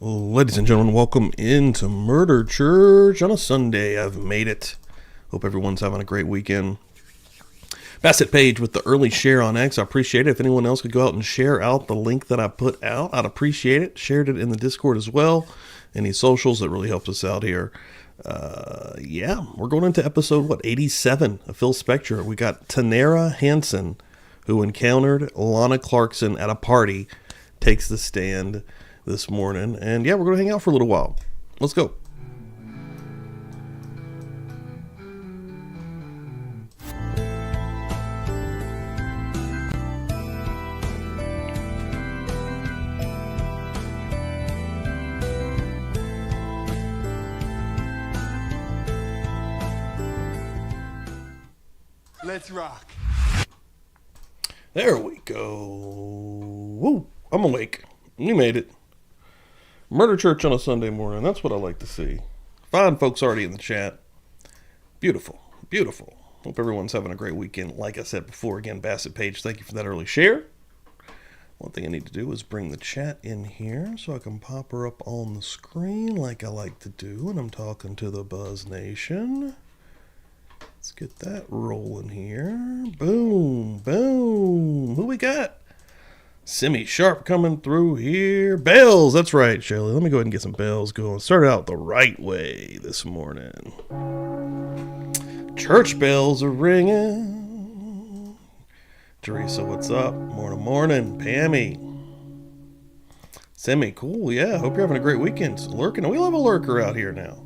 Ladies and gentlemen, welcome into Murder Church on a Sunday. I've made it. Hope everyone's having a great weekend. Bassett Page with the early share on X. I appreciate it. If anyone else could go out and share out the link that I put out, I'd appreciate it. Shared it in the Discord as well. Any socials, that really helps us out here. We're going into episode, 87 of Phil Spector. We got Tanera Hansen, who encountered Lana Clarkson at a party, takes the stand this morning. And we're going to hang out for a little while. Let's go. Let's rock. There we go. Woo, I'm awake. You made it. Murder Church on a Sunday morning. That's what I like to see. Fine folks already in the chat. Beautiful. Beautiful. Hope everyone's having a great weekend. Like I said before, again, Bassett Page, thank you for that early share. One thing I need to do is bring the chat in here so I can pop her up on the screen like I like to do when I'm talking to the Buzz Nation. Let's get that rolling here. Boom. Boom. Who we got? Semi Sharp coming through here. Bells, that's right, Shelley. Let me go ahead and get some bells going. Start out the right way this morning. Church bells are ringing. Teresa, what's up? Morning. Pammy. Semi, cool, yeah. Hope you're having a great weekend. Lurking. We love a lurker out here now.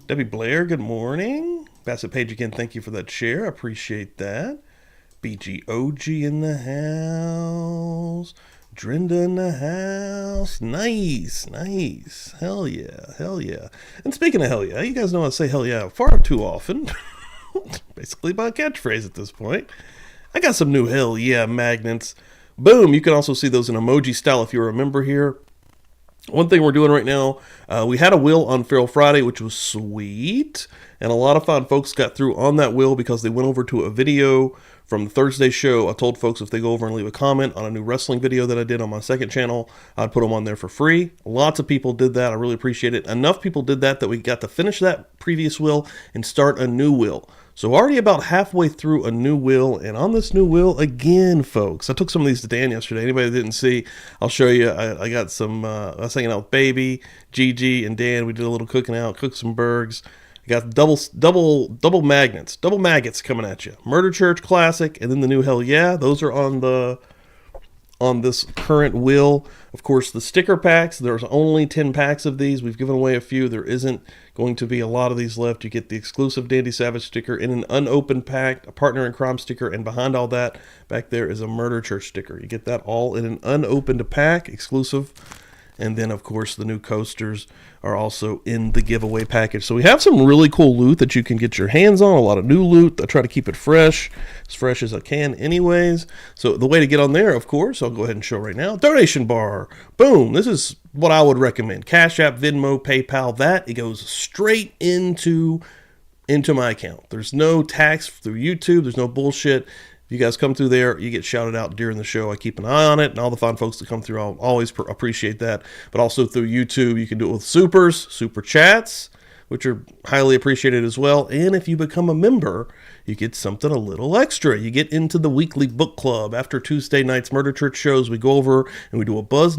Debbie Blair, good morning. Bassett Page again, thank you for that share. I appreciate that. BGOG in the house. Drinda in the house. Nice. Hell yeah. And speaking of hell yeah, you guys know I say hell yeah far too often. Basically my catchphrase at this point. I got some new hell yeah magnets. Boom, you can also see those in emoji style if you remember here. One thing we're doing right now, we had a wheel on Feral Friday, which was sweet. And a lot of fun folks got through on that wheel because they went over to a video from the Thursday show. I told folks if they go over and leave a comment on a new wrestling video that I did on my second channel, I'd put them on there for free. Lots of people did that. I really appreciate it. Enough people did that we got to finish that previous wheel and start a new wheel. So already about halfway through a new wheel, and on this new wheel again, folks. I took some of these to Dan yesterday. Anybody that didn't see, I'll show you. I got some, I was hanging out with Baby, Gigi, and Dan. We did a little cooking out, cooked some burgers. I got double magnets, double maggots coming at you. Murder Church Classic, and then the new Hell Yeah. Those are on this current wheel. Of course, the sticker packs, there's only 10 packs of these. We've given away a few. There isn't going to be a lot of these left. You get the exclusive Dandy Savage sticker in an unopened pack, a Partner in Crime sticker, and behind all that, back there is a Murder Church sticker. You get that all in an unopened pack, exclusive. And then, of course, the new coasters are also in the giveaway package. So we have some really cool loot that you can get your hands on, a lot of new loot. I try to keep it fresh as I can anyways. So the way to get on there, of course, I'll go ahead and show right now. Donation bar. Boom. This is what I would recommend. Cash App, Venmo, PayPal. That, it goes straight into my account. There's no tax through YouTube. There's no bullshit. You guys come through there, you get shouted out during the show. I keep an eye on it, and all the fine folks that come through, I'll always appreciate that. But also through YouTube, you can do it with super chats, which are highly appreciated as well. And if you become a member, you get something a little extra. You get into the weekly book club. After Tuesday night's Murder Church shows, we go over and we do a Buzz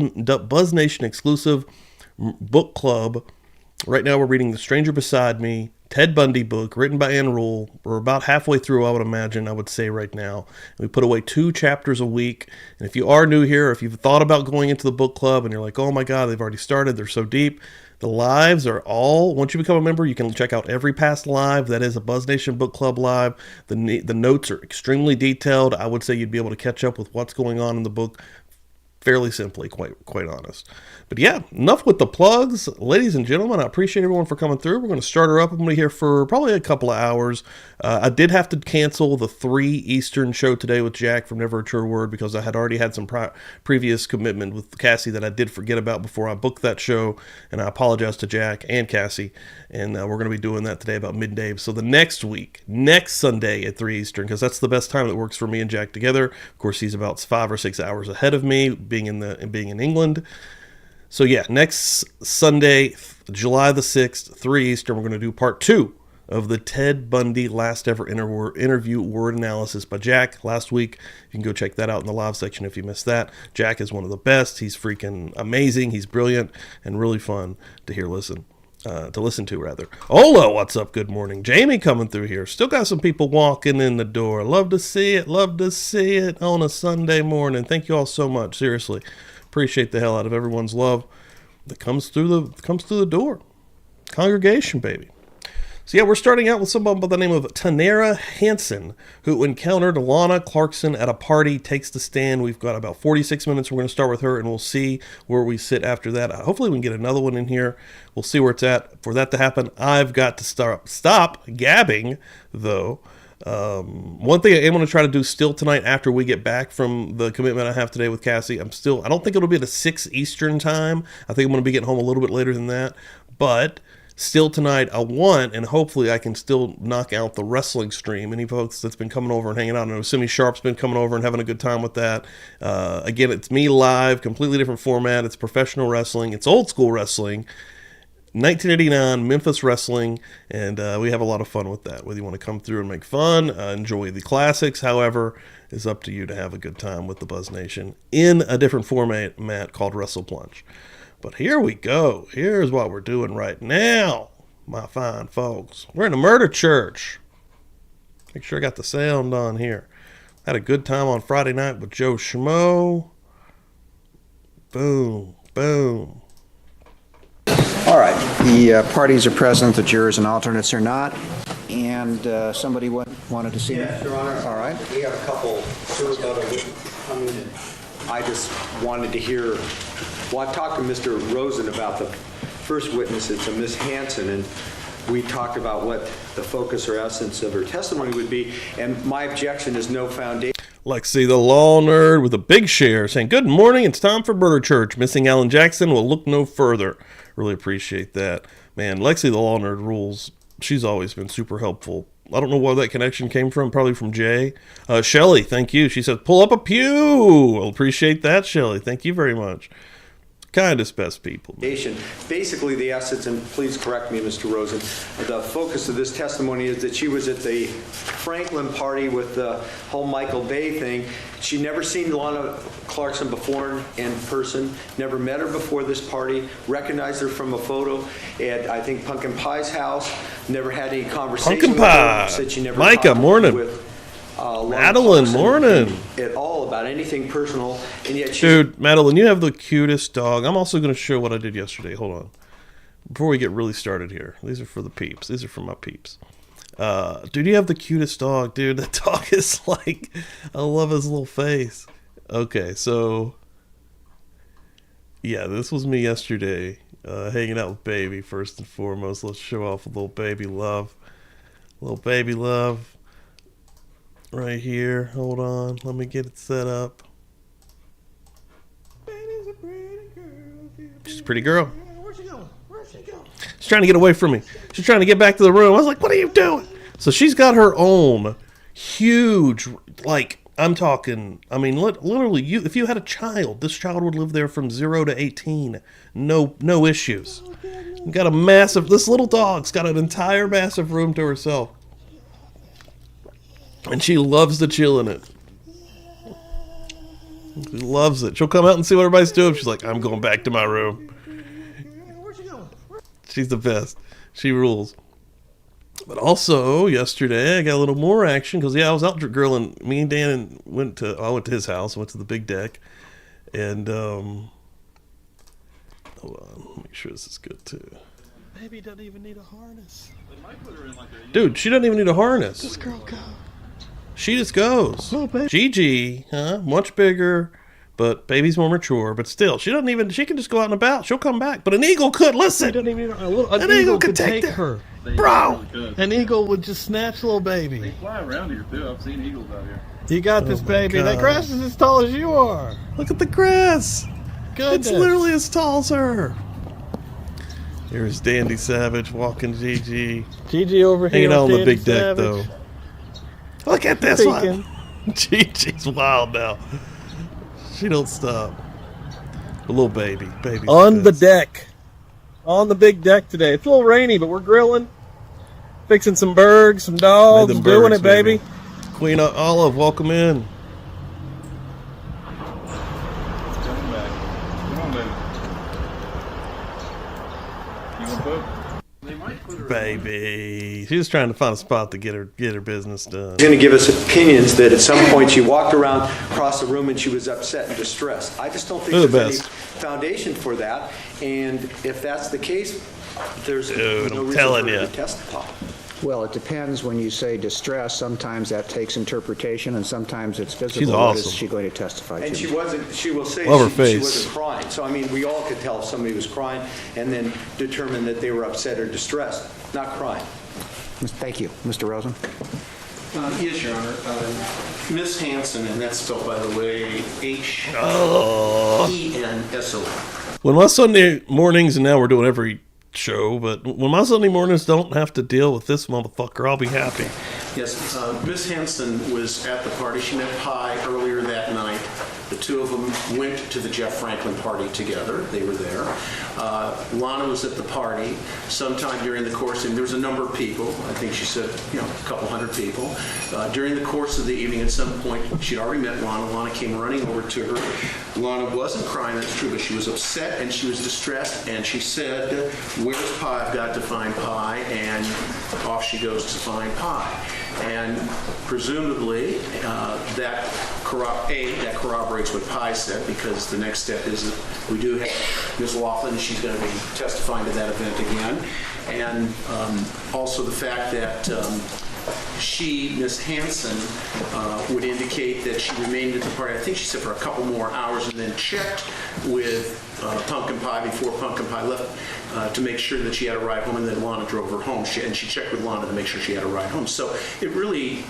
Nation exclusive book club. Right now we're reading The Stranger Beside Me, Ted Bundy book, written by Ann Rule. We're about halfway through, I would say right now. We put away 2 chapters a week. And if you are new here, or if you've thought about going into the book club and you're like, oh my God, they've already started, they're so deep. The lives are all, once you become a member, you can check out every past live. That is a Buzz Nation Book Club live. The notes are extremely detailed. I would say you'd be able to catch up with what's going on in the book fairly simply, quite honest. But yeah, enough with the plugs. Ladies and gentlemen, I appreciate everyone for coming through. We're going to start her up. I'm going to be here for probably a couple of hours. I did have to cancel the 3 Eastern show today with Jack from Never a True Word because I had already had some previous commitment with Cassie that I did forget about before I booked that show, and I apologize to Jack and Cassie, and we're going to be doing that today about midday. So the next Sunday at 3 Eastern, because that's the best time that works for me and Jack together. Of course, he's about 5 or 6 hours ahead of me, being in England. So yeah, next Sunday, July the 6th, 3 Eastern, we're going to do part 2 of the Ted Bundy last ever interview word analysis by Jack last week. You can go check that out in the live section if you missed that. Jack is one of the best. He's freaking amazing. He's brilliant and really fun to listen to. Ola, what's up? Good morning. Jamie coming through here. Still got some people walking in the door. Love to see it on a Sunday morning. Thank you all so much. Seriously. Appreciate the hell out of everyone's love that comes through the door. Congregation, baby. So yeah, we're starting out with someone by the name of Tanera Hansen, who encountered Lana Clarkson at a party, takes the stand. We've got about 46 minutes. We're going to start with her, and we'll see where we sit after that. Hopefully we can get another one in here. We'll see where it's at. For that to happen, I've got to stop gabbing, though. One thing I am going to try to do still tonight after we get back from the commitment I have today with Cassie, I don't think it'll be at a 6 Eastern time. I think I'm going to be getting home a little bit later than that, but still tonight I want, and hopefully I can still knock out the wrestling stream. Any folks that's been coming over and hanging out, I know Simi Sharp's been coming over and having a good time with that. Again, it's me live, completely different format. It's professional wrestling. It's old school wrestling. 1989 Memphis wrestling, and we have a lot of fun with that. Whether you want to come through and make fun, enjoy the classics, however, is up to you to have a good time with the Buzz Nation in a different format called Wrestle Plunge. But here we go. Here's what we're doing right now, my fine folks. We're in the Murder Church. Make sure I got the sound on here. Had a good time on Friday night with Joe Schmo. Boom, boom. All right, the parties are present, the jurors and alternates are not, and somebody wanted to see me? Yes, Your Honor. All right. We have a couple coming in. I just wanted to hear, well, I've talked to Mr. Rosen about the first witness, it's a Miss Hanson, and we talked about what the focus or essence of her testimony would be, and my objection is no foundation. Lexi the Law Nerd with a big share saying, good morning, it's time for Murder Church. Missing Alan Jackson will look no further. Really appreciate that. Man, Lexi the Law Nerd rules. She's always been super helpful. I don't know where that connection came from, probably from Jay. Shelly, thank you. She says, pull up a pew. I'll appreciate that, Shelly. Thank you very much. Kindest, best people. Basically, the essence, and please correct me, Mr. Rosen, the focus of this testimony is that she was at the Franklin party with the whole Michael Bay thing. She never seen Lana Clarkson before in person, never met her before this party, recognized her from a photo at, I think, Pumpkin Pie's house, never had any conversation Pumpkin with Pie. her, said she never Micah, morning. With Madeline, morning. At all about anything personal, and yet Dude, Madeline, you have the cutest dog. I'm also going to show what I did yesterday. Hold on. Before we get really started here. These are for the peeps. These are for my peeps. Dude, you have the cutest dog. Dude, that dog is like, I love his little face. Okay, so Yeah, this was me yesterday, hanging out with baby first and foremost. Let's show off a little baby love. Little baby love. Right here. Hold on. Let me get it set up. Baby's a pretty girl. She's a pretty girl. Where's she going? Where's she going? She's trying to get away from me. She's trying to get back to the room. I was like, what are you doing? So she's got her own huge, like, I'm talking, I mean, literally, if you had a child, this child would live there from 0 to 18. No issues. Got a massive, this little dog's got an entire massive room to herself. And she loves to chill in it. She loves it. She'll come out and see what everybody's doing. She's like, I'm going back to my room. Where's she going? She's the best. She rules. But also, yesterday, I got a little more action because, I was out grilling. Me and Dan I went to his house, went to the big deck, and, hold on, make sure this is good, too. Baby doesn't even need a harness. Dude, she doesn't even need a harness. This girl go. She just goes. Oh, baby. Gigi, much bigger, but baby's more mature, but still, she can just go out and about. She'll come back. But an eagle could, She listen. doesn't even need an An eagle could take her. Bro. An eagle would just snatch little baby. Fly around here too. I've seen eagles out here. You got this, my baby. That God. grass is as tall as you are. Look at the grass. Goodness. It's literally as tall as her. Here's Dandy Savage walking Gigi. Gigi over here. Hanging out on the Dandy big deck, Savage. though. Look at this Peeking. one. Gigi's wild now. She don't stop. A little baby. Baby's On the best. deck. On the big deck today. It's a little rainy, but we're grilling. Fixing some burgers, some dogs. Made them Doing burgers, it, baby. Queen Olive, welcome in. Coming back. Come on, baby. You want poop? They might put her Baby. She's trying to find a spot to get her business done. Going to give us opinions that at some point she walked around across the room and she was upset and distressed. I just don't think They're the there's any best. foundation for that. And if that's the case, there's Dude, no I'm reason telling for her ya. to testify. Well, it depends when you say distress. Sometimes that takes interpretation, and sometimes it's physical. She's What is awesome. she going to testify And to? she will say Love her she face. wasn't crying. So, I mean, we all could tell if somebody was crying and then determine that they were upset or distressed, not crying. Thank you. Mr. Rosen? Yes, Your Honor. Miss Hanson, and that's spelled, by the way, Henso. When my Sunday mornings, and now we're doing every show, but when my Sunday mornings don't have to deal with this motherfucker, I'll be happy. Yes, Miss Hanson was at the party. She met Pi earlier that night. The two of them went to the Jeff Franklin party together. They were there. Lana was at the party sometime during the course, and there was a number of people. I think she said, a couple hundred people. During the course of the evening, at some point, she'd already met Lana. Lana came running over to her. Lana wasn't crying, that's true, but she was upset and she was distressed, and she said, "Where's Pi? I've got to find Pi," and off she goes to find Pi. And presumably, that corroborates what Pi said, because the next step is that we do have Ms. Laughlin. She's going to be testifying to that event again. And also the fact that Miss Hanson, would indicate that she remained at the party, I think she said for a couple more hours, and then checked with Pumpkin Pie before Pumpkin Pie left to make sure that she had a ride home, and then Lana drove her home. And she checked with Lana to make sure she had a ride home. So it really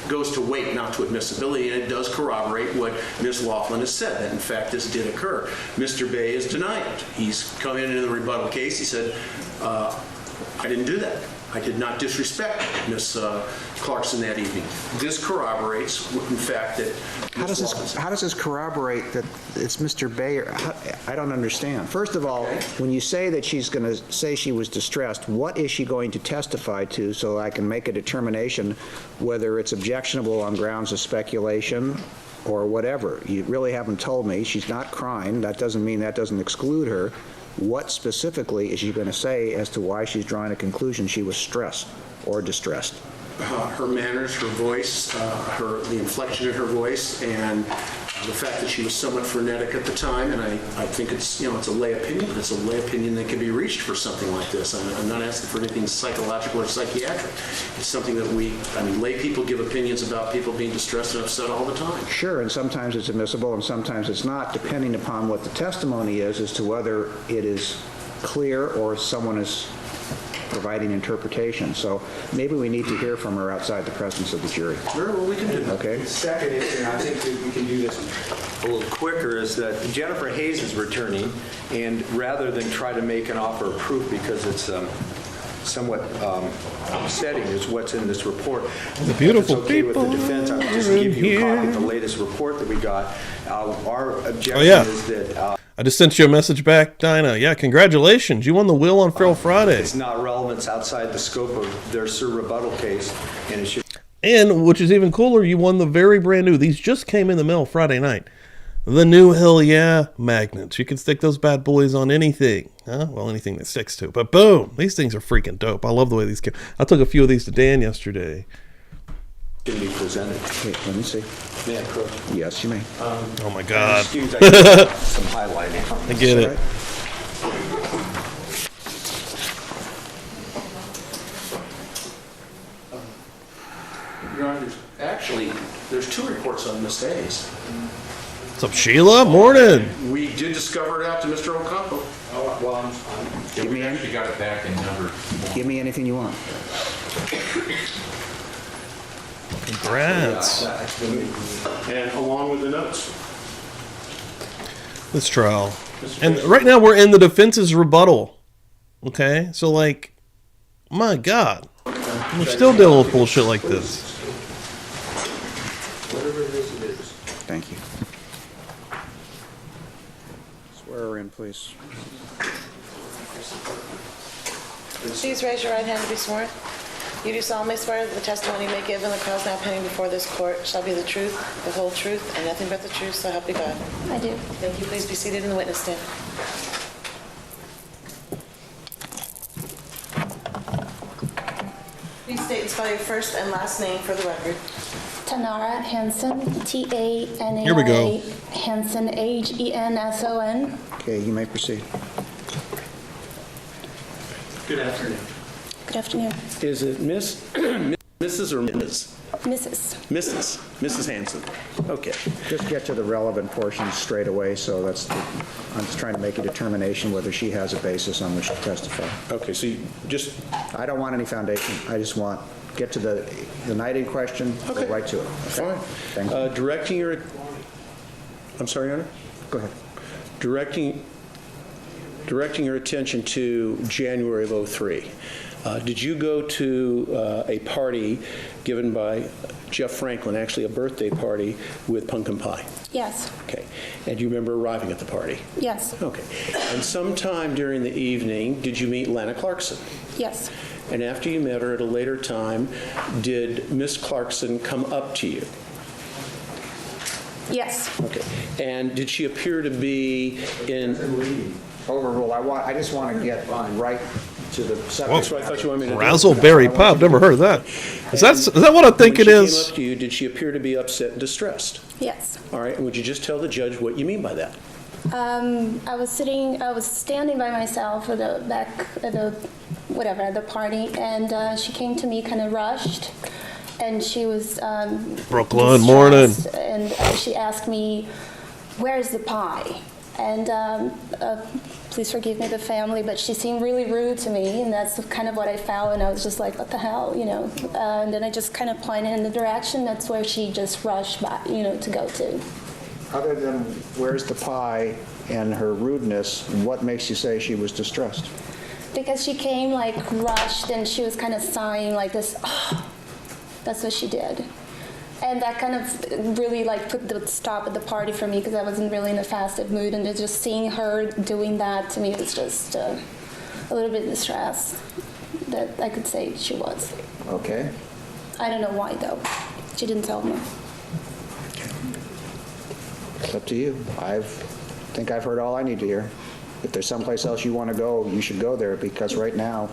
goes to weight, not to admissibility, and it does corroborate what Ms. Laughlin has said, that in fact this did occur. Mr. Bay has denied it. He's come in the rebuttal case. He said, I didn't do that. I did not disrespect Ms. Clarkson that evening. This corroborates, in fact, that How Ms. does Laughlin this corroborate that it's Mr. Bayer? I don't understand. First of all, when you say that she's going to say she was distressed, what is she going to testify to so I can make a determination whether it's objectionable on grounds of speculation or whatever? You really haven't told me. She's not crying. That doesn't mean that doesn't exclude her. What specifically is she going to say as to why she's drawing a conclusion she was stressed or distressed? her manners, her voice, the inflection in her voice, and The fact that she was somewhat frenetic at the time, and I think it's, it's a lay opinion, but it's a lay opinion that can be reached for something like this. I'm not asking for anything psychological or psychiatric. It's something that lay people give opinions about people being distressed and upset all the time. Sure, and sometimes it's admissible and sometimes it's not, depending upon what the testimony is as to whether it is clear or someone is providing interpretation. So maybe we need to hear from her outside the presence of the jury. Sure, well, we can do that. Okay? The second issue, and I think that we can do this a little quicker, is that Jennifer Hayes is returning, and rather than try to make an offer of proof because it's somewhat upsetting is what's in this report. The beautiful If it's okay people with the defense, I'll just are give you a copy here. of the latest report that we got. Our objection Oh, yeah. is that I just sent you a message back, Dinah. Yeah, congratulations. You won the will on Feral Friday. it's not relevant, it's outside the scope of their Sir rebuttal case, and it should. And, which is even cooler, you won the very brand new, these just came in the mail Friday night, the new Hell Yeah magnets. You can stick those bad boys on anything. Huh? Well, anything that sticks to. But boom, these things are freaking dope. I love the way these came. I took a few of these to Dan yesterday. Can be presented. Okay, let me see. May I approach? Yes, you may. Oh my God. Excuse, I did some highlighting. I get it. Your Honor, actually, there's 2 reports on Miss Hayes. What's up, Sheila? Morning. We did discover it out to Mr. Ocampo. Give me, We got it back in number. give me anything you want. Congrats. And along with the notes. This trial. And right now we're in the defense's rebuttal. Okay? So, like, my God. We're still dealing with bullshit like this. Whatever it is, it is. Thank you. Swear her in, please. Please raise your right hand to be sworn. You do solemnly swear that the testimony you may give in the cause now pending before this court shall be the truth, the whole truth, and nothing but the truth, so help you God. I do. Thank you. Please be seated in the witness stand. Please state and spell your first and last name for the record. Tanara Hanson, T-A-N-A-R-A. Here we go. Hanson, H-E-N-S-O-N. Okay, you may proceed. Good afternoon. Good afternoon. Is it Miss, Mrs. or Ms.? Mrs. Hanson. Okay. Just get to the relevant portions straight away, so I'm just trying to make a determination whether she has a basis on which to testify. Okay, so you just, I don't want any foundation. I just want, get to the night in question, go Okay. right to it. fine. Thank you. Directing your, I'm sorry, Your Honor? Go ahead. Directing your attention to January of '03. Did you go to a party given by Jeff Franklin, actually a birthday party with pumpkin pie? Yes. Okay. And do you remember arriving at the party? Yes. Okay. And sometime during the evening, did you meet Lana Clarkson? Yes. And after you met her at a later time, did Miss Clarkson come up to you? Yes. Okay. And did she appear to be in... Overrule. I just want to get right to the subject. That's what I thought you wanted me to do. Razzleberry Pie. I've never heard of that. Is that what I think it When she came is? up to you, did she appear to be upset and distressed? Yes. All right. And would you just tell the judge what you mean by that? I was standing by myself at the back at the party, and she came to me kind of rushed, and she was Brooklyn, morning. distressed, and she asked me, "Where's the pie?" And please forgive me, the family, but she seemed really rude to me, and that's kind of what I felt, and I was just like, what the hell, and then I just kind of pointed in the direction. That's where she just rushed back, to go to. Other than where's the pie and her rudeness, what makes you say she was distressed? Because she came like rushed, and she was kind of sighing like this. Oh, that's what she did. And that kind of really like put the stop at the party for me, because I wasn't really in a festive mood, and just seeing her doing that to me was just a little bit distressed, that I could say she was. Okay. I don't know why though. She didn't tell me. It's up to you. I think I've heard all I need to hear. If there's someplace else you want to go, you should go there, because right now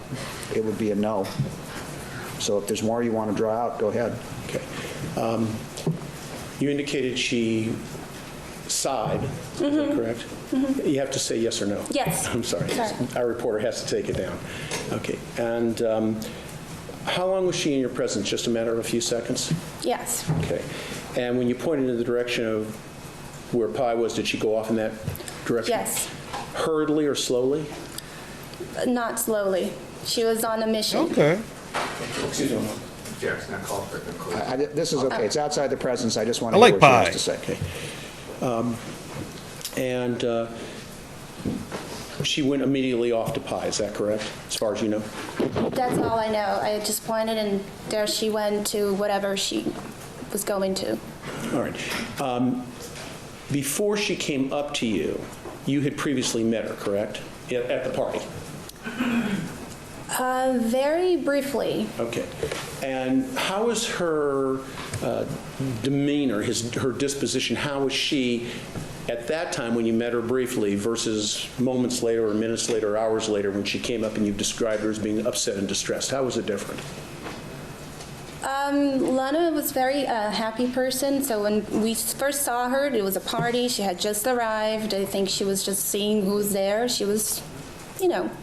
it would be a no. So if there's more you want to draw out, go ahead. Okay. You indicated she side. Is that correct? You have to say yes or no. Yes. I'm sorry. Sorry. Our reporter has to take it down. Okay. And how long was she in your presence? Just a matter of a few seconds? Yes. Okay. And when you pointed in the direction of where Pi was, did she go off in that direction? Yes. Hurriedly or slowly? Not slowly. She was on a mission. Okay. Excuse me. Jack's not called for it. This is okay. It's outside the presence. I just want I to like hear what she pie. has to say. Okay. And she went immediately off to Pi, is that correct, as far as you know? That's all I know. I just pointed and there she went to whatever she was going to. All right. Before she came up to you, you had previously met her, correct? At the party? Very briefly. Okay. And how was her demeanor, her disposition? How was she at that time when you met her briefly versus moments later or minutes later or hours later when she came up and you described her as being upset and distressed? How was it different? Lana was very happy person, so when we first saw her, it was a party. She had just arrived. I think she was just seeing who was there. She was,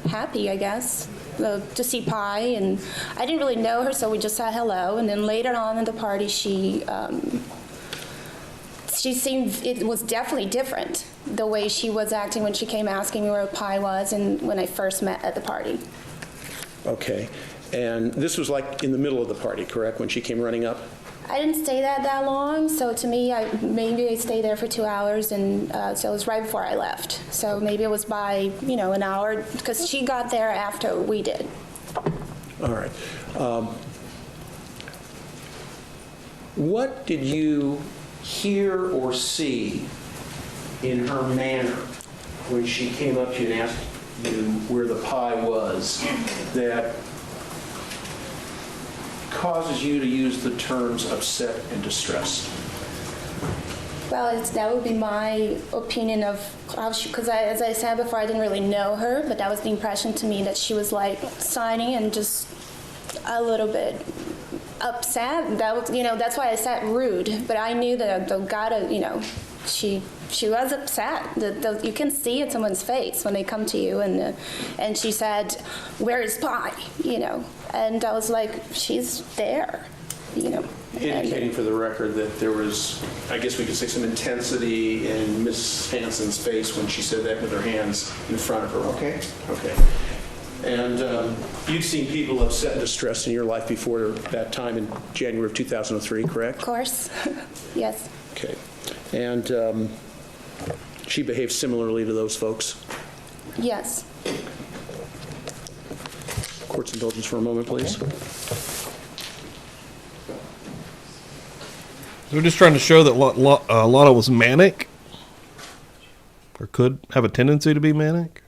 happy, I guess, to see Pi. And I didn't really know her, so we just said hello. And then later on in the party, she seemed, it was definitely different, the way she was acting when she came asking me where Pi was and when I first met at the party. Okay. And this was like in the middle of the party, correct, when she came running up? I didn't stay that long, so to me, maybe I stayed there for 2 hours, and so it was right before I left. So maybe it was by, an hour, because she got there after we did. All right. What did you hear or see in her manner when she came up to you and asked you where the Pi was that causes you to use the terms upset and distressed? Well, that would be my opinion of how she, because as I said before, I didn't really know her, but that was the impression to me that she was like signing and just a little bit upset. That was, that's why I said rude, but I knew that she was upset. You can see it in someone's face when they come to you, and she said, "Where is Pi?" And I was like, "She's there," Indicating for the record that there was, I guess we could say, some intensity in Miss Hanson's face when she said that with her hands in front of her. Okay. Okay. And you'd seen people upset and distressed in your life before that time in January of 2003, correct? Of course, yes. Okay. And she behaved similarly to those folks? Yes. Court's indulgence for a moment, please. We're just trying to show that Lana was manic, or could have a tendency to be manic.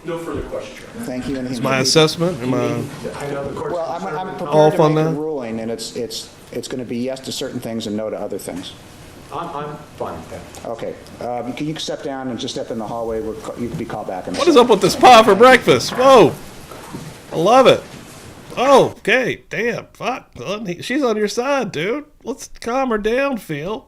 No further questions. Thank you. It's my assessment. Am I Well, I'm All prepared to fun make a now? ruling, and it's going to be yes to certain things and no to other things. I'm fine with that. Okay. Can you step down and just step in the hallway? You can be called back in a What is second. up with this pie for breakfast? Whoa. I love it. Oh, okay. Damn. Fuck. She's on your side, dude. Let's calm her down, Phil.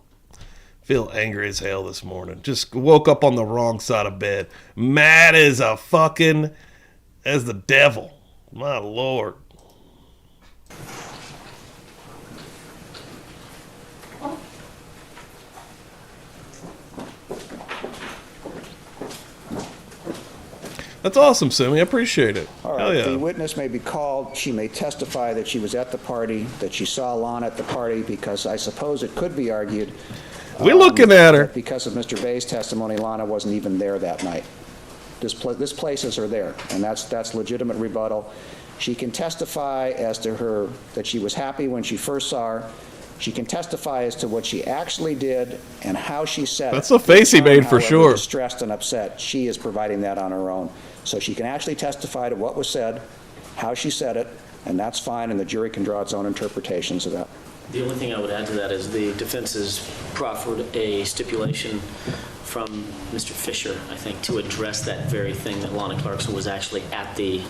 Feel angry as hell this morning. Just woke up on the wrong side of bed. Mad as the devil. My Lord. That's awesome, Simi. I appreciate it. All Hell right. yeah. The witness may be called. She may testify that she was at the party, that she saw Lana at the party, because I suppose it could be argued We're looking at her. that because of Mr. Bay's testimony, Lana wasn't even there that night. This places her there, and that's legitimate rebuttal. She can testify as to that she was happy when she first saw her. She can testify as to what she actually did and how she said it. That's the face he made for However sure. distressed and upset, she is providing that on her own. So she can actually testify to what was said, how she said it, and that's fine, and the jury can draw its own interpretations of that. The only thing I would add to that is the defense has proffered a stipulation from Mr. Fisher, I think, to address that very thing, that Lana Clarkson was actually at the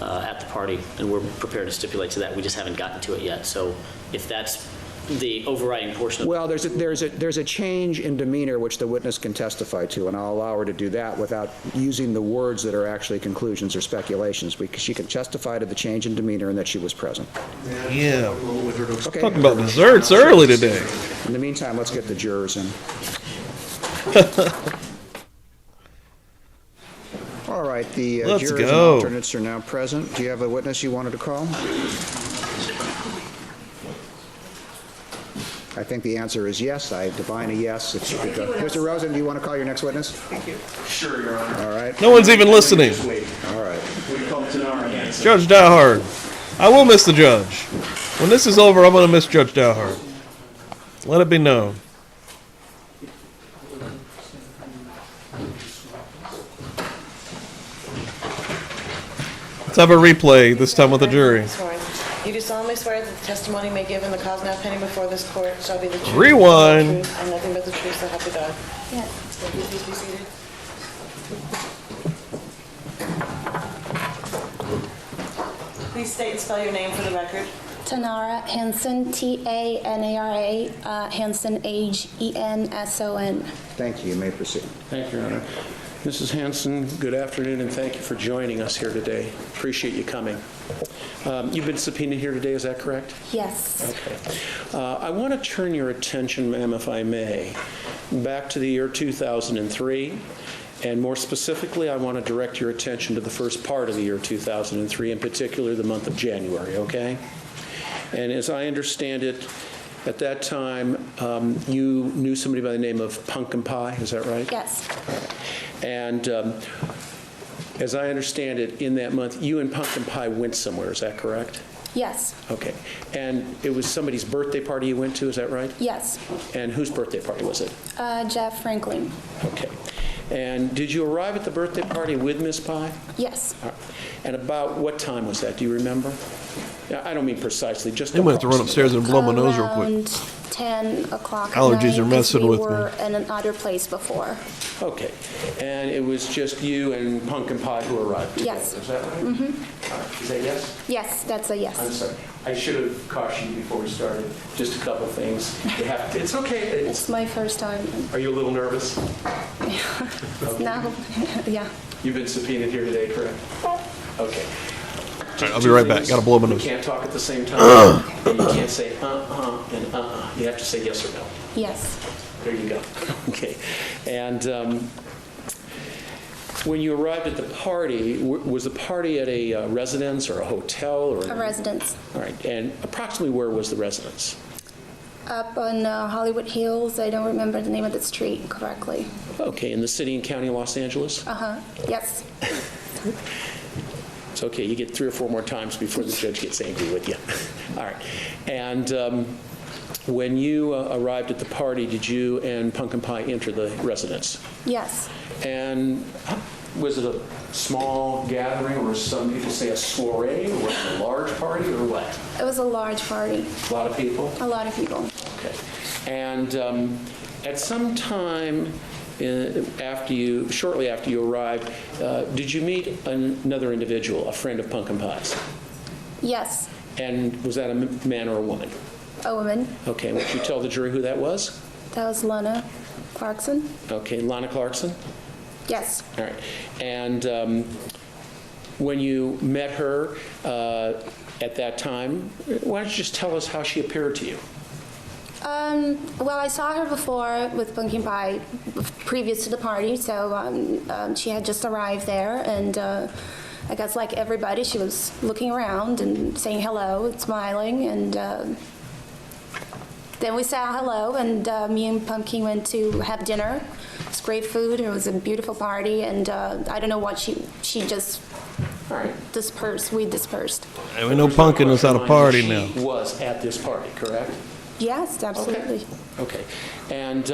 at the party, and we're prepared to stipulate to that. We just haven't gotten to it yet. So if that's the overriding portion of Well, there's a change in demeanor which the witness can testify to, and I'll allow her to do that without using the words that are actually conclusions or speculations, because she can testify to the change in demeanor and that she was present. Yeah. Okay. Talking about desserts early today. In the meantime, let's get the jurors in. All right, the Let's jurors and go. alternates are now present. Do you have a witness you wanted to call? I think the answer is yes. I divine a yes. Mr. Rosen, do you want to call your next witness? Sure, Your Honor. All right. No one's even listening. All right. We call Tanara Hanson. Judge Dowhard. I will miss the judge. When this is over, I'm going to miss Judge Dowhard. Let it be known. Let's have a replay, this time with the jury. Sworn. You do solemnly swear that the testimony may give in the cause now pending before this court shall be the truth, Rewind. the whole truth, and nothing but the truth, so help you God. Yes. Thank you. Please be seated. Please state and spell your name for the record. Tanara Hanson, T-A-N-A-R-A, Hanson, H-E-N-S-O-N. Thank you. You may proceed. Thank you, Your Honor. Mrs. Hanson, good afternoon, and thank you for joining us here today. Appreciate you coming. You've been subpoenaed here today, is that correct? Yes. Okay. I want to turn your attention, ma'am, if I may, back to the year 2003, and more specifically, I want to direct your attention to the first part of the year 2003, in particular the month of January, okay? And as I understand it, at that time, you knew somebody by the name of Pumpkin Pie, is that right? Yes. And as I understand it, in that month, you and Pumpkin Pie went somewhere, is that correct? Yes. Okay. And it was somebody's birthday party you went to, is that right? Yes. And whose birthday party was it? Jeff Franklin. Okay. And did you arrive at the birthday party with Miss Pie? Yes. All right. And about what time was that? Do you remember? I don't mean precisely, just I'm going to have to run upstairs and blow my nose real quick. Around 10 o'clock at Allergies night, are messing 'cause with we me. were in another place before. Okay. And it was just you and Pumpkin Pie who arrived together, Yes. is that right? Mm-hmm. Is that yes? Yes, that's a yes. I'm sorry. I should have cautioned you before we started. Just a couple things. It's okay. It's my first time. Are you a little nervous? Now, yeah. You've been subpoenaed here today, correct? Okay. All right, I'll be right back. Got to blow my You nose. can't talk at the same time. And you can't say and You have to say yes or no. Yes. There you go. Okay. And when you arrived at the party, was the party at a residence or a hotel or A residence. All right. And approximately where was the residence? Up on Hollywood Hills. I don't remember the name of the street correctly. Okay. In the city and county of Los Angeles? Uh-huh. Yes. It's okay. You get 3 or 4 more times before the judge gets angry with you. All right. And when you arrived at the party, did you and Pumpkin Pie enter the residence? Yes. And was it a small gathering, or some people say a soiree, or was it a large party, or what? It was a large party. A lot of people? A lot of people. Okay. And at some time shortly after you arrived, did you meet another individual, a friend of Pumpkin Pie's? Yes. And was that a man or a woman? A woman. Okay. Would you tell the jury who that was? That was Lana Clarkson. Okay. Lana Clarkson? Yes. All right. And when you met her at that time, why don't you just tell us how she appeared to you? Well, I saw her before with Pumpkin Pie previous to the party, so she had just arrived there, and I guess like everybody, she was looking around and saying hello and smiling, and then we said hello, and me and Pumpkin went to have dinner. It was great food. It was a beautiful party, and I don't know what she just All right. dispersed. We dispersed. Hey, we know Pumpkin is at a party now. She was at this party, correct? Yes, absolutely. Okay. And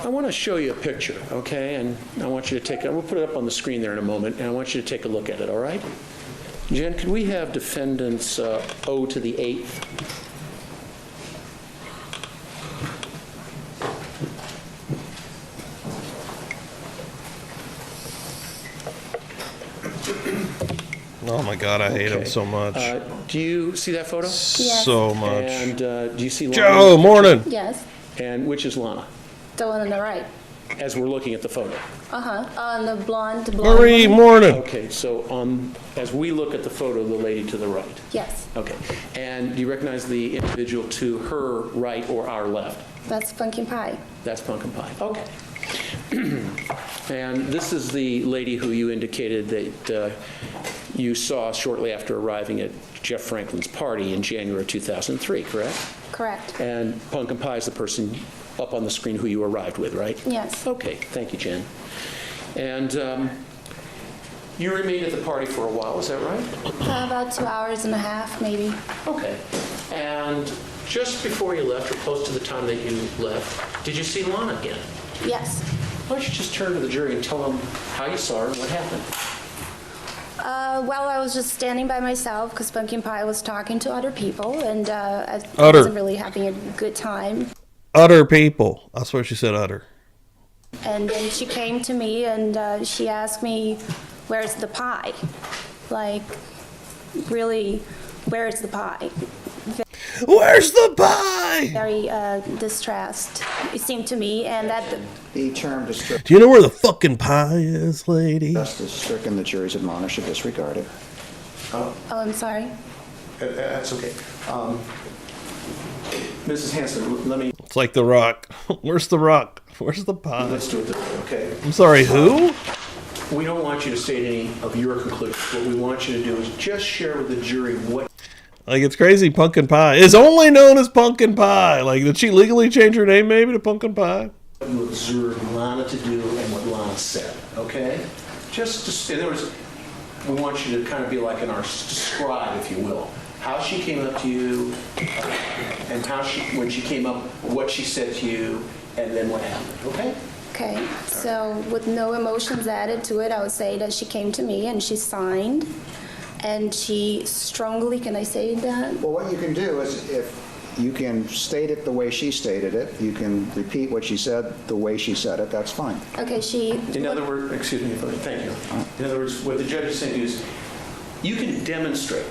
I want to show you a picture, okay? And I want you to take it. We'll put it up on the screen there in a moment, and I want you to take a look at it, all right? Jen, could we have defendants O to the 8th? my God, I hate him Okay. so much. Do you see that photo? Yes. So much. And do you see Lana? Joe, morning. Yes, And which is Lana? the one on the right. As we're looking at the photo. On the blonde. Marie, woman. morning. Okay, so as we look at the photo, the lady to the right. Yes, Okay. And do you recognize the individual to her right or our left? that's pumpkin pie. That's Pumpkin Pie. Okay. And this is the lady who you indicated that you saw shortly after arriving at Jeff Franklin's party in January 2003, correct? Correct. And Pumpkin Pie is the person up on the screen who you arrived with, right? Yes. Okay, thank you, Jen. And you remained at the party for a while, is that right? About 2 hours and a half, maybe. Okay. And just before you left, or close to the time that you left, did you see Lana again? Yes. Why don't you just turn to the jury and tell them how you saw her and what happened? Well, I was just standing by myself because Pumpkin Pie was talking to other people, and I Utter. wasn't really having a good time. Utter people. I swear she said utter. And then she came to me and she asked me, "Where's the pie?" Like, really, where's the pie? Where's the pie? Very distressed, it seemed to me, and that The term distress Do you know where the fucking pie is, lady? is stricken. The jury's admonished to disregard it. oh, I'm sorry. That's okay. Mrs. Hanson, let me, It's like The Rock. Where's the rock? Where's the pie? let's do it this way, okay? I'm sorry, who? We don't want you to state any of your conclusions. What we want you to do is just share with the jury what Like, it's crazy. Pumpkin Pie is only known as Pumpkin Pie. Like, did she legally change her name maybe to Pumpkin Pie? you observed Lana to do and what Lana said, okay? Just, in other words, we want you to kind of be like in our describe, if you will, how she came up to you, and how she, when she came up, what she said to you, and then what happened, okay? Okay, so with no emotions added to it, I would say that she came to me and she signed, and she strongly, can I say that? Well, what you can do is, if you can state it the way she stated it, you can repeat what she said the way she said it, that's fine. Okay, she. In other words, excuse me, thank you. In other words, what the judge is saying is, you can demonstrate.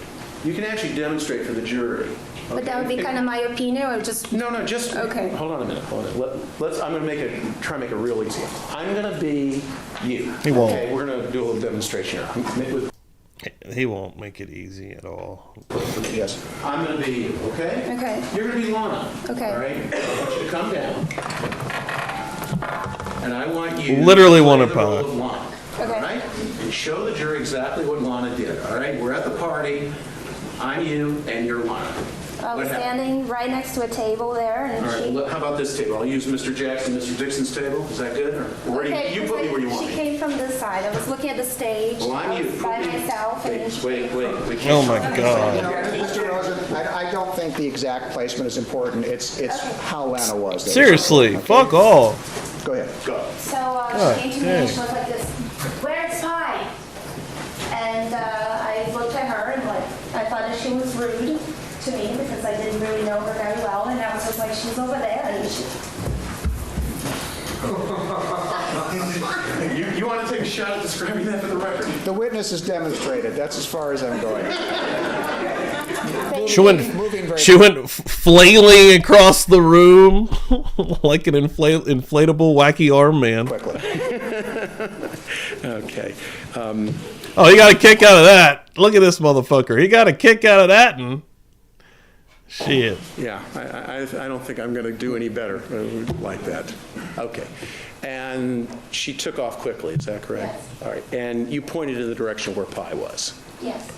You can actually demonstrate for the jury. But that would be kind of my opinion, or just. No, just Okay. hold on a minute. Hold on. Let's. I'm going to try and make it real easy. I'm going to be you. He won't. Okay, we're going to do a little demonstration here. He won't make it easy at all. Yes. I'm going to be you. Okay. Okay. You're going to be Lana. Okay. All right. I want you to come down, and I want you. Literally to play want a the role pie. of Lana. Okay. All right. And show the jury exactly what Lana did. All right. We're at the party. I'm you, and you're Lana. I was What happened? standing right next to a table there, and All right, she. how about this table? I'll use Mr. Jackson, Mr. Dixon's table. Is that good? Or where do Okay, you 'cause put me where you want She me? came from this side. I was looking at the stage. Well, I'm I you. was by Put me- myself, and then she. Wait. We can't- Oh my You God. know, Mr. Rosen, I don't think the exact placement is important. It's how Lana was. that is Seriously, important, fuck okay? off. Go ahead. Go. So she came to me and dang. she was like this, "Where's pie?" And I looked at her and like, I thought that she was rude to me because I didn't really know her very well, and I was just like, she's over there. And she, You want to take a shot at describing that for the record? The witness has demonstrated. That's as far as I'm going. She went, Moving very she went flailing across the room like an inflatable wacky arm man. quickly. Okay. Oh, he got a kick out of that. Look at this motherfucker. He got a kick out of that and shit. Yeah, I don't think I'm going to do any better like that. Okay. And she took off quickly, is that correct? Yes. All right. And you pointed in the direction where pie was. yes.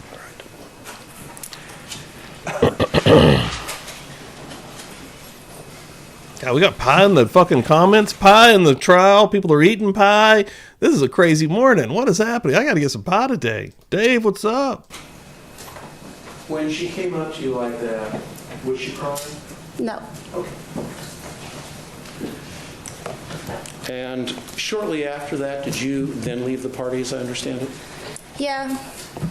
God, we got pie in the fucking comments, pie in the trial. People are eating pie. This is a crazy morning. What is happening? I got to get some pie today. Dave, what's up? When she came up to you like that, was she crying? No. Okay. And shortly after that, did you then leave the party, as I understand it? Yeah,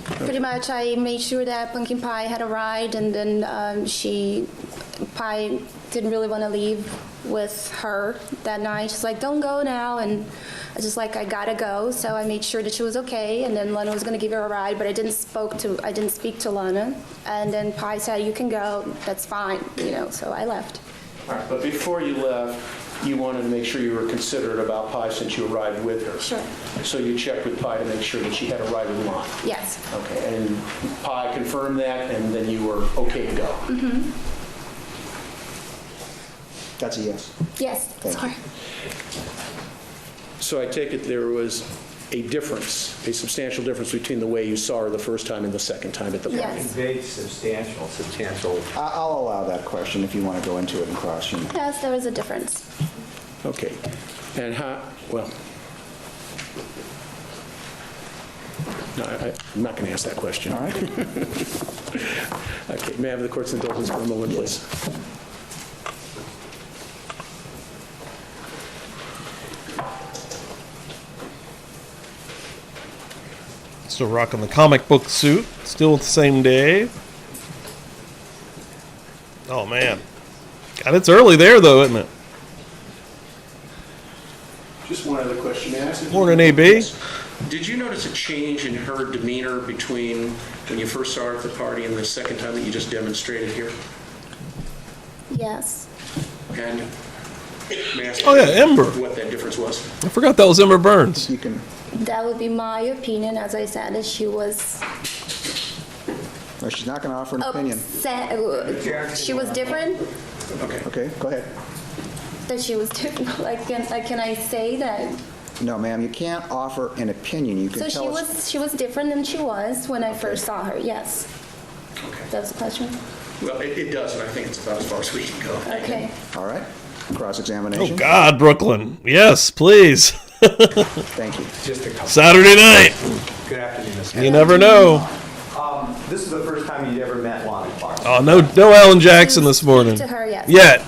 pretty much. I made sure that Pumpkin Pie had arrived, and then she Pi didn't really want to leave with her that night. She's like, don't go now. And I was just like, I gotta go. So I made sure that she was okay. And then Lana was going to give her a ride, but I didn't speak to Lana. And then Pi said, you can go. That's fine, so I left. All right, but before you left, you wanted to make sure you were considerate about Pi since you arrived with her. Sure. So you checked with Pi to make sure that she had a ride with Lana. Yes. Okay, and Pi confirmed that, and then you were okay to go. Mm-hmm. That's a yes. Yes, sorry. So I take it there was a difference, a substantial difference between the way you saw her the first time and the second time at the party? Yes. Very substantial. I'll allow that question if you want to go into it in cross. Yes, there was a difference. Okay. And how, well, no, I'm not going to ask that question. All right. Okay, may I have the court's indulgence for a moment, please? Still rocking the comic book suit. Still the same day. Oh, man. God, it's early there, though, isn't it? Just one other question to ask. Morning, AB. Did you notice a change in her demeanor between when you first saw her at the party and the second time that you just demonstrated here? Yes. And may I ask Oh, yeah, Ember. what that difference was? I forgot that was Ember Burns. You can. That would be my opinion. As I said, that she was Well, she's not going to offer an opinion. upset. She was different. Okay. Okay, go ahead. That she was different. Like, can I say that? No, ma'am, you can't offer an opinion. You can So tell us. she was different than she was when I first saw her. Yes. Okay. That was the question. Well, it does, and I think it's about as far as we can go. Okay. All right. Oh, Cross-examination. God, Brooklyn. Yes, please. Thank you. Just a couple. Saturday night. Good afternoon, Ms. You never know. This is the first time you'd ever met Lonnie Clark. Oh, no Alan Jackson this morning. To her, yes. Yet.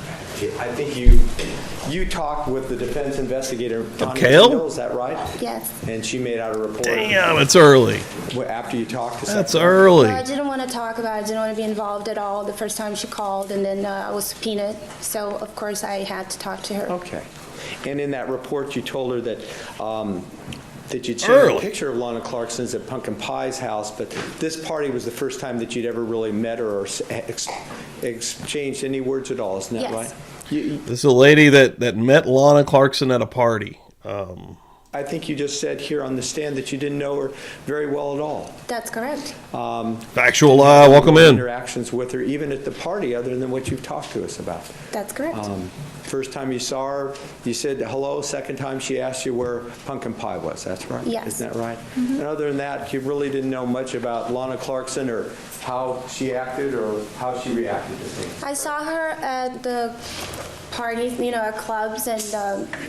I think you talked with the defense investigator, Tanya Kale? Steele, is that right? Yes. And she made out a report. Damn, it's early. After you talked to That's Secretary. early. I didn't want to talk about it. I didn't want to be involved at all the first time she called, and then I was subpoenaed. So, of course, I had to talk to her. Okay. And in that report, you told her that you'd seen Early. a picture of Lana Clarkson's at Pumpkin Pie's house, but this party was the first time that you'd ever really met her or exchanged any words at all, isn't that Yes. right? This is a lady that met Lana Clarkson at a party. I think you just said here on the stand that you didn't know her very well at all. That's correct. Factual lie. Welcome in. Interactions with her, even at the party, other than what you've talked to us about. That's correct. First time you saw her, you said hello. Second time she asked you where Pumpkin Pie was. That's right? Yes. Isn't that right? And other than that, you really didn't know much about Lana Clarkson or how she acted or how she reacted to things. I saw her at the parties, at clubs, and,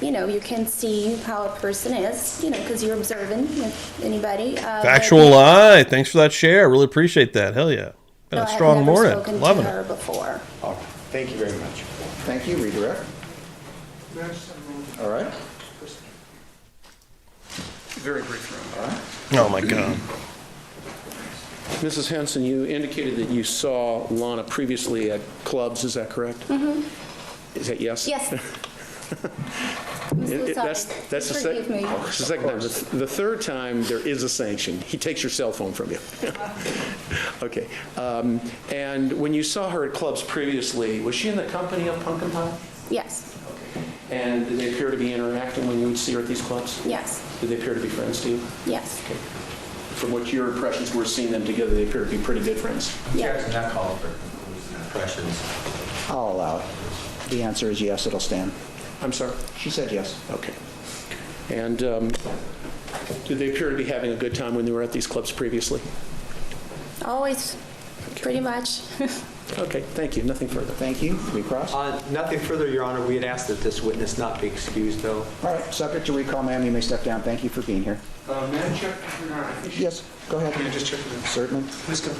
you can see how a person is, because you're observant with anybody. Factual lie. Thanks for that share. Really appreciate that. Hell yeah. Been No, a strong I've never morning. spoken Loving to it. her before. Oh, thank you very much. Thank you. Redirect. All right. Very brief round. Oh, my God. Mrs. Henson, you indicated that you saw Lana previously at clubs, is that correct? Mm-hmm. Is that yes? Yes. That's the Forgive me. It's the second time. The third time, there is a sanction. He takes your cell phone from you. Okay. And when you saw her at clubs previously, was she in the company of Pumpkin Pie? Yes. And did they appear to be interacting when you would see her at these clubs? Yes. Did they appear to be friends to you? Yes. From what your impressions were seeing them together, they appear to be pretty good friends. Jackson, that call for conclusion impressions. I'll allow it. The answer is yes, it'll stand. I'm sorry? She said yes. Okay. And did they appear to be having a good time when they were at these clubs previously? Always, pretty much. Okay, thank you. Nothing further. Thank you. Recross. Nothing further, Your Honor. We had asked that this witness not be excused, though. All right. Subject to recall, ma'am. You may step down. Thank you for being here. May I check? Yes. Go ahead. Can I just check with him? Certainly. Please come.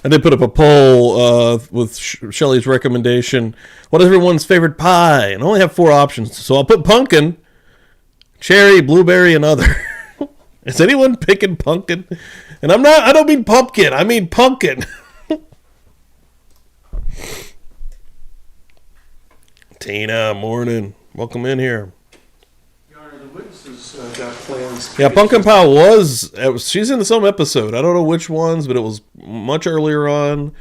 I did put up a poll with Shelley's recommendation. What is everyone's favorite pie? And I only have 4 options. So I'll put pumpkin, cherry, blueberry, and other. Is anyone picking pumpkin? And I don't mean pumpkin. I mean pumpkin. Tina, morning. Welcome in here. Your Honor, the witnesses got plans. Yeah, Pumpkin Pie she's in some episode. I don't know which ones, but it was much earlier on.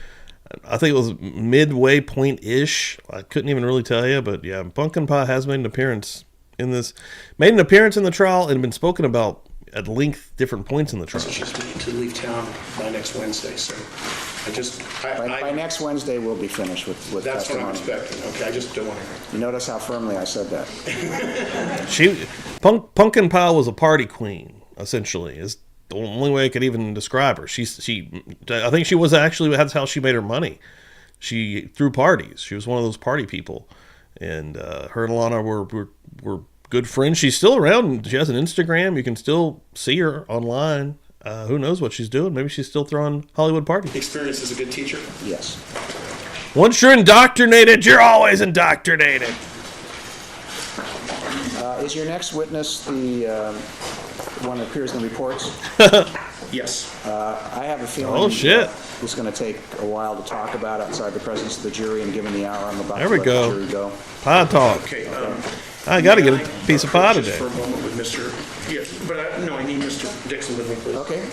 I think it was midway point-ish. I couldn't even really tell you, but yeah, Pumpkin Pie has made an appearance in this. Made an appearance in the trial and been spoken about at length different points in the trial. She's to leave town by next Wednesday, so By next Wednesday, we'll be finished with that's what I'm testimony. expecting. Okay, I just don't want to. You notice how firmly I said that. Pumpkin Pie was a party queen, essentially. Is the only way I could even describe her. I think she was actually, that's how she made her money. She threw parties. She was one of those party people, and her and Lana were good friends. She's still around. She has an Instagram. You can still see her online. Who knows what she's doing? Maybe she's still throwing Hollywood parties. Experience as a good teacher? Yes. Once you're indoctrinated, you're always indoctrinated. Is your next witness the one that appears in the reports? Yes. I have a feeling Oh, shit. It's going to take a while to talk about outside the presence of the jury, and given the hour, I'm about There to we let go. the jury go. Pie talk. Okay. I got to get a piece of pie just today. for a moment with Mr. Yeah, but I need Mr. Dixon with me, please. Okay.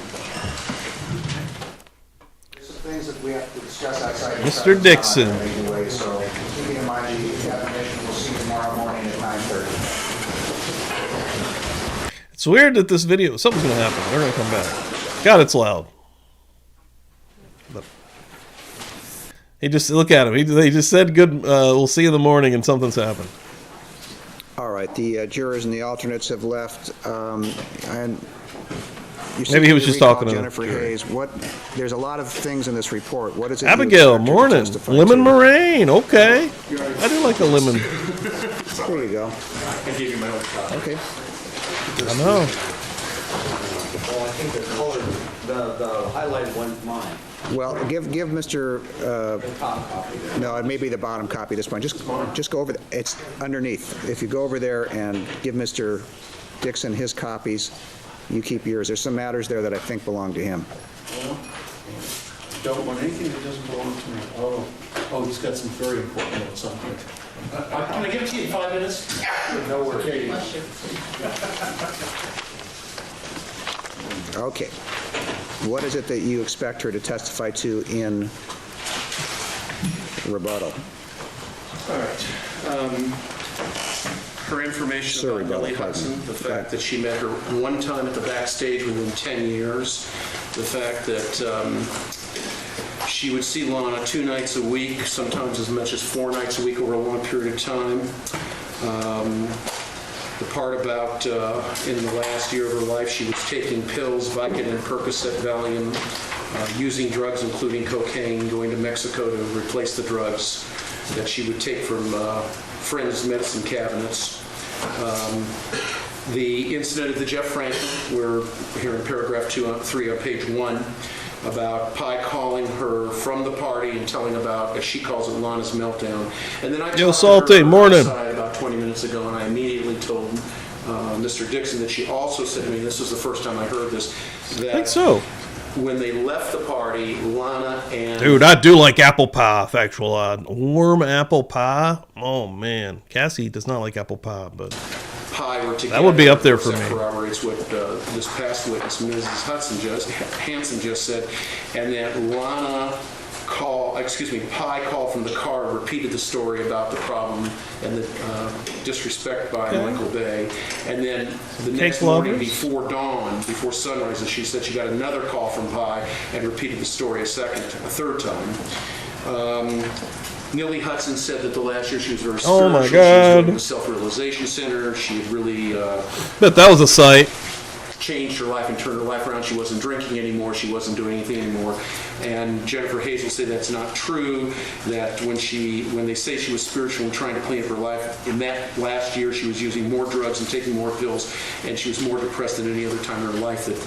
There's some things that we have to discuss outside the Mr. presence Dixon. of time anyway, so keeping in mind the examination, we'll see tomorrow morning at 9:30. It's weird that this video, something's going to happen. They're going to come back. God, it's loud. But he just, look at him. They just said, good, we'll see you in the morning, and something's happened. All right, the jurors and the alternates have left. And you Maybe he was seem just recall talking to the Jennifer jury. Hayes. There's a lot of things in this report. What is it? you Abigail, expect her to morning. testify Lemon to? meringue, okay. I do like a lemon. There you go. I gave you my own copy. Okay. I know. Well, I think the colored, the highlighted one's mine. Well, give Mr. No, it may be the bottom copy. This one. Just go over. It's underneath. If you go over there and give Mr. Dixon his copies, you keep yours. There's some matters there that I think belong to him. Don't want anything that doesn't belong to me. Oh, he's got some very important notes on here. Can I give it to you in 5 minutes? No worries. Okay. What is it that you expect her to testify to in rebuttal? All right. Her information Sorry, about Lily Bella, Hudson, the pardon. fact that she met her one time at the backstage within 10 years, the fact that she would see Lana 2 nights a week, sometimes as much as 4 nights a week over a long period of time. The part about in the last year of her life, she was taking pills, Vicodin, Percocet, Valium, using drugs, including cocaine, going to Mexico to replace the drugs that she would take from friends' medicine cabinets. The incident at the Jeff Franklin, we're here in paragraph 3 on page 1, about Pi calling her from the party and telling about, as she calls it, Lana's meltdown. And then I Yo, talked Salty, to her morning. outside about 20 minutes ago, and I immediately told Mr. Dixon that she also said to me, this was the first time I heard this, that I think so. when they left the party, Lana and... Dude, I do like apple pie, factual odd. Warm apple pie? Oh, man. Cassie does not like apple pie, but Pi were together. that would be up there for That me. corroborates what this past witness, Mrs. Hanson just said, and that Pi called from the car and repeated the story about the problem and the disrespect by Michael Bay. And then the next morning before dawn, before sunrise, she said she got another call from Pi and repeated the story a third time. Lily Hudson said that the last year she was very spiritual. Oh my She was going to God. the Self-Realization Center. She had really Bet that was a sight. changed her life and turned her life around. She wasn't drinking anymore. She wasn't doing anything anymore. And Jennifer Hayes will say that's not true, that when they say she was spiritual and trying to clean up her life, in that last year she was using more drugs and taking more pills, and she was more depressed than any other time in her life that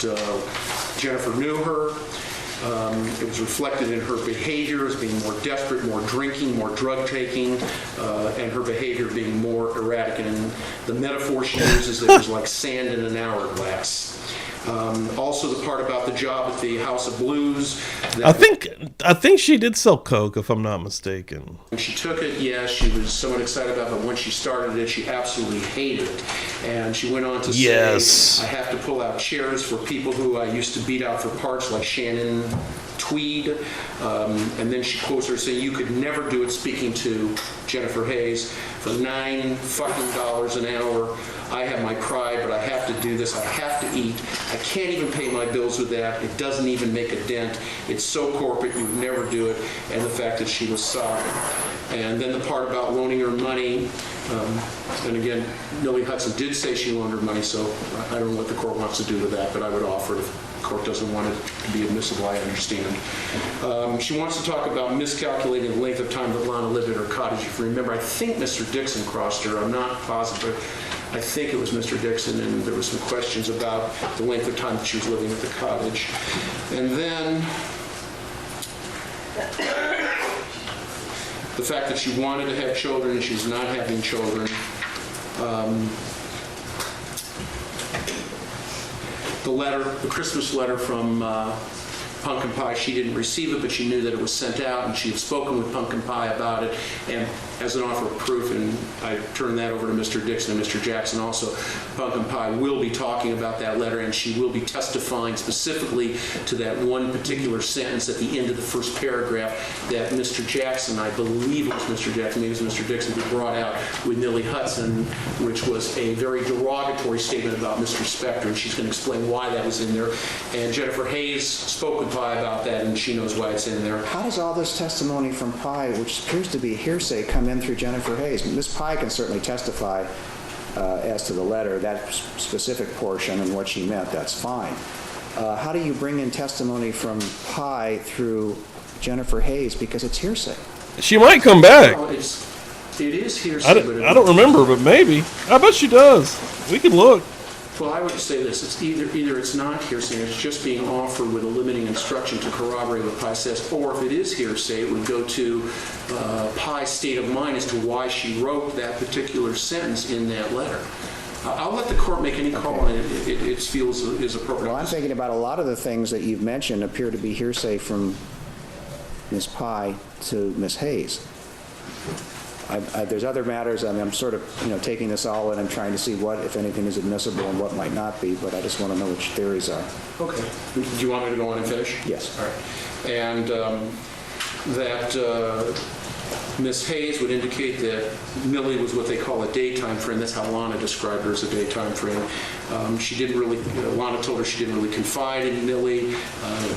Jennifer knew her. It was reflected in her behavior as being more desperate, more drinking, more drug taking, and her behavior being more erratic. And the metaphor she uses there was like sand in an hourglass. Also, the part about the job at the House of Blues. I think she did sell coke, if I'm not mistaken. When she took it, yes, she was somewhat excited about it, but when she started it, she absolutely hated it. And she went on to say, I have to pull out chairs for people who I used to beat out for parts, like Shannon Tweed. And then she quotes her saying, you could never do it, speaking to Jennifer Hayes, for $9 fucking an hour. I have my pride, but I have to do this. I have to eat. I can't even pay my bills with that. It doesn't even make a dent. It's so corporate, you would never do it. And the fact that she was sorry. And then the part about loaning her money, and again, Millie Hudson did say she loaned her money, so I don't know what the court wants to do with that, but I would offer it if the court doesn't want it to be admissible, I understand. She wants to talk about miscalculating the length of time that Lana lived at her cottage. If you remember, I think Mr. Dixon crossed her. I'm not positive. I think it was Mr. Dixon, and there were some questions about the length of time that she was living at the cottage. And then the fact that she wanted to have children and she's not having children. The letter, the Christmas letter from Pumpkin Pie, she didn't receive it, but she knew that it was sent out, and she had spoken with Pumpkin Pie about it, and as an offer of proof, and I turned that over to Mr. Dixon and Mr. Jackson also, Pumpkin Pie will be talking about that letter, and she will be testifying specifically to that one particular sentence at the end of the first paragraph that Mr. Jackson, I believe it was Mr. Jackson, maybe it was Mr. Dixon, who brought out with Millie Hudson, which was a very derogatory statement about Mr. Spector, and she's going to explain why that was in there. And Jennifer Hayes spoke with Pie about that, and she knows why it's in there. How does all this testimony from Pye, which appears to be hearsay, come in through Jennifer Hayes? Ms. Pye can certainly testify as to the letter, that specific portion and what she meant, that's fine. How do you bring in testimony from Pye through Jennifer Hayes, because it's hearsay? She might come back. Well, it is hearsay, but I don't remember, but maybe. I bet she does. We could look. Well, I would say this, it's either it's not hearsay, it's just being offered with a limiting instruction to corroborate what Pye says, or if it is hearsay, it would go to Pye's state of mind as to why she wrote that particular sentence in that letter. I'll let the court make any call on it it feels is appropriate. Well, I'm thinking about a lot of the things that you've mentioned appear to be hearsay from Ms. Pye to Ms. Hayes. There's other matters. I mean, I'm sort of, taking this all in and trying to see what, if anything, is admissible and what might not be, but I just want to know which theories are. Okay. Do you want me to go on and finish? Yes. All right. And that Ms. Hayes would indicate that Millie was what they call a daytime friend. That's how Lana described her, as a daytime friend. She didn't really, Lana told her she didn't really confide in Millie.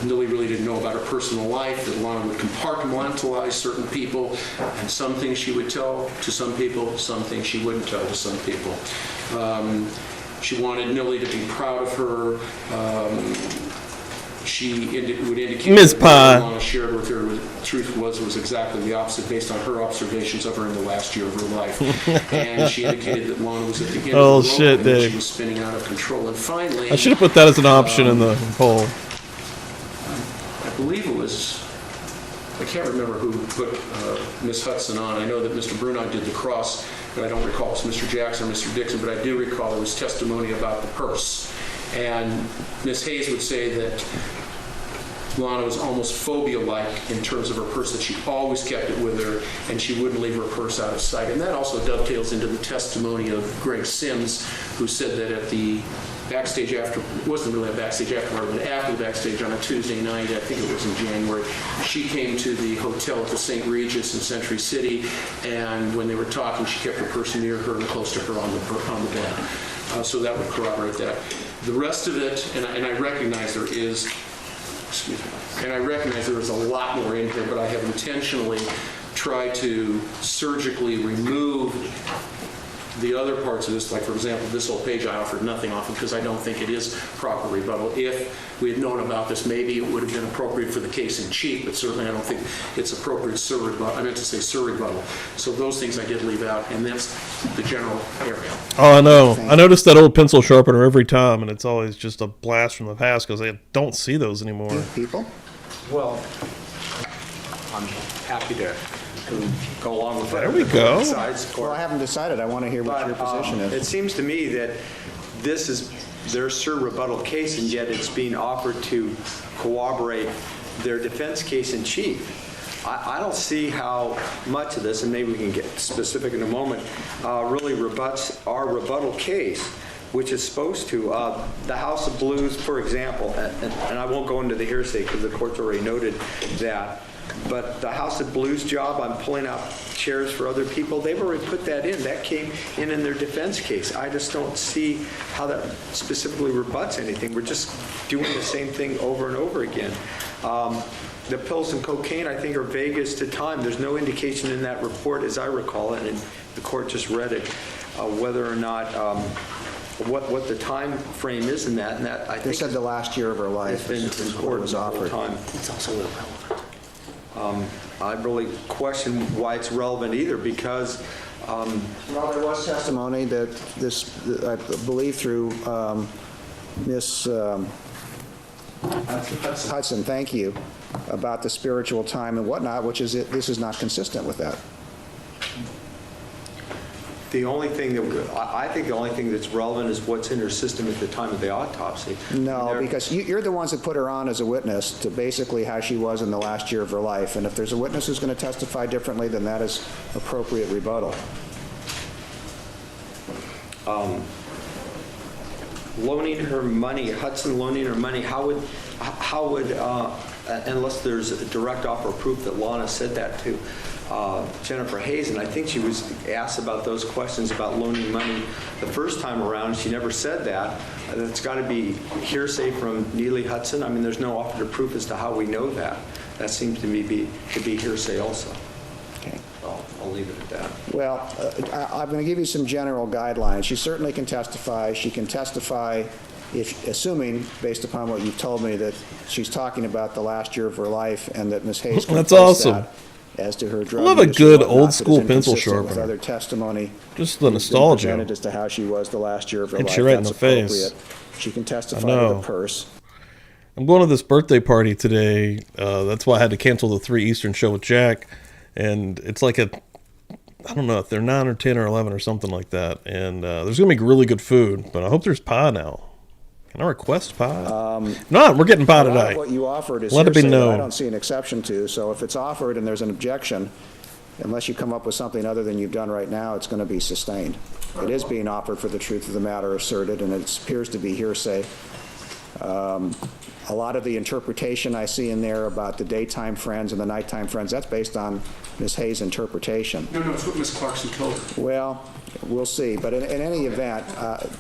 Millie really didn't know about her personal life, that Lana would compartmentalize certain people, and some things she would tell to some people, some things she wouldn't tell to some people. She wanted Millie to be proud of her. She would indicate Ms. Pye. that Lana shared with her, the truth was exactly the opposite based on her observations of her in the last year of her life. And she indicated that Lana was at the end of the rope and that she was spinning out of control. And finally... I should have put that as an option in the poll. I believe it was... I can't remember who put Ms. Hudson on. I know that Mr. Bruno did the cross, but I don't recall if it was Mr. Jackson or Mr. Dixon, but I do recall it was testimony about the purse. And Ms. Hayes would say that Lana was almost phobia-like in terms of her purse, that she always kept it with her and she wouldn't leave her purse out of sight. And that also dovetails into the testimony of Greg Sims, who said that at the backstage after, it wasn't really a backstage afterward, but after the backstage on a Tuesday night, I think it was in January, she came to the hotel at the St. Regis in Century City, and when they were talking, she kept her purse near her and close to her on the bed. So that would corroborate that. The rest of it, and I recognize there is, excuse me, and I recognize there is a lot more in here, but I have intentionally tried to surgically remove the other parts of this, like for example, this whole page I offered nothing off of because I don't think it is proper rebuttal. If we had known about this, maybe it would have been appropriate for the case in chief, but certainly I don't think it's appropriate sur rebuttal. I meant to say sur rebuttal. So those things I did leave out, and that's the general area. Oh, I know. I noticed that old pencil sharpener every time, and it's always just a blast from the past because I don't see those anymore. People? Well, I'm happy to go along with that. There we go. Well, I haven't decided. I want to hear what your position is. It seems to me that this is their sur rebuttal case, and yet it's being offered to corroborate their defense case in chief. I don't see how much of this, and maybe we can get specific in a moment, really rebuts our rebuttal case, which is supposed to. The House of Blues, for example, and I won't go into the hearsay because the court's already noted that, but the House of Blues job on pulling out chairs for other people, they've already put that in. That came in their defense case. I just don't see how that specifically rebuts anything. We're just doing the same thing over and over again. The pills and cocaine, I think, are vague as to time. There's no indication in that report, as I recall it, and the court just read it, whether or not, what the time frame is in that. And that, I think, They said the last year of her life is what was offered. It's also irrelevant. I really question why it's relevant either, because Well, there was testimony that this, I believe through Miss Hudson, thank you, about the spiritual time and whatnot, which is this is not consistent with that. the only thing that, I think the only thing that's relevant is what's in her system at the time of the autopsy. No, because you're the ones that put her on as a witness to basically how she was in the last year of her life. And if there's a witness who's going to testify differently, then that is appropriate rebuttal. Loaning her money, Hudson loaning her money, how would, unless there's a direct offer of proof that Lana said that to Jennifer Hayes, and I think she was asked about those questions about loaning money the first time around. She never said that. It's got to be hearsay from Neely Hudson. I mean, there's no offer of proof as to how we know that. That seems to me to be hearsay also. Okay. I'll leave it at that. Well, I'm going to give you some general guidelines. She certainly can testify. She can testify, if assuming, based upon what you've told me, that she's talking about the last year of her life and that Ms. Hayes can That's place awesome. that as to her drug I love a use good and whatnot old that school is pencil inconsistent with sharpener. other testimony. Just the that's been nostalgia. presented as to how she was the last year of her Hits life. you right in That's the face. appropriate. She can testify I to know. the purse. I'm going to this birthday party today. That's why I had to cancel the 3 Eastern show with Jack. And it's like I don't know if they're 9 or 10 or 11 or something like that. And there's going to be really good food, but I hope there's pie now. Can I request pie? No, we're getting pie A lot of today. what you offered is Let it be hearsay that I known. don't see an exception to. So if it's offered and there's an objection, unless you come up with something other than you've done right now, it's going to be sustained. It is being offered for the truth of the matter asserted, and it appears to be hearsay. A lot of the interpretation I see in there about the daytime friends and the nighttime friends, that's based on Ms. Hayes' interpretation. No, it's what Ms. Clarkson told her. Well, we'll see. But in any event,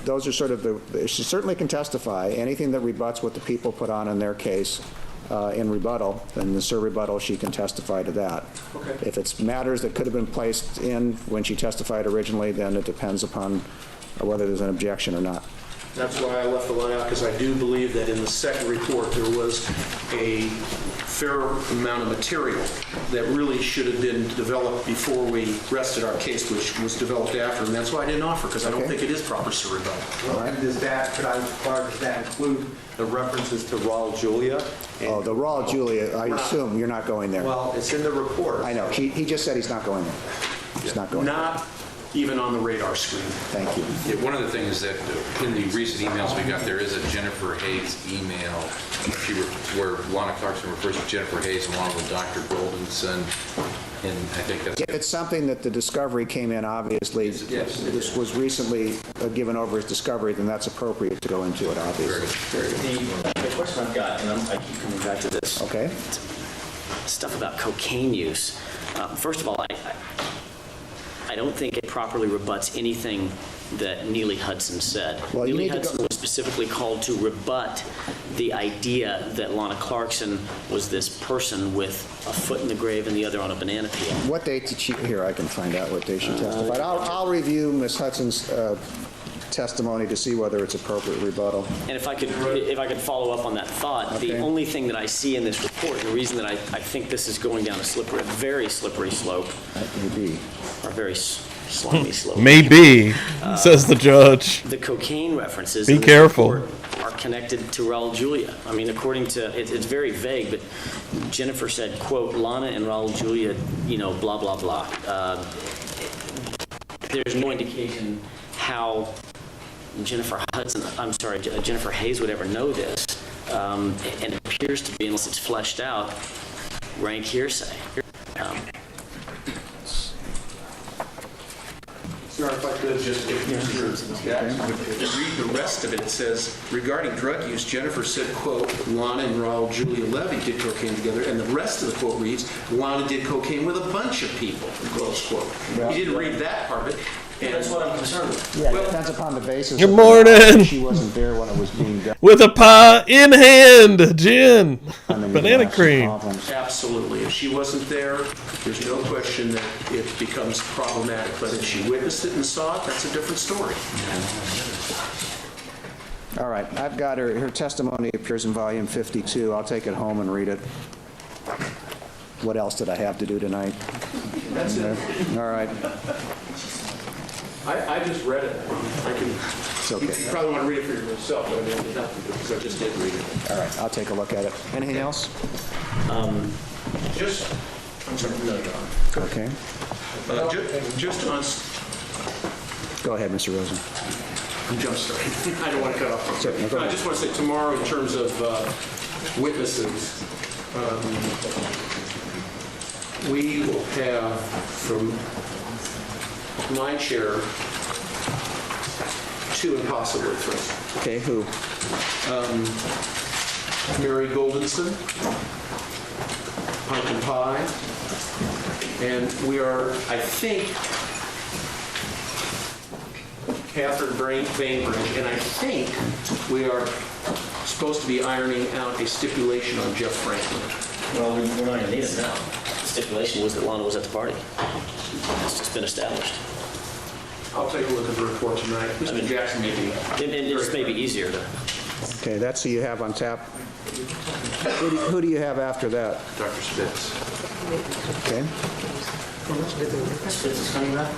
those are sort of she certainly can testify. Anything that rebuts what the people put on in their case in rebuttal, then the sur rebuttal, she can testify to that. Okay. If it's matters that could have been placed in when she testified originally, then it depends upon whether there's an objection or not. That's why I left the line out, because I do believe that in the second report, there was a fair amount of material that really should have been developed before we rested our case, which was developed after, and that's why I didn't offer, because I don't Okay. think it is proper sur rebuttal. And does that include the references to Raul Julia? Oh, the Raw Julia, I assume you're not going there. Well, it's in the report. I know. He just said he's not going there. He's not going there. Not even on the radar screen. Thank you. Yeah, one of the things that in the recent emails we got, there is a Jennifer Hayes email where Lana Clarkson refers to Jennifer Hayes along with Dr. Goldenson, and I think that's... If it's something that the discovery came in, obviously, Yes. this was recently given over as discovery, then that's appropriate to go into it, obviously. The question I've got, and I keep coming back to this, Okay? stuff about cocaine use. First of all, I don't think it properly rebuts anything that Neely Hudson said. Well, you Neely need to Hudson go- was specifically called to rebut the idea that Lana Clarkson was this person with a foot in the grave and the other on a banana peel. What date did she, here, I can find out what day she testified. I'll review Ms. Hudson's testimony to see whether it's appropriate rebuttal. And if I could follow up on that thought, Okay. the only thing that I see in this report, and the reason that I think this is going down a very slippery slope, That may be. or very slimy slope. Maybe, says the judge. The cocaine references Be in this careful. report are connected to Raul Julia. I mean, according to, it's very vague, but Jennifer said, quote, Lana and Raul Julia, blah, blah, blah. There's no indication how Jennifer Hayes would ever know this, and it appears to be, unless it's fleshed out, rank hearsay. Sir, if I could just, if Mr. Jackson would read the rest of it, it says, regarding drug use, Jennifer said, quote, Lana and Raul Julia Levy did cocaine together, and the rest of the quote reads, Lana did cocaine with a bunch of people, close quote. You didn't read that part of it. And That's what I'm concerned with. Yeah, it depends upon the basis. Good of morning. She wasn't there when it was being done. With a pie in hand, gin, I mean, banana that's cream. problems. absolutely, if she wasn't there, there's no question that it becomes problematic. But if she witnessed it and saw it, that's a different story. All right, I've got her testimony appears in volume 52. I'll take it home and read it. What else did I have to do tonight? That's it. All right, I just read it. I can, it's you okay. probably want to read it for yourself, but I mean, it's nothing, because I just did read it. All right, I'll take a look at it. Anything else? Just, I'm sorry, no, no. Okay. Just on, Go ahead, Mr. Rosen. I'm jump starting. I don't want to cut off. Certainly, go I ahead. just want to say tomorrow, in terms of witnesses, we will have from my chair 2 and possibly 3. Okay, who? Mary Goldenson, Pumpkin Pie, and we are, I think, Catherine Bainbridge, and I think we are supposed to be ironing out a stipulation on Jeff Franklin. Well, we're not going to need it now. The stipulation was that Lana was at the party. It's just been established. I'll take a look at the report tonight. Mr. Jackson may be. It just may be easier to. Okay, that's who you have on tap. Who do you have after that? Dr. Spitz. Okay, Spitz is coming back?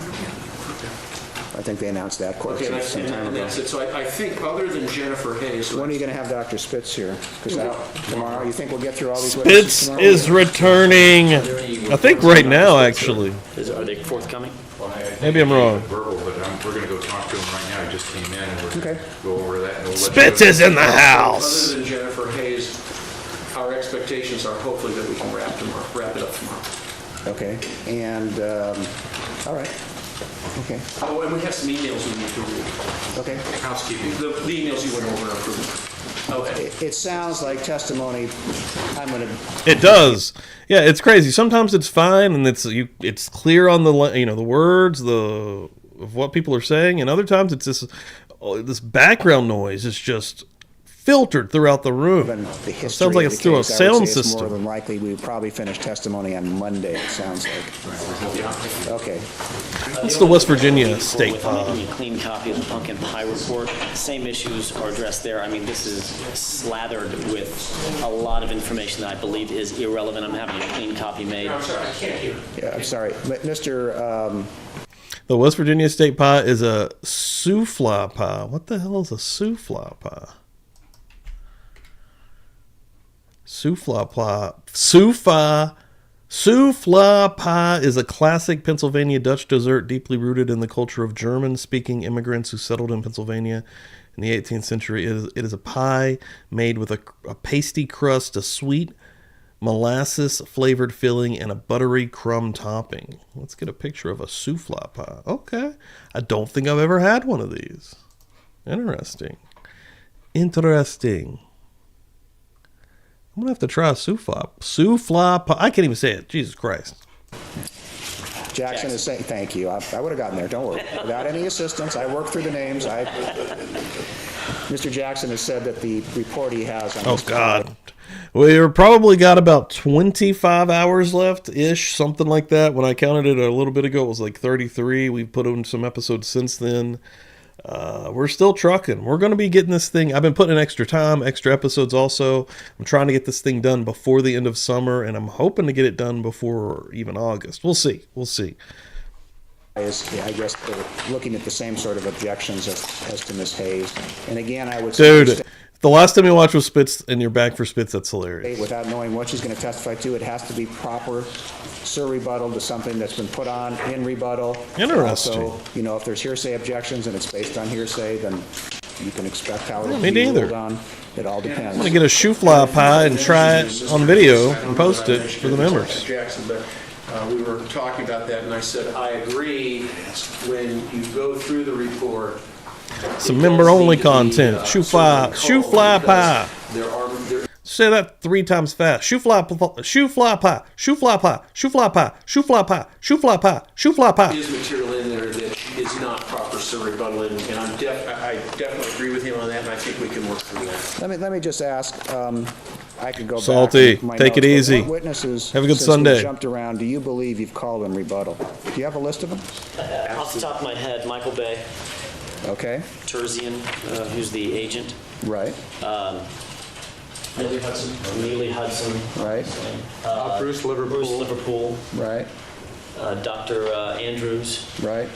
I think they announced that course Okay, some time and ago. that's it. So I think, other than Jennifer Hayes, When are you going to have Dr. Spitz here? Because tomorrow, you think we'll get through all these witnesses Spitz tomorrow? is returning, I think right now, actually. Are they forthcoming? Well, I think Maybe I'm wrong. Verbal, but we're going to go talk to him right now. He just came in, and we're going Okay. to go over that. And we'll let Spitz you- is in the house. other than Jennifer Hayes, our expectations are hopefully that we can wrap it up tomorrow. Okay, and, all right. Okay, Oh, and we have some emails we need to read. okay. Housekeeping. The emails you went over are approved. Okay. It sounds like testimony, I'm going to, It does. Yeah, it's crazy. Sometimes it's fine and it's clear on the the words of what people are saying, and other times it's this background noise is just filtered throughout the room. given the It history sounds like of it's the through a case, I would sound say it's more system. than likely we would probably finish testimony on Monday, it sounds like. Okay, It's the West Virginia State With making Farm. a clean copy of the pumpkin pie report, same issues are addressed there. I mean, this is slathered with a lot of information that I believe is irrelevant. I'm having a clean copy made. I'm sorry, I can't hear. yeah, I'm sorry. But Mr., The West Virginia State Pie is a souffle pie. What the hell is a souffle pie? Souffle pie is a classic Pennsylvania Dutch dessert deeply rooted in the culture of German-speaking immigrants who settled in Pennsylvania in the 18th century. It is a pie made with a pasty crust, a sweet molasses-flavored filling, and a buttery crumb topping. Let's get a picture of a souffle pie. Okay. I don't think I've ever had one of these. Interesting. I'm going to have to try a souffle pie. I can't even say it. Jesus Christ. Jackson is saying, thank you. I would have gotten there, don't worry. Without any assistance, I worked through the names. Mr. Jackson has said that the report he has on Oh, this God. We've probably got about 25 hours left-ish, something like that. When I counted it a little bit ago, it was like 33. We've put on some episodes since then. We're still trucking. We're going to be getting this thing. I've been putting in extra time, extra episodes also. I'm trying to get this thing done before the end of summer, and I'm hoping to get it done before even August. We'll see. I guess they're looking at the same sort of objections as to Ms. Hayes. And again, I would say... Dude, The last time you watched was Spitz and you're back for Spitz, that's hilarious. Without knowing what she's going to testify to, it has to be proper rebuttal to something that's been put on in rebuttal. Interesting. Also, you know, if there's hearsay objections and it's based on hearsay, then you can expect how it'll me be neither. ruled on. It all depends. I'm going to get a shoe fly pie and try it on video and post it for the members. Jackson, but we were talking about that, and I said, I agree, when you go through the report. Some member-only content. Shoe fly pie. Say that 3 times fast. Shoe fly pie, shoe fly pie, shoe fly pie, shoe fly pie, shoe fly pie, shoe fly pie, shoe fly pie. Is material in there that is not proper rebuttal, and I definitely agree with him on that, and I think we can work through that. Let me just ask, I could go Salty, back. to my take it notes, but easy. what witnesses, Have a good since we Sunday. jumped around, do you believe you've called in rebuttal? Do you have a list of them? Off the top of my head, Michael Bay, Okay, Terzian, who's the agent, right, Neely Hudson, right, Bruce Liverpool. Bruce Liverpool, right, Dr. Andrews, right,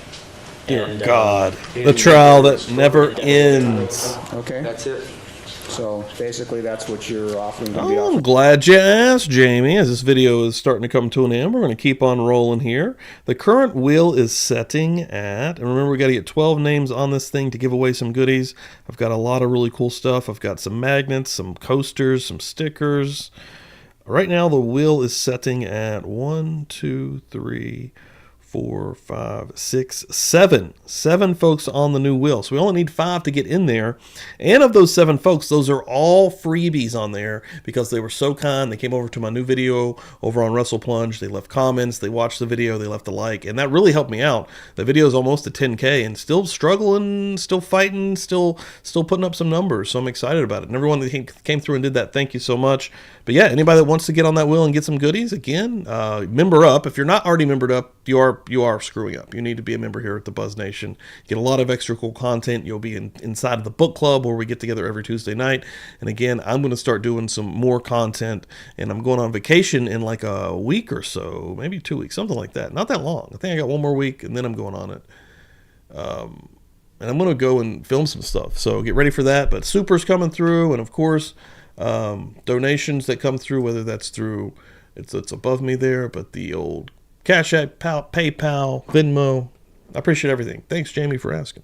Dear and, God. The trial that never ends. okay. That's it. So basically, that's what you're offering to be Oh, I'm offered. glad you asked, Jamie. As this video is starting to come to an end, we're going to keep on rolling here. The current will is setting at, and remember, we got to get 12 names on this thing to give away some goodies. I've got a lot of really cool stuff. I've got some magnets, some coasters, some stickers. Right now, the will is setting at 1, 2, 3, 4, 5, 6, 7. 7 folks on the new will. So we only need 5 to get in there. And of those 7 folks, those are all freebies on there because they were so kind. They came over to my new video over on Wrestle Plunge. They left comments. They watched the video. They left a like. And that really helped me out. The video is almost at 10K and still struggling, still fighting, still putting up some numbers. So I'm excited about it. And everyone that came through and did that, thank you so much. But yeah, anybody that wants to get on that wheel and get some goodies, again, member up. If you're not already membered up, you are screwing up. You need to be a member here at the Buzz Nation. Get a lot of extra cool content. You'll be inside of the book club where we get together every Tuesday night. And again, I'm going to start doing some more content. And I'm going on vacation in like a week or so, maybe 2 weeks, something like that. Not that long. I think I got one more week and then I'm going on it. And I'm going to go and film some stuff. So get ready for that. But Super's coming through. And of course, donations that come through, whether that's through, it's above me there, but the old Cash App, PayPal, Venmo. I appreciate everything. Thanks, Jamie, for asking.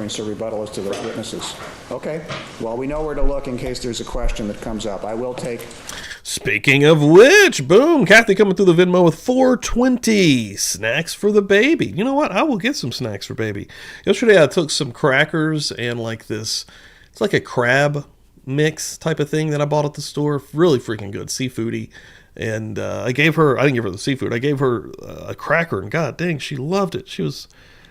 So rebuttal as to those witnesses. Okay, well, we know where to look in case there's a question that comes up. I will take... Speaking of which, boom, Kathy coming through the Venmo with 420 snacks for the baby. You know what? I will get some snacks for baby. Yesterday I took some crackers and like this, it's like a crab mix type of thing that I bought at the store. Really freaking good, seafoody. And I didn't give her the seafood. I gave her a cracker, and god dang, she loved it. She was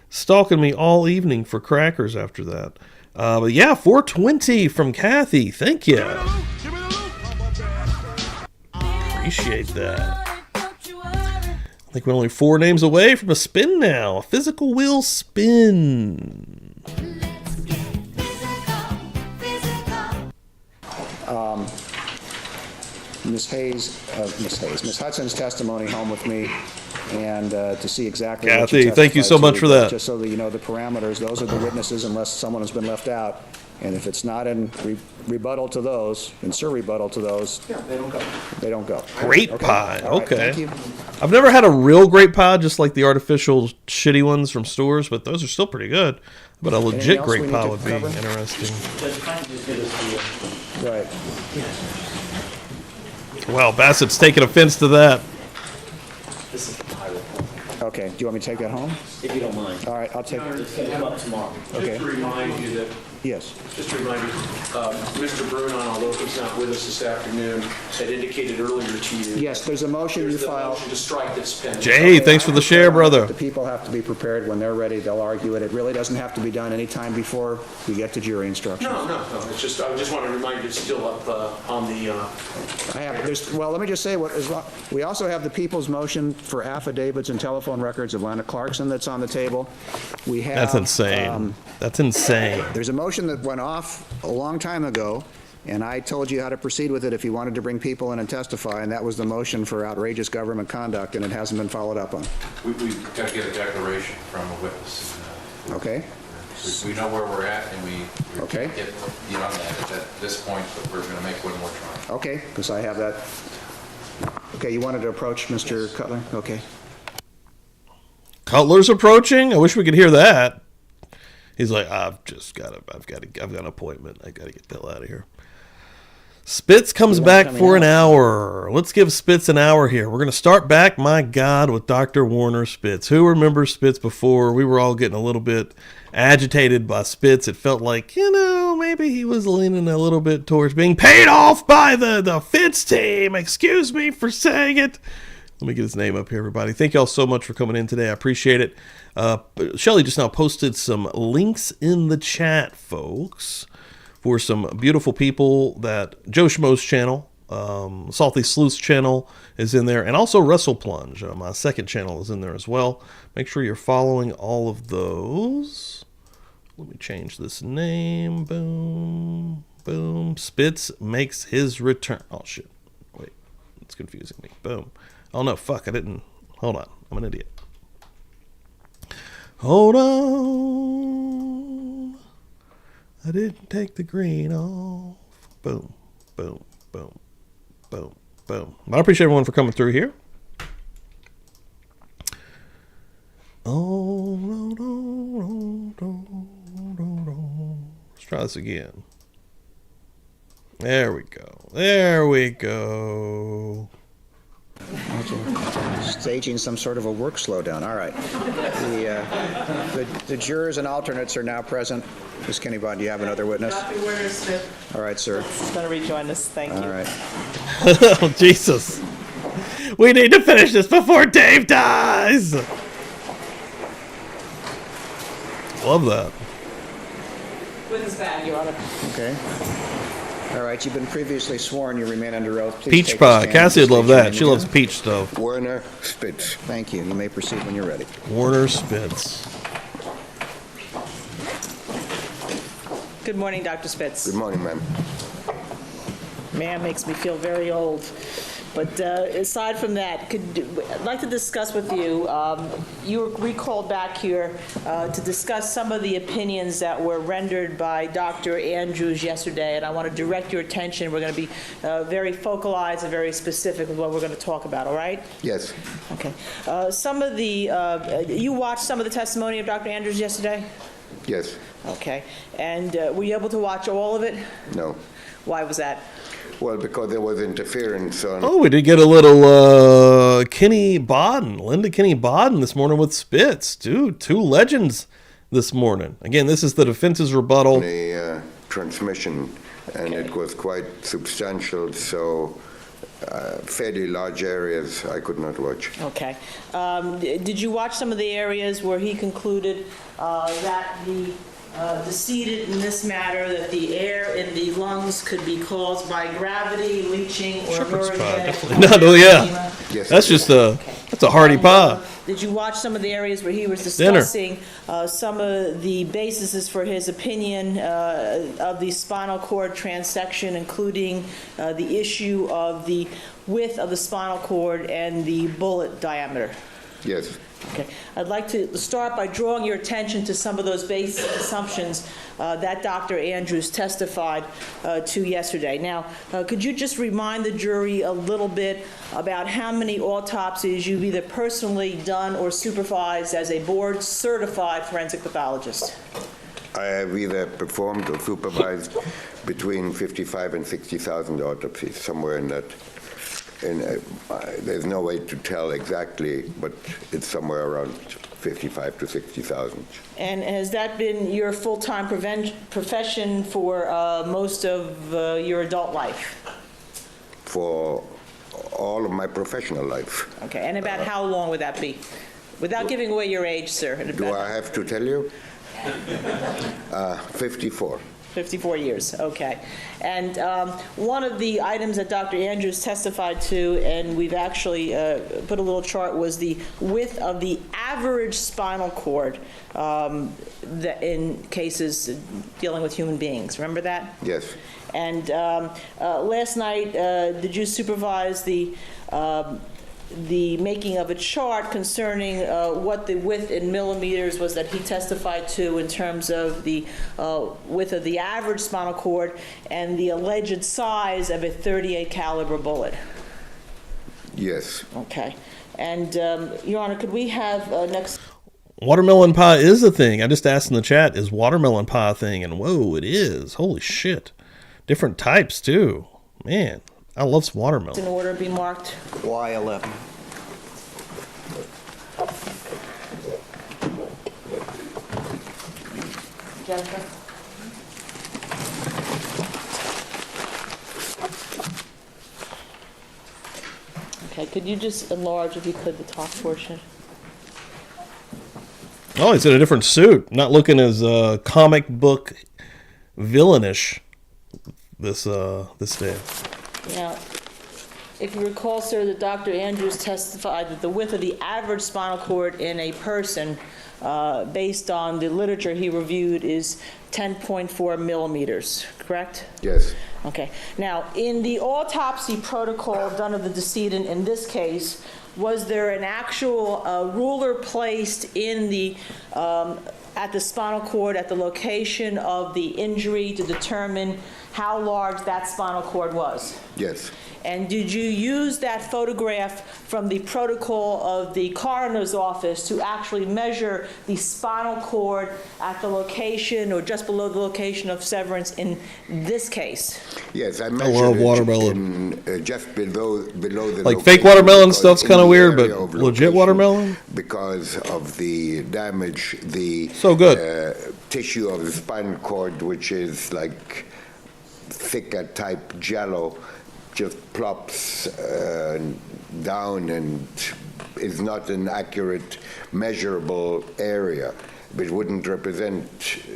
stalking me all evening for crackers after that. But yeah, 420 from Kathy. Thank you. Appreciate that. I think we're only 4 names away from a spin now. A physical wheel spin. Ms. Hudson's testimony home with me, and to see exactly what Kathy, she thank you so testified much to, for that. Just so that you know the parameters, those are the witnesses unless someone has been left out. And if it's not in rebuttal to those, in rebuttal to those, they don't go. Grape Okay. pie. All right, Okay. thank you. I've never had a real grape pie, just like the artificial shitty ones from stores, but those are still pretty good. But a legit else we grape need pie to would be cover? interesting. Right. Wow, Bassett's taking offense to that. this is the pie report, Okay, do you want me to take that home? if you don't mind. All right, I'll take, It's going to come up tomorrow. okay, Just to remind you that yes. Just to remind you, Mr. Brunon, although he's not with us this afternoon, had indicated earlier to you. Yes, there's a motion you There's the filed. motion to strike that's pending. Jay, thanks for the share, brother. The people have to be prepared. When they're ready, they'll argue it. It really doesn't have to be done any time before we get to jury instructions. No, it's just, I just want to remind you, it's still up on the, Well, let me just say, we also have the people's motion for affidavits and telephone records of Lana Clarkson that's on the table. We have... That's insane. That's insane. There's a motion that went off a long time ago, and I told you how to proceed with it if you wanted to bring people in and testify, and that was the motion for outrageous government conduct, and it hasn't been followed up on. We've got to get a declaration from a witness. Okay? We know where we're at, and we Okay. can't get beyond that at this point, but we're going to make one more try. Okay, because I have that. Okay, you wanted to approach Mr. Cutler? Okay. Cutler's approaching? I wish we could hear that. He's like, I've got an appointment. I got to get the hell out of here. Spitz comes back for an hour. Let's give Spitz an hour here. We're going to start back, my God, with Dr. Warner Spitz. Who remembers Spitz before? We were all getting a little bit agitated by Spitz. It felt like, maybe he was leaning a little bit towards being paid off by the Fitz team. Excuse me for saying it. Let me get his name up here, everybody. Thank y'all so much for coming in today. I appreciate it. Shelly just now posted some links in the chat, folks, for some beautiful people that Joe Schmo's channel, Salty Sleuth's channel is in there, and also Wrestle Plunge. My second channel is in there as well. Make sure you're following all of those. Let me change this name. Boom, boom. Spitz makes his return. Oh, shit. Wait, it's confusing me. Boom. Oh, no, fuck, I didn't. Hold on. I'm an idiot. Hold on. I didn't take the green off. Boom, boom, boom, boom, boom. I appreciate everyone for coming through here. Oh, no, no, no, no, no. Let's try this again. There we go. There we go. Staging some sort of a work slowdown. All right. The jurors and alternates are now present. Ms. Kennybond, do you have another witness? Dr. Warner Smith All right, sir. is going to rejoin us. Thank you. All right. Oh, Jesus. We need to finish this before Dave dies. Love that. Witness back, Your Honor. Okay. All right, you've been previously sworn. You remain under oath. Please Peach take a pie. stand. Cassie would love State your that. name She loves again. peach stuff. Warner Spitz. Thank you. You may proceed when you're ready. Warner Spitz. Good morning, Dr. Spitz. Good morning, ma'am. Man, makes me feel very old. But aside from that, I'd like to discuss with you, you were recalled back here to discuss some of the opinions that were rendered by Dr. Andrews yesterday, and I want to direct your attention. We're going to be very focalized and very specific with what we're going to talk about, all right? Yes. Okay. Some of the, you watched some of the testimony of Dr. Andrews yesterday? Yes. Okay. And were you able to watch all of it? No. Why was that? Well, because there was interference on... Oh, we did get a little Kenny Bodden, Linda Kenny Bodden this morning with Spitz. Dude, two legends this morning. Again, this is the defense's rebuttal. A transmission, and it was quite substantial, so fairly large areas I could not watch. Okay. Did you watch some of the areas where he concluded that the decedent in this matter, that the air in the lungs could be caused by gravity, leaching, or Shepherd's pie, urinary definitely. No, yeah. Yes, That's just that's a hearty pie. Did you watch some of the areas where he was discussing some of the bases for his opinion of the spinal cord transection, including the issue of the width of the spinal cord and the bullet diameter? Yes. Okay. I'd like to start by drawing your attention to some of those basic assumptions that Dr. Andrews testified to yesterday. Now, could you just remind the jury a little bit about how many autopsies you've either personally done or supervised as a board-certified forensic pathologist? I have either performed or supervised between 55 and 60,000 autopsies, somewhere in that. There's no way to tell exactly, but it's somewhere around 55 to 60,000. And has that been your full-time profession for most of your adult life? For all of my professional life. Okay, and about how long would that be? Without giving away your age, sir. Do I have to tell you? 54. 54 years, okay. And one of the items that Dr. Andrews testified to, and we've actually put a little chart, was the width of the average spinal cord that in cases dealing with human beings. Remember that? Yes. And last night, did you supervise the the making of a chart concerning what the width in millimeters was that he testified to in terms of the width of the average spinal cord and the alleged size of a .38 caliber bullet. Yes. Okay. And, Your Honor, could we have next... Watermelon pie is a thing. I just asked in the chat, is watermelon pie a thing? And whoa, it is. Holy shit. Different types, too. Man, I love some watermelon. In order be marked. Y11. Jennifer? Okay, could you just enlarge, if you could, the top portion? Oh, he's in a different suit. Not looking as comic book villainish this day. Now, if you recall, sir, that Dr. Andrews testified that the width of the average spinal cord in a person, based on the literature he reviewed, is 10.4 millimeters, correct? Yes. Okay. Now, in the autopsy protocol done of the decedent in this case, was there an actual ruler placed in the at the spinal cord at the location of the injury to determine how large that spinal cord was? Yes. And did you use that photograph from the protocol of the coroner's office to actually measure the spinal cord at the location or just below the location of severance in this case? Yes, I love measured watermelon. it in, just below the Like location, fake watermelon because stuff's in kind of the weird, but area of legit location, watermelon? because of the damage, the So good. tissue of the spinal cord, which is like thicker type jello, just plops down and is not an accurate measurable area. It wouldn't represent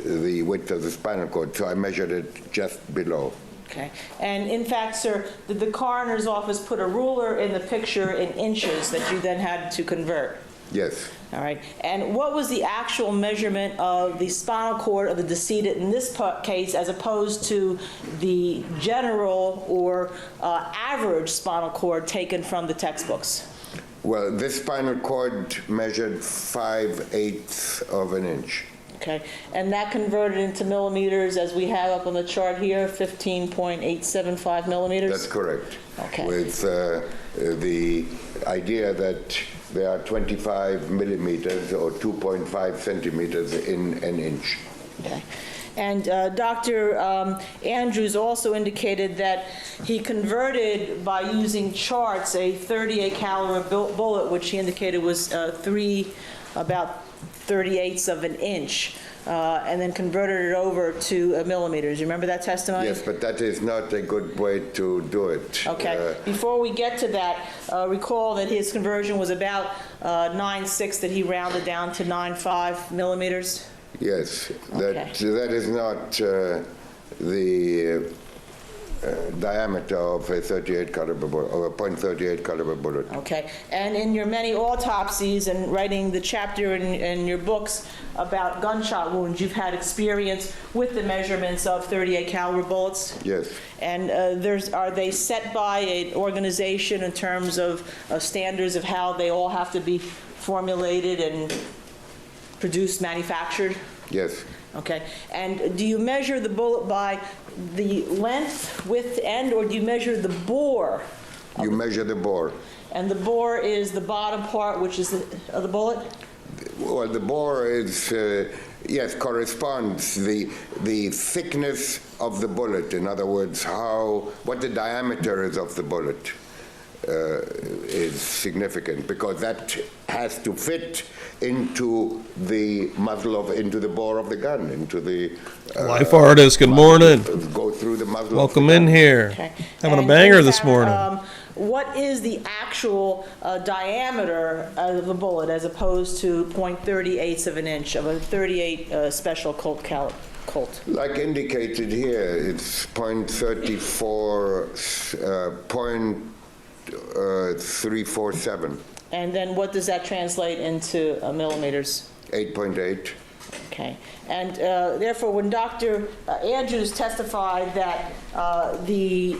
the width of the spinal cord, so I measured it just below. Okay. And in fact, sir, did the coroner's office put a ruler in the picture in inches that you then had to convert? Yes. All right. And what was the actual measurement of the spinal cord of the decedent in this case as opposed to the general or average spinal cord taken from the textbooks? Well, this spinal cord measured 5/8 of an inch. Okay. And that converted into millimeters, as we have up on the chart here, 15.875 millimeters? That's correct. Okay. With the idea that there are 25 millimeters or 2.5 centimeters in an inch. Okay. And Dr. Andrews also indicated that he converted by using charts a .38 caliber bullet, which he indicated was about 3/8 of an inch, and then converted it over to millimeters. You remember that testimony? Yes, but that is not a good way to do it. Okay. Before we get to that, recall that his conversion was about 9/6, that he rounded down to 9.5 millimeters? Yes, Okay. that is not the diameter of a .38 caliber bullet, or a .38 caliber bullet. Okay. And in your many autopsies and writing the chapter in your books about gunshot wounds, you've had experience with the measurements of .38 caliber bullets? Yes. And are they set by an organization in terms of standards of how they all have to be formulated and produced, manufactured? Yes. Okay. And do you measure the bullet by the length, width, end, or do you measure the bore? You measure the bore. And the bore is the bottom part, which is the bullet? Well, the bore is, yes, corresponds the thickness of the bullet. In other words, what the diameter is of the bullet is significant, because that has to fit into the muzzle into the bore of the gun, into the Life artist, good morning. Go through the muzzle. Welcome in here. Okay. Having a And banger in this fact, morning. What is the actual diameter of the bullet as opposed to .38 of an inch of a .38 special Colt caliber? Colt. Like indicated here, it's .34, .347. And then what does that translate into millimeters? 8.8. Okay. And therefore, when Dr. Andrews testified that the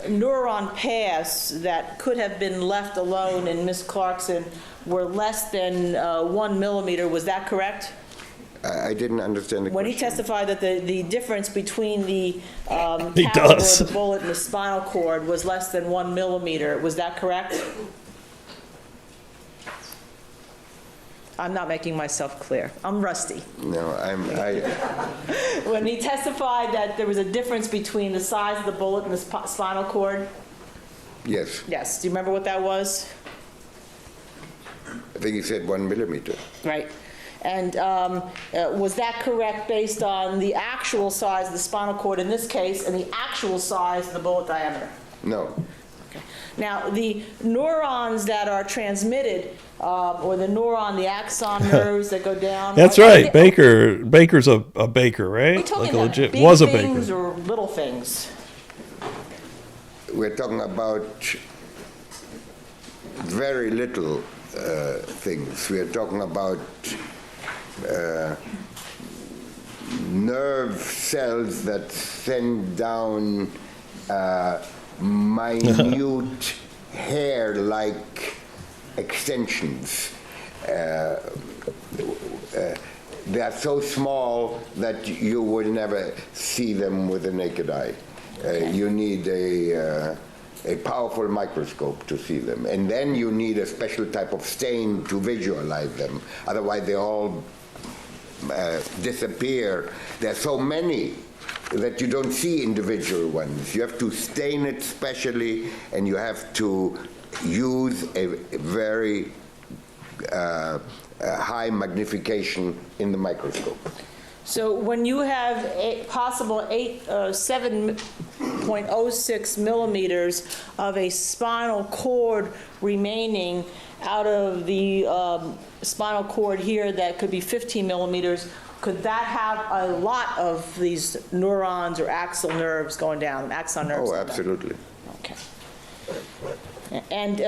neuron paths that could have been left alone in Ms. Clarkson were less than 1 millimeter, was that correct? I didn't understand the When he question. testified that the difference between the He caliber does. of the bullet and the spinal cord was less than 1 millimeter, was that correct? I'm not making myself clear. I'm rusty. No, When he testified that there was a difference between the size of the bullet and the spinal cord? yes. Yes. Do you remember what that was? I think he said 1 millimeter. Right. And was that correct based on the actual size of the spinal cord in this case and the actual size of the bullet diameter? No. Okay. Now, the neurons that are transmitted, or the axon nerves that go down. That's right. Baker's a baker, Are we right? talking Like a about legit, big was a things baker. or little things? We're talking about very little things. We're talking about nerve cells that send down minute hair-like extensions. They are so small that you will never see them with the naked eye. You need a powerful microscope to see them. And then you need a special type of stain to visualize them. Otherwise, they all disappear. There are so many that you don't see individual ones. You have to stain it specially, and you have to use a very high magnification in the microscope. So when you have a possible 7.06 millimeters of a spinal cord remaining out of the spinal cord here that could be 15 millimeters, could that have a lot of these neurons or axon nerves going down, axon nerves? Oh, absolutely. Okay. And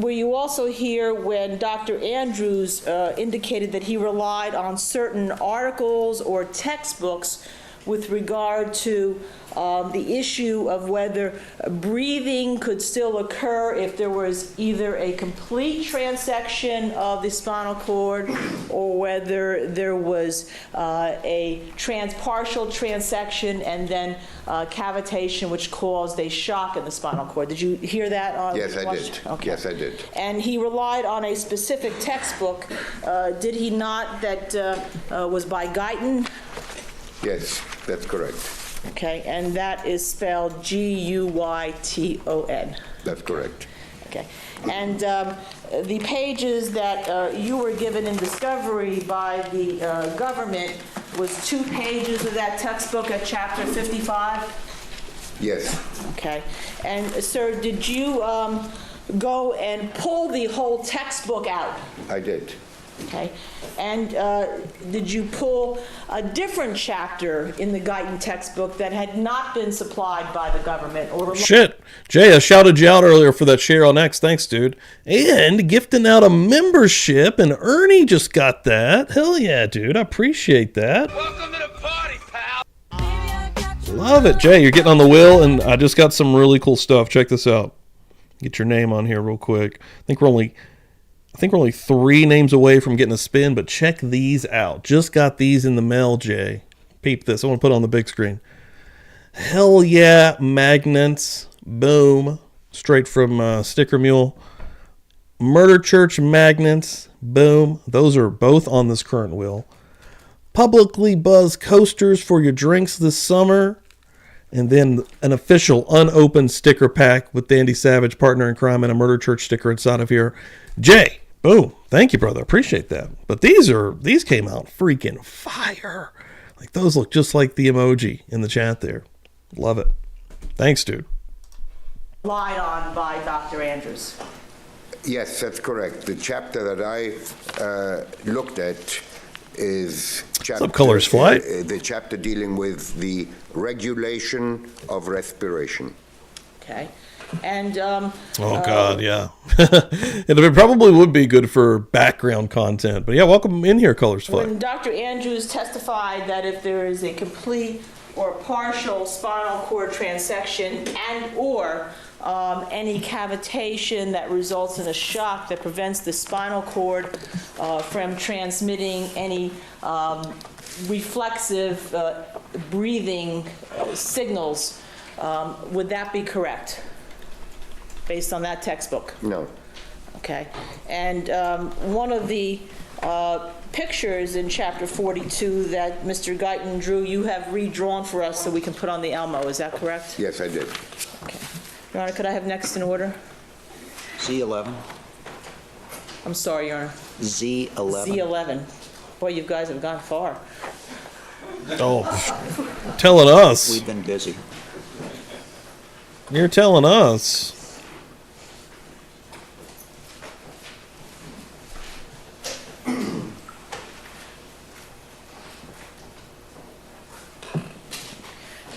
were you also here when Dr. Andrews indicated that he relied on certain articles or textbooks with regard to the issue of whether breathing could still occur if there was either a complete transection of the spinal cord or whether there was a partial transection and then cavitation, which caused a shock in the spinal cord? Did you hear that? Yes, I did. Okay. Yes, I did. And he relied on a specific textbook, did he not, that was by Guyton? Yes, that's correct. Okay, and that is spelled Guyton. That's correct. Okay, and the pages that you were given in discovery by the government was 2 pages of that textbook at chapter 55? Yes. Okay, and sir, did you go and pull the whole textbook out? I did. Okay, and did you pull a different chapter in the Guyton textbook that had not been supplied by the government? Or Shit. Jay, I shouted you out earlier for that share on X. Thanks, dude. And gifting out a membership, and Ernie just got that. Hell yeah, dude. I appreciate that. Welcome to the party, pal. Love it. Jay, you're getting on the wheel, and I just got some really cool stuff. Check this out. Get your name on here real quick. I think we're only 3 names away from getting a spin, but check these out. Just got these in the mail, Jay. Peep this. I want to put it on the big screen. Hell yeah, magnets. Boom. Straight from Sticker Mule. Murder Church magnets. Boom. Those are both on this current wheel. Publicly Buzz coasters for your drinks this summer. And then an official unopened sticker pack with Dandy Savage, partner in crime, and a Murder Church sticker inside of here. Jay, boom. Thank you, brother. Appreciate that. But these came out freaking fire. Like, those look just like the emoji in the chat there. Love it. Thanks, dude. relied on by Dr. Andrews? Yes, that's correct. The chapter that I looked at is chapter, What's up, Colors Flight? The chapter dealing with the regulation of respiration. Okay. And Oh, God, yeah. It probably would be good for background content. But, yeah, welcome in here, Colors Flag. when Dr. Andrews testified that if there is a complete or partial spinal cord transection and/or any cavitation that results in a shock that prevents the spinal cord from transmitting any reflexive breathing signals, would that be correct, based on that textbook? No. Okay. And one of the pictures in Chapter 42 that Mr. Guyton drew, you have redrawn for us so we can put on the Elmo. Is that correct? Yes, I did. Okay. Your Honor, could I have next in order? Z11. I'm sorry, Your Honor. Z11. Z11. Boy, you guys have gone far. Oh, telling us. We've been busy. You're telling us.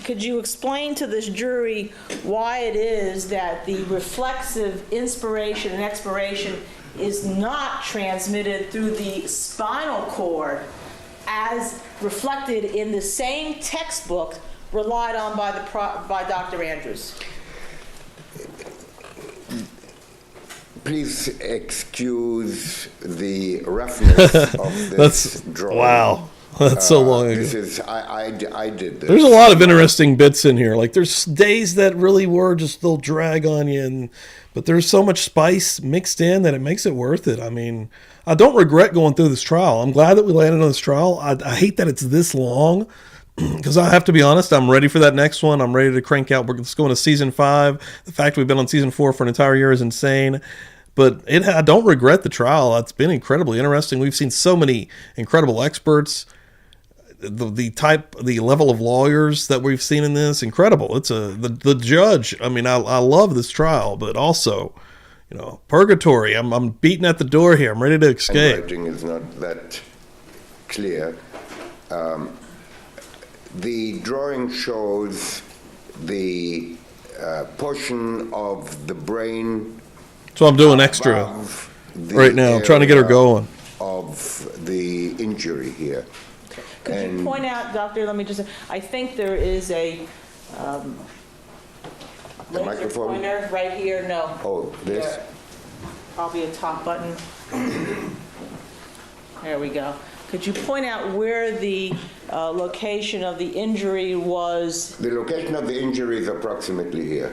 Could you explain to this jury why it is that the reflexive inspiration and expiration is not transmitted through the spinal cord as reflected in the same textbook relied on by Dr. Andrews? Please excuse the roughness of this drawing. Wow. That's so long ago. This is, I did this. There's a lot of interesting bits in here. Like, there's days that really were just, they'll drag on you, but there's so much spice mixed in that it makes it worth it. I mean, I don't regret going through this trial. I'm glad that we landed on this trial. I hate that it's this long, because I have to be honest, I'm ready for that next one. I'm ready to crank out. Let's go into season 5. The fact we've been on season 4 for an entire year is insane. But I don't regret the trial. It's been incredibly interesting. We've seen so many incredible experts. The level of lawyers that we've seen in this, incredible. It's the judge. I mean, I love this trial, but also, purgatory. I'm beating at the door here. I'm ready to escape. Handwriting is not that clear. The drawing shows the portion of the brain. So I'm doing extra right now, trying to get her going. Of the injury here. Could you point out, Doctor, let me just, I think there is a laser microphone? pointer right here. No. Oh, this? There. Probably a top button. There we go. Could you point out where the location of the injury was? The location of the injury is approximately here.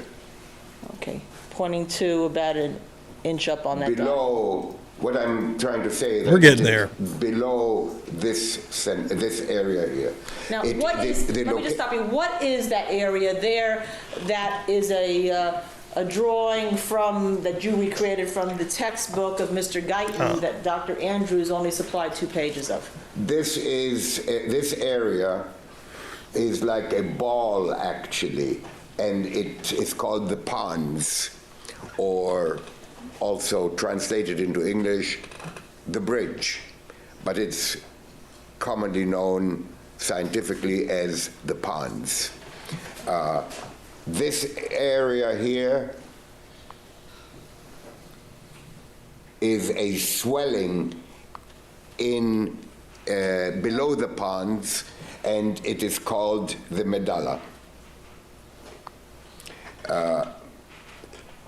Okay. Pointing to about an inch up on that. Below, what I'm trying to say is we're getting there. Below this area here. Now, let me just stop you. What is that area there that is a drawing that you recreated from the textbook of Mr. Guyton that Dr. Andrews only supplied 2 pages of? This area is like a ball, actually, and it is called the pons, or also translated into English, the bridge, but it's commonly known scientifically as the pons. This area here is a swelling in below the pons, and it is called the medulla.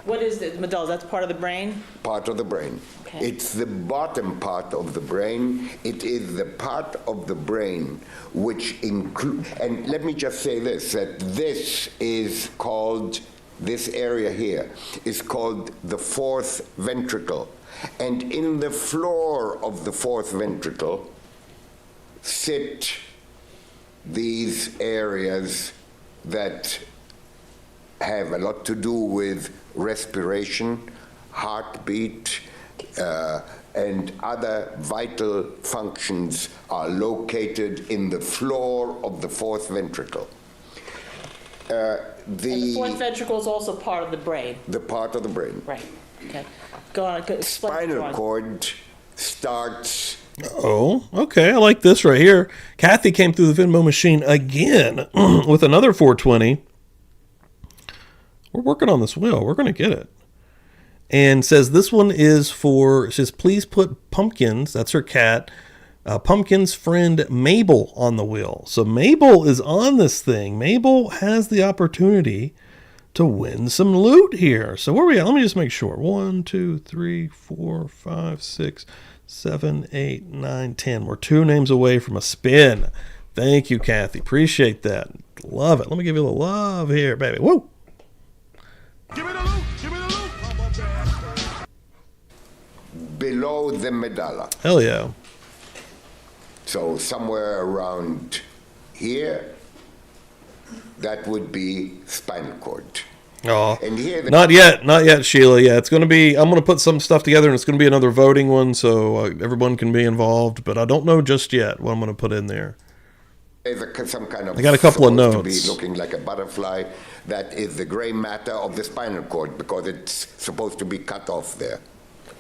What is the medulla? That's part of the brain? Part of the brain. Okay. It's the bottom part of the brain. It is the part of the brain which includes, and let me just say this, that this is called, this area here is called the fourth ventricle. And in the floor of the fourth ventricle sit these areas that have a lot to do with respiration, heartbeat, and other vital functions are located in the floor of the fourth ventricle. And the fourth ventricle is also part of the brain. The part of the brain. Right. Okay. Go on. Spinal cord starts. Oh, okay. I like this right here. Kathy came through the Venmo machine again with another 420. We're working on this will. We're going to get it. And says this one is for, says, please put Pumpkins, that's her cat, Pumpkin's friend Mabel on the wheel. So Mabel is on this thing. Mabel has the opportunity to win some loot here. So where are we at? Let me just make sure. 1, 2, 3, 4, 5, 6, 7, 8, 9, 10. We're 2 names away from a spin. Thank you, Kathy. Appreciate that. Love it. Let me give you a little love here, baby. Woo! Give me the loot. Give me the loot. Below the medalla. Hell yeah. So somewhere around here, that would be spinal cord. Oh, and here not yet, Sheila. Yeah, it's going to be, I'm going to put some stuff together, and it's going to be another voting one, so everyone can be involved, but I don't know just yet what I'm going to put in there. There's some kind of, I got a couple of notes. To be looking like a butterfly. That is the gray matter of the spinal cord, because it's supposed to be cut off there.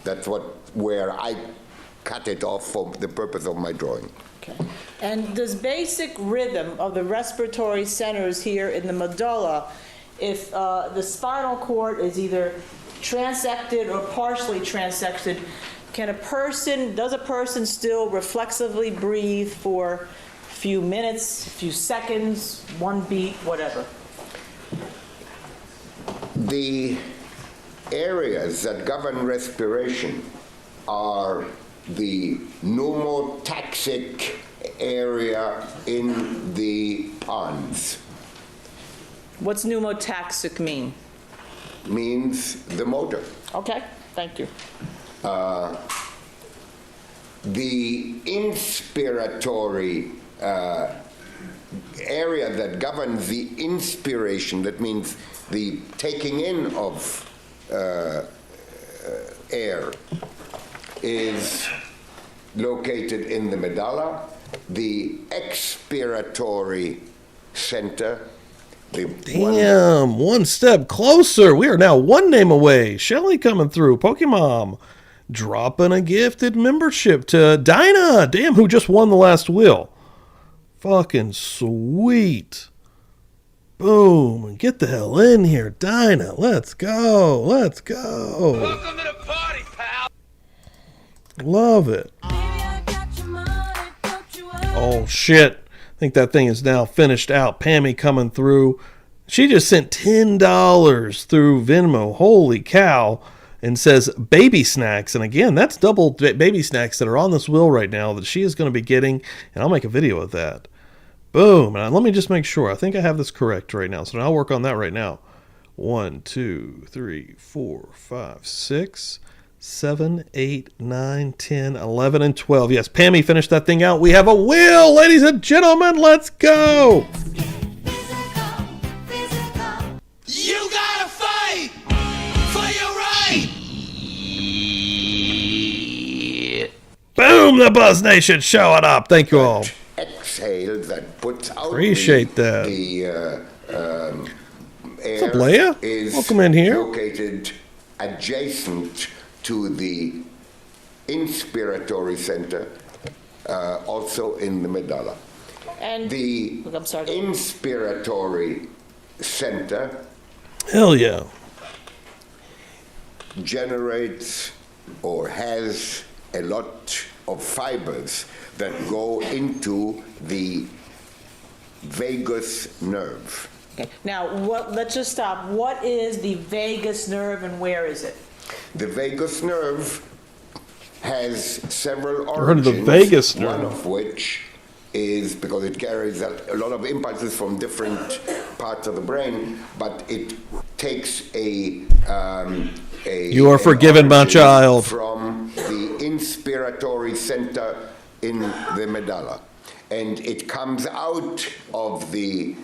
That's where I cut it off for the purpose of my drawing. Okay. And this basic rhythm of the respiratory centers here in the medulla, if the spinal cord is either transected or partially transected, does a person still reflexively breathe for a few minutes, a few seconds, 1 beat, whatever? The areas that govern respiration are the pneumotaxic area in the pons. What's pneumotaxic mean? Means the motor. Okay, thank you. The inspiratory area that governs the inspiration, that means the taking in of air, is located in the medulla. The expiratory center, Damn, one step closer. We are now 1 name away. Shelly coming through. Pokemon dropping a gifted membership to Dinah. Damn, who just won the last wheel. Fucking sweet. Boom. Get the hell in here, Dinah. Let's go. Let's go. Welcome to the party, pal. Love it. Oh, shit. I think that thing is now finished out. Pammy coming through. She just sent $10 through Venmo. Holy cow. And says baby snacks. And again, that's double baby snacks that are on this wheel right now that she is going to be getting. And I'll make a video of that. Boom. And let me just make sure. I think I have this correct right now. So I'll work on that right now. 1, 2, 3, 4, 5, 6, 7, 8, 9, 10, 11, and 12. Yes, Pammy finished that thing out. We have a wheel, ladies and gentlemen. Let's go. You gotta fight for your right. Boom, the Buzz Nation showing up. Thank you all. Exhale that puts out Appreciate that. air. What's up, Leia? Is welcome in here. Located adjacent to the inspiratory center, also in the medulla. And the inspiratory center, hell yeah, generates or has a lot of fibers that go into the vagus nerve. Okay. Now, let's just stop. What is the vagus nerve and where is it? The vagus nerve has several origins. I heard of the vagus nerve. One of which is because it carries a lot of impulses from different parts of the brain, but it takes a you are forgiven, my child. From the inspiratory center in the medulla. And it comes out of the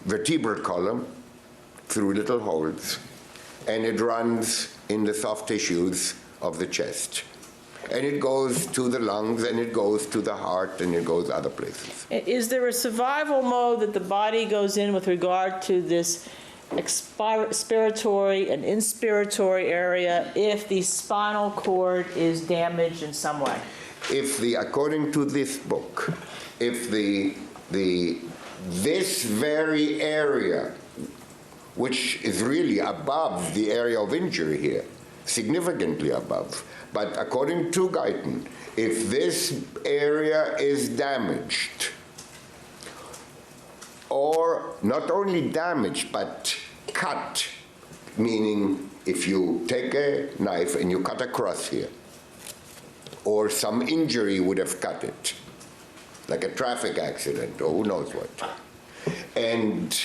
vertebral column through little holes, and it runs in the soft tissues of the chest. And it goes to the lungs, and it goes to the heart, and it goes other places. Is there a survival mode that the body goes in with regard to this expiratory and inspiratory area if the spinal cord is damaged in some way? According to this book, if the this very area, which is really above the area of injury here, significantly above. But according to Guyton, if this area is damaged, or not only damaged, but cut, meaning if you take a knife and you cut across here, or some injury would have cut it, like a traffic accident or who knows what, and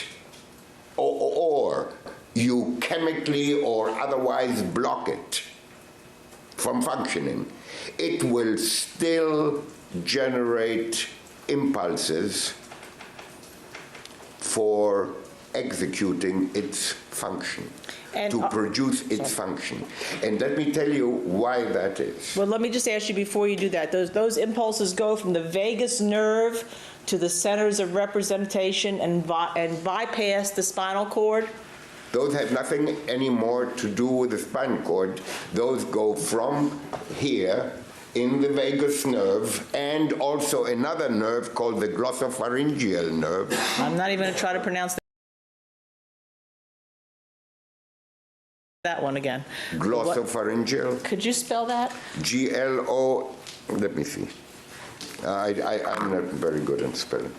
or you chemically or otherwise block it from functioning, it will still generate impulses for executing its function, And, to produce its function. And let me tell you why that is. Well, let me just ask you before you do that. Those impulses go from the vagus nerve to the centers of representation and bypass the spinal cord? Those have nothing anymore to do with the spinal cord. Those go from here in the vagus nerve and also another nerve called the glossopharyngeal nerve. I'm not even going to try to pronounce that one again. Glossopharyngeal. Could you spell that? G-L-O, let me see. I'm not very good at spelling.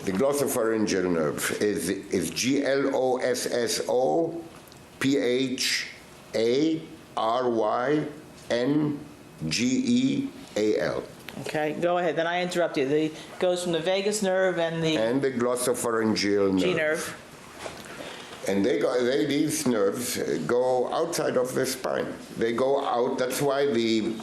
The glossopharyngeal nerve is G-L-O-S-S-O-P-H-A-R-Y-N-G-E-A-L. Okay, go ahead. Then I interrupt you. It goes from the vagus nerve and the glossopharyngeal nerve. G-nerve. And these nerves go outside of the spine. They go out. That's why the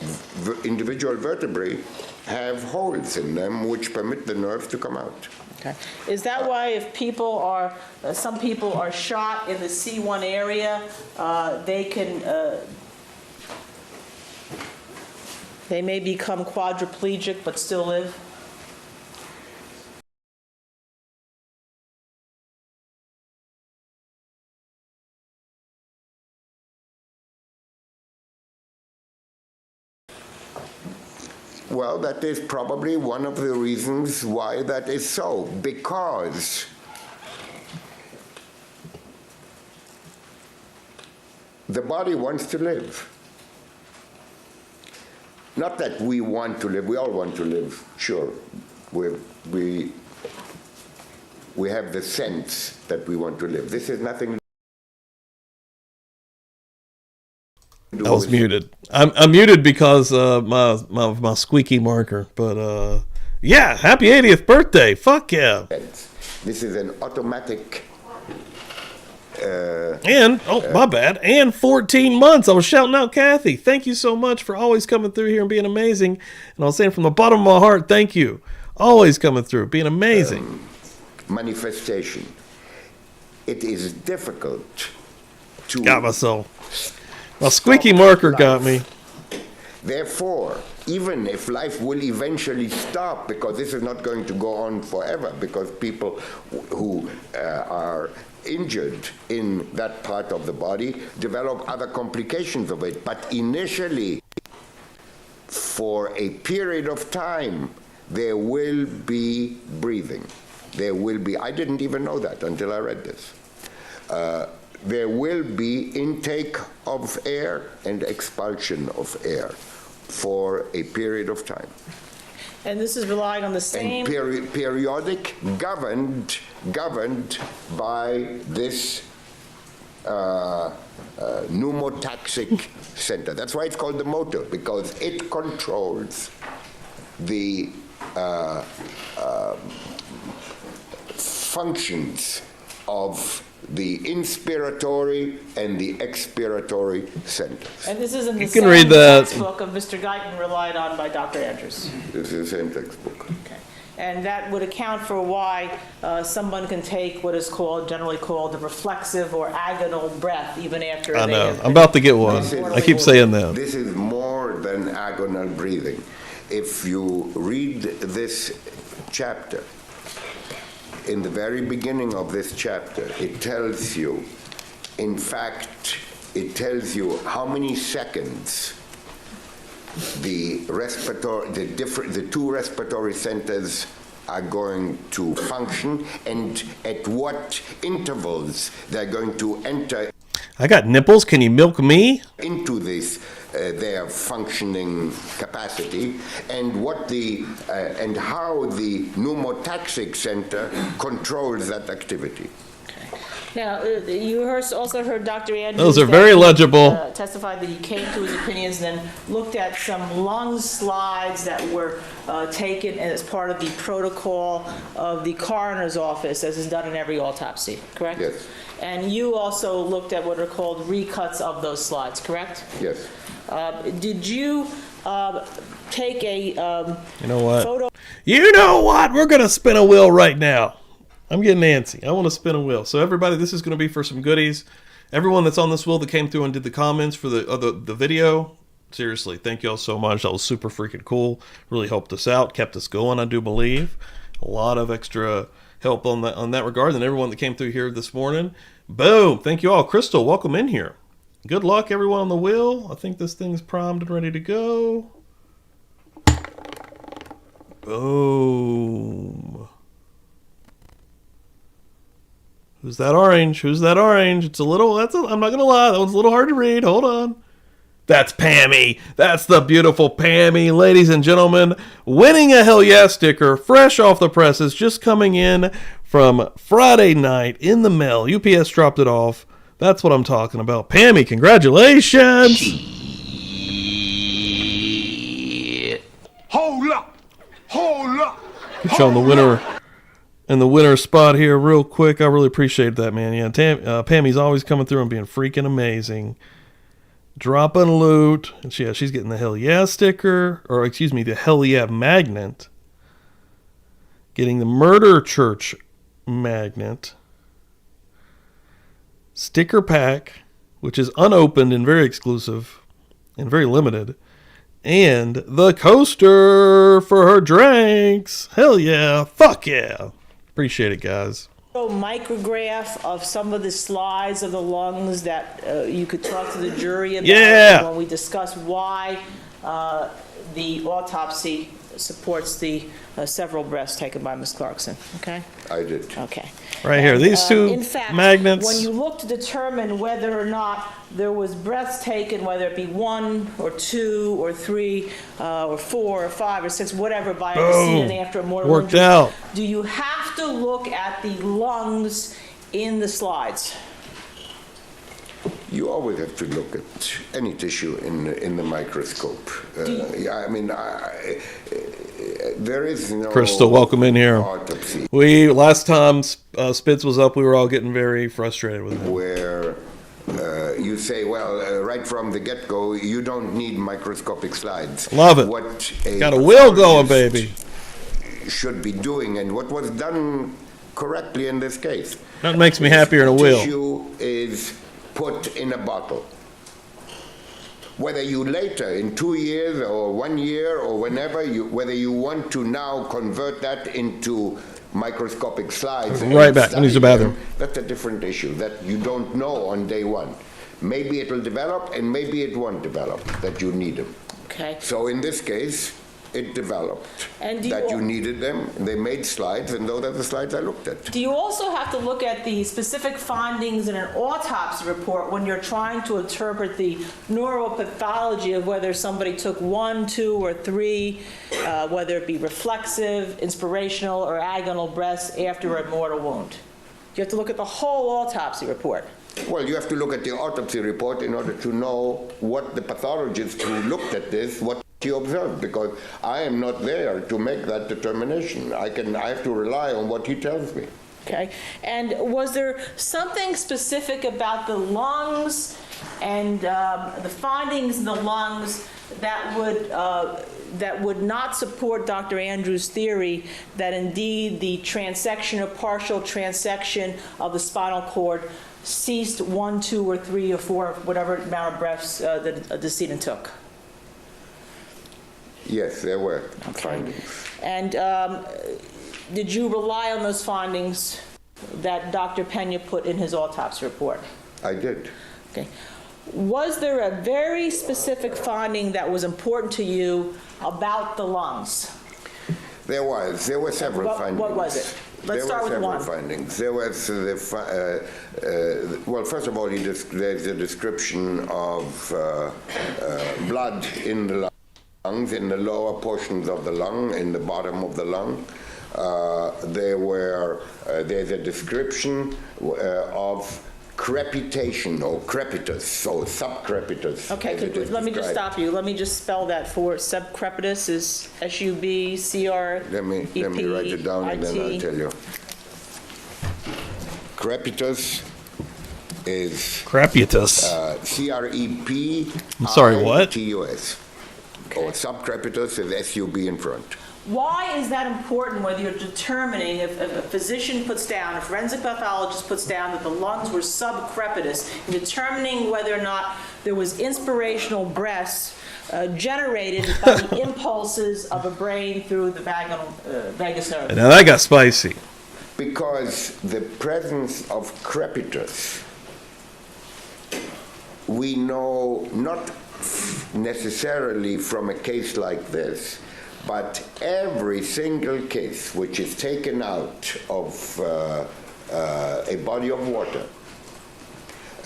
individual vertebrae have holes in them which permit the nerve to come out. Okay. Is that why if people are, some people are shot in the C1 area, they may become quadriplegic but still live? Well, that is probably one of the reasons why that is so, because the body wants to live. Not that we want to live, we all want to live, sure. We have the sense that we want to live. This is nothing. I was muted. I'm muted because my squeaky marker. But yeah, happy 80th birthday! Fuck yeah! This is an automatic. My bad. And 14 months. I was shouting out Kathy. Thank you so much for always coming through here and being amazing. And I was saying from the bottom of my heart, thank you. Always coming through, being amazing. Manifestation. It is difficult to. Got my soul. My squeaky marker got me. Therefore, even if life will eventually stop, because this is not going to go on forever, because people who are injured in that part of the body develop other complications of it. But initially, for a period of time, there will be breathing. There will be, I didn't even know that until I read this. There will be intake of air and expulsion of air for a period of time. And this is relying on the same... And periodic, governed by this pneumotaxic center. That's why it's called the motor, because it controls the functions of the inspiratory and the expiratory centers. And this is in the You can same read that. textbook of Mr. Guyton relied on by Dr. Andrews. This is the same textbook. Okay. And that would account for why someone can take what is generally called the reflexive or agonal breath even after I they know. have I'm about to get one. I keep saying that. This is more than agonal breathing. If you read this chapter, in the very beginning of this chapter, it tells you, in fact, it tells you how many seconds the two respiratory centers are going to function and at what intervals they're going to enter I got nipples. Can you milk me? into this their functioning capacity, and what and how the pneumotaxic center controls that activity. Now, you also heard Dr. Andrews. Those are very legible. Testified that he came to his opinions and then looked at some lung slides that were taken as part of the protocol of the coroner's office, as is done in every autopsy, correct? Yes. And you also looked at what are called recuts of those slides, correct? Yes. Did you take a You know what? photo? You know what? We're going to spin a wheel right now. I'm getting antsy. I want to spin a wheel. So everybody, this is going to be for some goodies. Everyone that's on this wheel that came through and did the comments for the video, seriously, thank you all so much. That was super freaking cool. Really helped us out, kept us going, I do believe. A lot of extra help on that regard. And everyone that came through here this morning, boom. Thank you all. Crystal, welcome in here. Good luck, everyone on the wheel. I think this thing's primed and ready to go. Boom. Who's that orange? Who's that orange? It's a little, I'm not going to lie, that one's a little hard to read. Hold on. That's Pammy. That's the beautiful Pammy. Ladies and gentlemen, winning a Hell Yeah sticker, fresh off the presses, just coming in from Friday night in the mail. UPS dropped it off. That's what I'm talking about. Pammy, congratulations. Hold up! Hold up! Get you on the winner. In the winner spot here real quick. I really appreciate that, man. Yeah, Pammy's always coming through and being freaking amazing. Dropping loot. And she's getting the Hell Yeah sticker. Or, excuse me, the Hell Yeah magnet. Getting the Murder Church magnet. Sticker pack, which is unopened and very exclusive and very limited. And the coaster for her drinks. Hell yeah. Fuck yeah. Appreciate it, guys. Micrograph of some of the slides of the lungs that you could talk to the jury about. Yeah. When we discuss why the autopsy supports the several breaths taken by Ms. Clarkson. Okay? I did. Okay. Right here. These two in fact, magnets. When you look to determine whether or not there was breaths taken, whether it be 1 or 2 or 3 or 4 or 5 or 6, whatever, by a decedent after a mortal Worked injury, out. do you have to look at the lungs in the slides? You always have to look at any tissue in the microscope. I mean, there is no Crystal, welcome in here. autopsy Last time Spitz was up, we were all getting very frustrated with him. where you say, well, right from the get-go, you don't need microscopic slides. Love it. What Got a wheel going, baby. should be doing, and what was done correctly in this case. That makes me happier than a wheel. Tissue is put in a bottle. Whether you later, in 2 years or 1 year or whenever, whether you want to now convert that into microscopic slides. Right back. I need the bathroom. That's a different issue that you don't know on day one. Maybe it will develop and maybe it won't develop that you need them. Okay. So in this case, it developed And do that you- you needed them. They made slides, and those are the slides I looked at. Do you also have to look at the specific findings in an autopsy report when you're trying to interpret the neuropathology of whether somebody took 1, 2, or 3, whether it be reflexive, inspirational, or agonal breaths after a mortal wound? You have to look at the whole autopsy report. Well, you have to look at the autopsy report in order to know what the pathologist who looked at this, what he observed, because I am not there to make that determination. I have to rely on what he tells me. Okay. And was there something specific about the lungs and the findings in the lungs that would not support Dr. Andrews' theory that indeed the transection or partial transection of the spinal cord ceased 1, 2, or 3, or 4, whatever amount of breaths the decedent took? Yes, there were findings. And did you rely on those findings that Dr. Pena put in his autopsy report? I did. Okay. Was there a very specific finding that was important to you about the lungs? There were several findings. What was it? Let's start with one. There were several findings. There was well, first of all, there's a description of blood in the lungs, in the lower portions of the lung, in the bottom of the lung. There's a description of crepitation or crepitus or subcrepitus. Okay, let me just stop you. Let me just spell that for subcrepitus is S-U-B-C-R-E-P-I-T. Let me write it down and then I'll tell you. Crepitus is Crepitus. C-R-E-P-I-T-U-S. I'm sorry, what? Or subcrepitus is S-U-B in front. Why is that important whether you're determining, if a physician puts down, a forensic pathologist puts down that the lungs were subcrepitus, in determining whether or not there was inspirational breaths generated by the impulses of a brain through the vagus nerve? Now that got spicy. Because the presence of crepitus, we know not necessarily from a case like this, but every single case which is taken out of a body of water.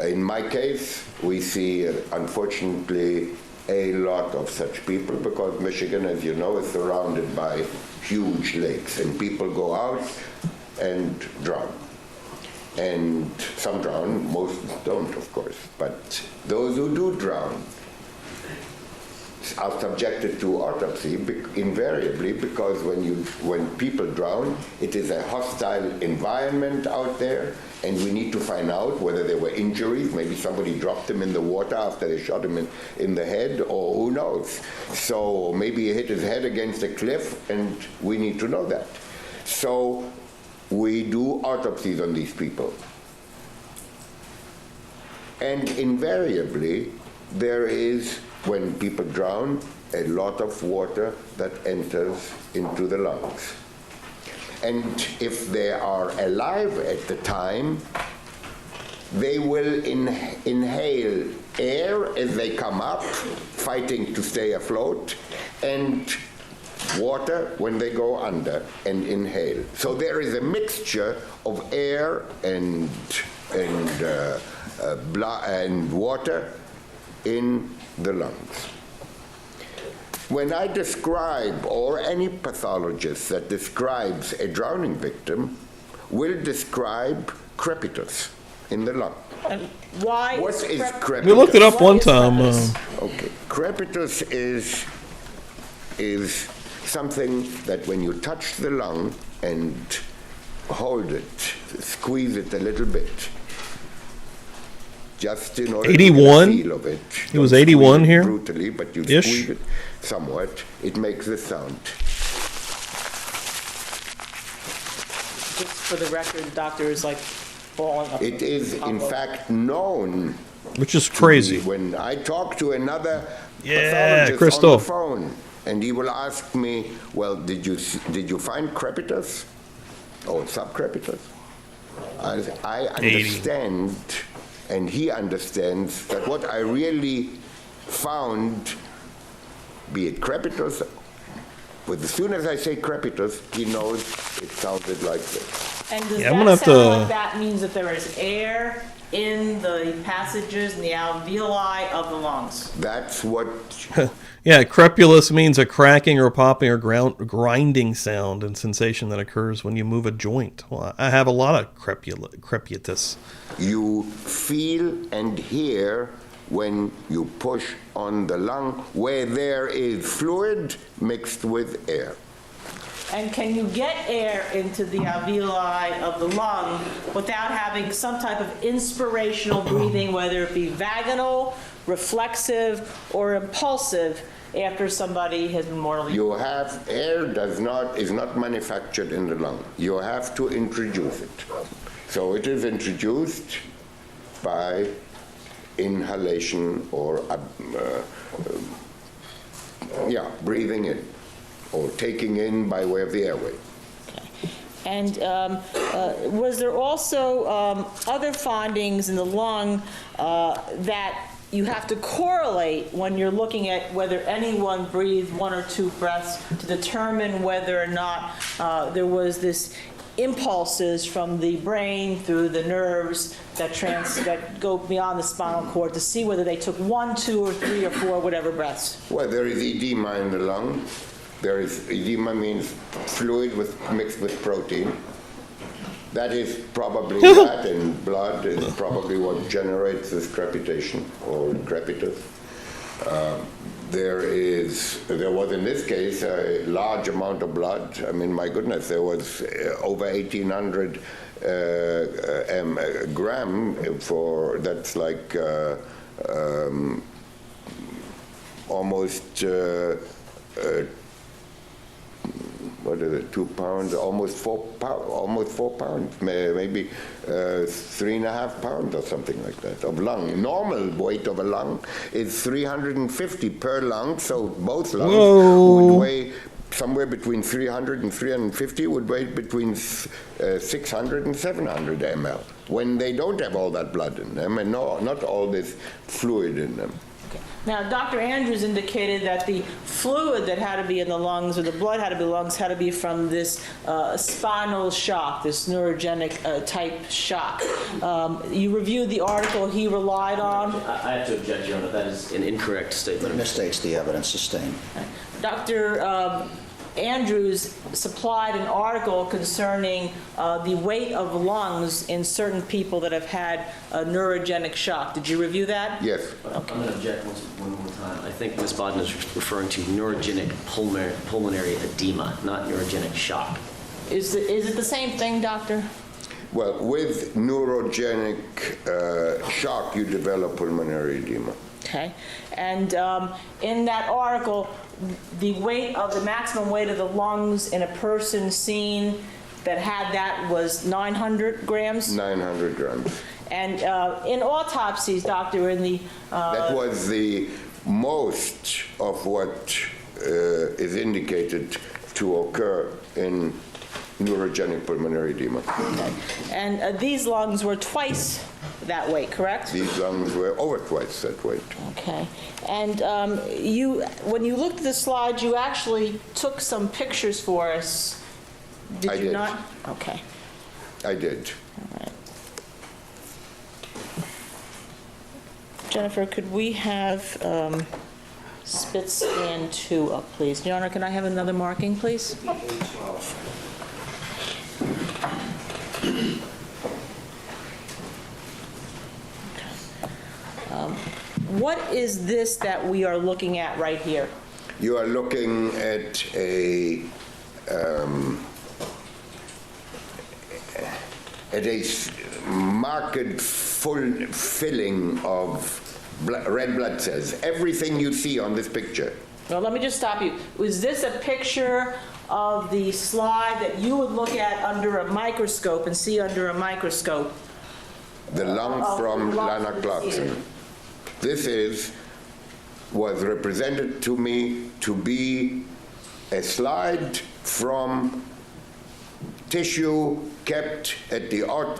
In my case, we see, unfortunately, a lot of such people because Michigan, as you know, is surrounded by huge lakes, and people go out and drown. And some drown, most don't, of course. But those who do drown are subjected to autopsy invariably because when people drown, it is a hostile environment out there, and we need to find out whether there were injuries. Maybe somebody dropped him in the water after they shot him in the head, or who knows. So maybe he hit his head against a cliff, and we need to know that. So we do autopsies on these people. And invariably, there is, when people drown, a lot of water that enters into the lungs. And if they are alive at the time, they will inhale air as they come up, fighting to stay afloat, and water when they go under and inhale. So there is a mixture of air and blood and water in the lungs. When I describe, or any pathologist that describes a drowning victim, will describe crepitus in the lung. And why What is crepitus? We looked it up one time. Okay, crepitus is something that when you touch the lung and hold it, squeeze it a little bit, just in order 81? to get a feel of it. It was 81 here? Brutally, but you Ish. squeeze it somewhat, it makes this sound. Just for the record, the doctor is like falling up. It is, in fact, known. Which is crazy. When I talk to another Yeah, pathologist Crystal. on the phone, and he will ask me, well, did you find crepitus? Or subcrepitus? I understand, and he understands, that what I really found, be it crepitus, but as soon as I say crepitus, he knows it sounded like this. And does Yeah, I'm gonna that have sound to- like that means that there is air in the passages and the alveoli of the lungs? That's what, Yeah, crepulous means a cracking or popping or grinding sound and sensation that occurs when you move a joint. Well, I have a lot of crepitus. you feel and hear when you push on the lung where there is fluid mixed with air. And can you get air into the alveoli of the lung without having some type of inspirational breathing, whether it be vaginal, reflexive, or impulsive, after somebody has been mortally... You have, air is not manufactured in the lung. You have to introduce it. So it is introduced by inhalation or breathing in, or taking in by way of the airway. And was there also other findings in the lung that you have to correlate when you're looking at whether anyone breathed 1 or 2 breaths to determine whether or not there was this impulses from the brain through the nerves that go beyond the spinal cord to see whether they took 1, 2, or 3 or 4, whatever breaths. Well, there is edema in the lung. There is edema means fluid mixed with protein. That is probably that, and blood is probably what generates this crepitation or crepitus. There was in this case a large amount of blood. I mean, my goodness, there was over 1,800 gram that's like almost what is it, 2 pounds, almost 4 pounds, maybe 3.5 pounds or something like that of lung. Normal weight of a lung is 350 per lung, so both lungs would weigh somewhere between 300 and 350, would weigh between 600 and 700 ml when they don't have all that blood in them and not all this fluid in them. Now, Dr. Andrews indicated that the fluid that had to be in the lungs, or the blood had to be in the lungs, had to be from this spinal shock, this neurogenic type shock. You reviewed the article he relied on. I have to object, Your Honor. That is an incorrect statement. It misstates the evidence sustained. Dr. Andrews supplied an article concerning the weight of lungs in certain people that have had a neurogenic shock. Did you review that? Yes. I'm going to object one more time. I think Ms. Bodden is referring to neurogenic pulmonary edema, not neurogenic shock. Is it the same thing, doctor? Well, with neurogenic shock, you develop pulmonary edema. Okay. And in that article, the maximum weight of the lungs in a person seen that had that was 900 grams? 900 grams. And in autopsies, doctor, that was the most of what is indicated to occur in neurogenic pulmonary edema. Okay. And these lungs were twice that weight, correct? These lungs were over twice that weight. Okay. And when you looked at the slides, you actually took some pictures for us. Did you not? Okay. I did. All right. Jennifer, could we have spit scan 2 up, please? Your Honor, can I have another marking, please? What is this that we are looking at right here? You are looking at a marked full filling of red blood cells. Everything you see on this picture. Well, let me just stop you. Was this a picture of the slide that you would look at under a microscope and see under a microscope? The lung from Lana Clarkson. This was represented to me to be a slide from tissue kept at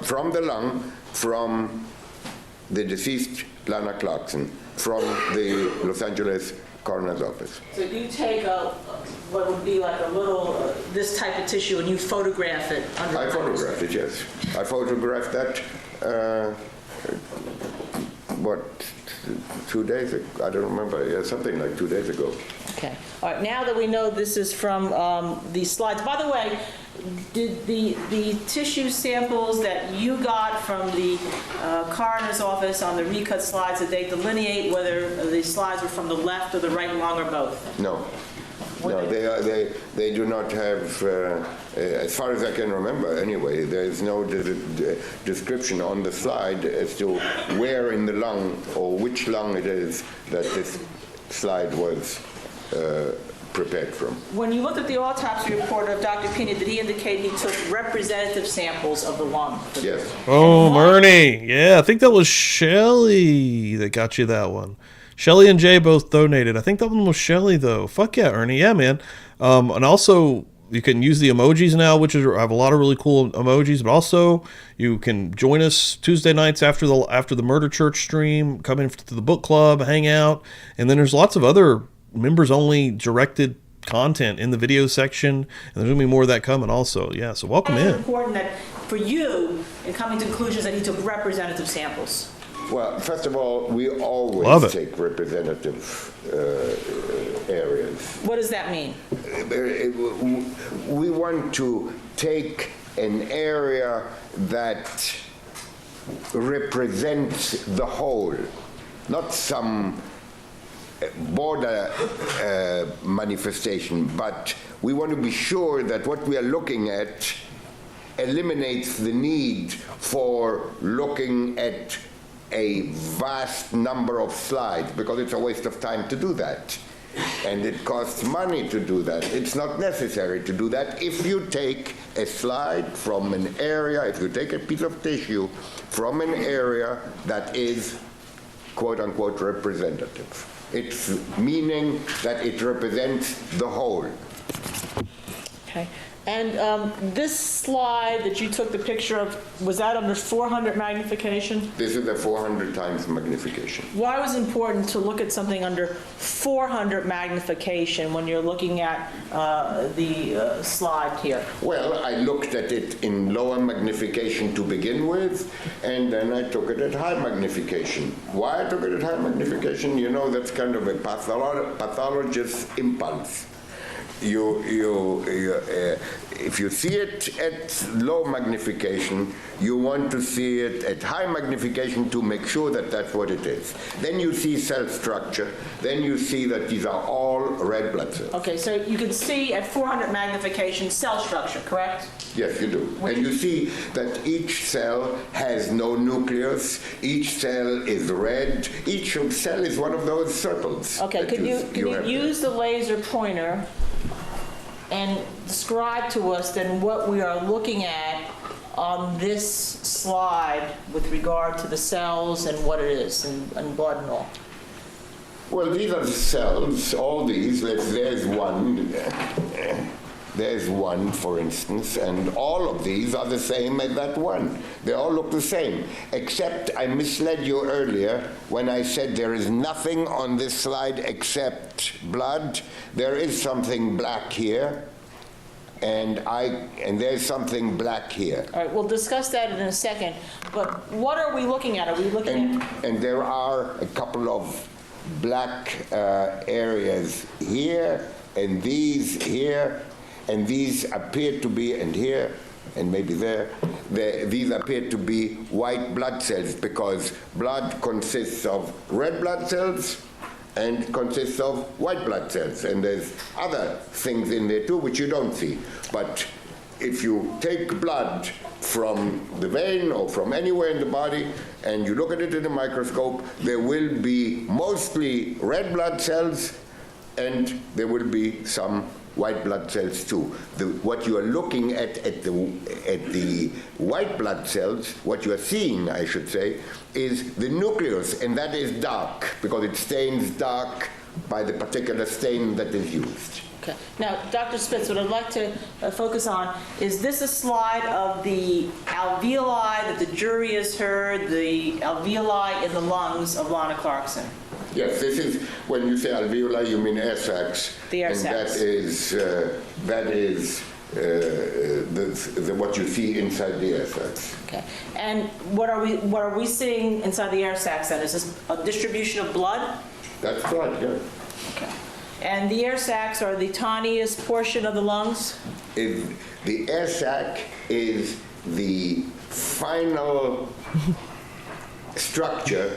from the lung from the deceased Lana Clarkson from the Los Angeles coroner's office. So you take what would be like a little, this type of tissue, and you photograph it under I photographed it, yes. I photographed that, 2 days ago? I don't remember. Yeah, something like 2 days ago. Okay. All right. Now that we know this is from these slides. By the way, did the tissue samples that you got from the coroner's office on the recut slides, did they delineate whether the slides were from the left or the right lung or both? No. No, they do not have, as far as I can remember anyway, there is no description on the slide as to where in the lung or which lung it is that this slide was prepared from. When you looked at the autopsy report of Dr. Pena, did he indicate he took representative samples of the lung? Yes. Oh, Ernie. Yeah, I think that was Shelley that got you that one. Shelley and Jay both donated. I think that one was Shelley, though. Fuck yeah, Ernie. Yeah, man. And also, You can use the emojis now, which have a lot of really cool emojis. But also, you can join us Tuesday nights after the Murder Church stream. Come in to the book club, hang out, and then there's lots of other members-only directed content in the video section, and there's gonna be more of that coming also. Yeah, so welcome in. It's important that for you, in coming to conclusions, that he took representative samples. Well, first of all, we Love always it. take representative areas. What does that mean? We want to take an area that represents the whole, not some border manifestation, but we want to be sure that what we are looking at eliminates the need for looking at a vast number of slides, because it's a waste of time to do that. And it costs money to do that. It's not necessary to do that if you take a slide from an area, if you take a piece of tissue from an area that is quote-unquote representative. It's meaning that it represents the whole. Okay. And this slide that you took the picture of, was that under 400 magnification? This is a 400 times magnification. Why was it important to look at something under 400 magnification when you're looking at the slide here? Well, I looked at it in lower magnification to begin with, and then I took it at high magnification. Why I took it at high magnification? You know, that's kind of a pathologist's impulse. If you see it at low magnification, you want to see it at high magnification to make sure that that's what it is. Then you see cell structure. Then you see that these are all red blood cells. Okay, so you can see at 400 magnification cell structure, correct? Yes, you do. And you see that each cell has no nucleus. Each cell is red. Each cell is one of those circles. Okay, can you use the laser pointer and describe to us then what we are looking at on this slide with regard to the cells and what it is and blood and all? Well, these are the cells, all these. There's one. There's one, for instance, and all of these are the same as that one. They all look the same, except I misled you earlier when I said there is nothing on this slide except blood. There is something black here, and there's something black here. All right, we'll discuss that in a second, but what are we looking at? Are we looking at... And there are a couple of black areas here, and these here, and these appear to be, and here, and maybe there, these appear to be white blood cells, because blood consists of red blood cells and consists of white blood cells. And there's other things in there too which you don't see. But if you take blood from the vein or from anywhere in the body and you look at it in a microscope, there will be mostly red blood cells and there will be some white blood cells too. What you are looking at the white blood cells, what you are seeing, I should say, is the nucleus, and that is dark because it stains dark by the particular stain that is used. Okay. Now, Dr. Spitz, what I'd like to focus on, is this a slide of the alveoli that the jury has heard, the alveoli in the lungs of Lana Clarkson? Yes, this is, when you say alveoli, you mean air sacs. The air sacs. And that is what you see inside the air sacs. Okay. And what are we seeing inside the air sacs then? Is this a distribution of blood? That's blood, yeah. Okay. And the air sacs are the tiniest portion of the lungs? The air sac is the final structure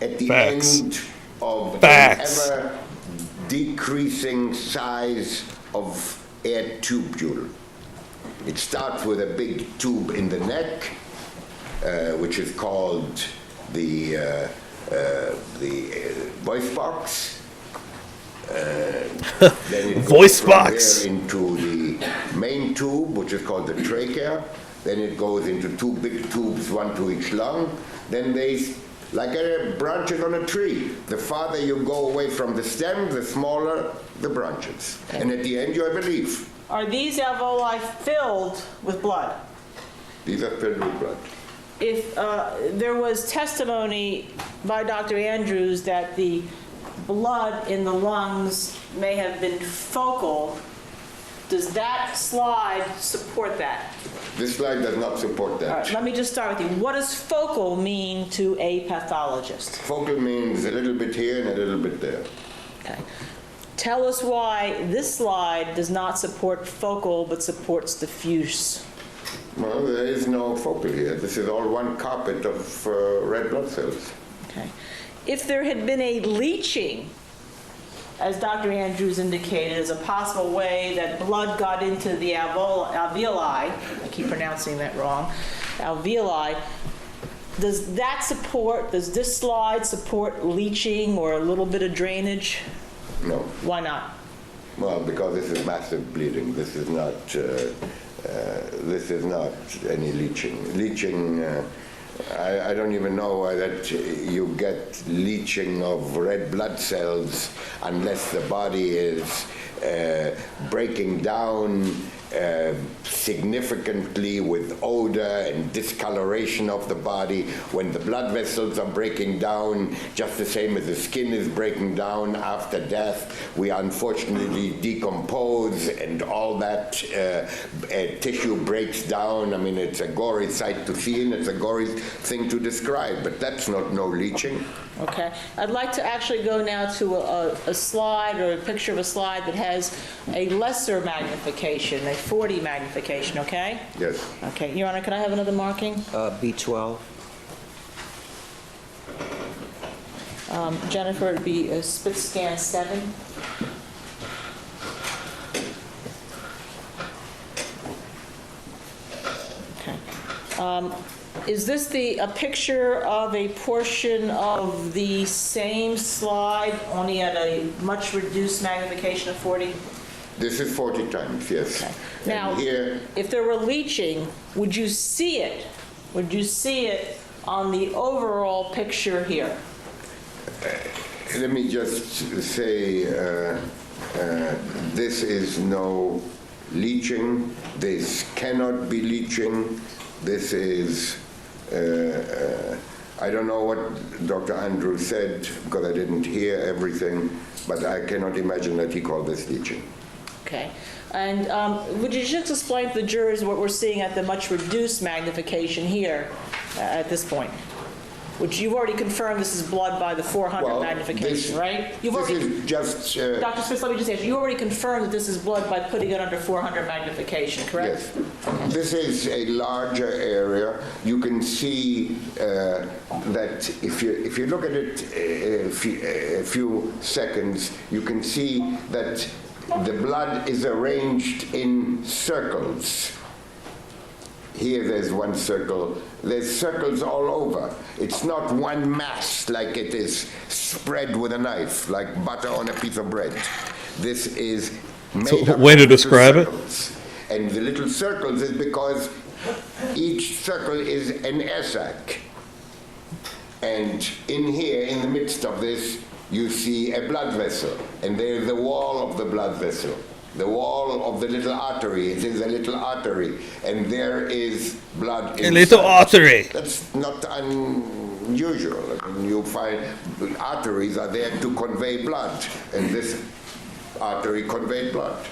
at the end of an ever decreasing size of air tubule. It starts with a big tube in the neck, which is called the voice box. Then it voice goes box from there into the main tube, which is called the trachea. Then it goes into two big tubes, one to each lung. Then they, like branches on a tree. The farther you go away from the stem, the smaller the branches. And at the end you have a leaf. Are these alveoli filled with blood? These are filled with blood. If there was testimony by Dr. Andrews that the blood in the lungs may have been focal, does that slide support that? This slide does not support that. All right, let me just start with you. What does focal mean to a pathologist? Focal means a little bit here and a little bit there. Okay. Tell us why this slide does not support focal but supports diffuse. Well, there is no focal here. This is all one carpet of red blood cells. Okay. If there had been a leaching, as Dr. Andrews indicated, as a possible way that blood got into the alveoli, I keep pronouncing that wrong, alveoli, does this slide support leaching or a little bit of drainage? No. Why not? Well, because this is massive bleeding. This is not any leaching. Leaching, I don't even know that you get leaching of red blood cells unless the body is breaking down significantly with odor and discoloration of the body. When the blood vessels are breaking down, just the same as the skin is breaking down after death, we unfortunately decompose and all that tissue breaks down. I mean, it's a gory sight to see and it's a gory thing to describe, but that's not no leaching. Okay. I'd like to actually go now to a slide or a picture of a slide that has a lesser magnification, a 40 magnification, okay? Yes. Okay. Your Honor, can I have another marking? B12. Jennifer, it'd be a spit scan 7. Okay. Is this a picture of a portion of the same slide, only at a much reduced magnification of 40? This is 40 times, yes. Okay. Now, here, if there were leaching, would you see it? Would you see it on the overall picture here? let me just say this is no leaching. This cannot be leaching. This is, I don't know what Dr. Andrews said because I didn't hear everything, but I cannot imagine that he called this leaching. Okay. And would you just explain to the jurors what we're seeing at the much reduced magnification here at this point? Which you've already confirmed this is blood by the 400 magnification, right? This is just... Dr. Spitz, let me just ask you, you already confirmed that this is blood by putting it under 400 magnification, correct? Yes. This is a larger area. You can see that if you look at it a few seconds, you can see that the blood is arranged in circles. Here there's one circle. There's circles all over. It's not one mass like it is spread with a knife, like butter on a piece of bread. This is made up way to of describe it. And the little circles is because each circle is an air sac. And in here, in the midst of this, you see a blood vessel. And there's the wall of the blood vessel. The wall of the little artery. It is a little artery, and there is blood inside. A little artery. That's not unusual. I mean, you find arteries are there to convey blood, and this artery conveyed blood.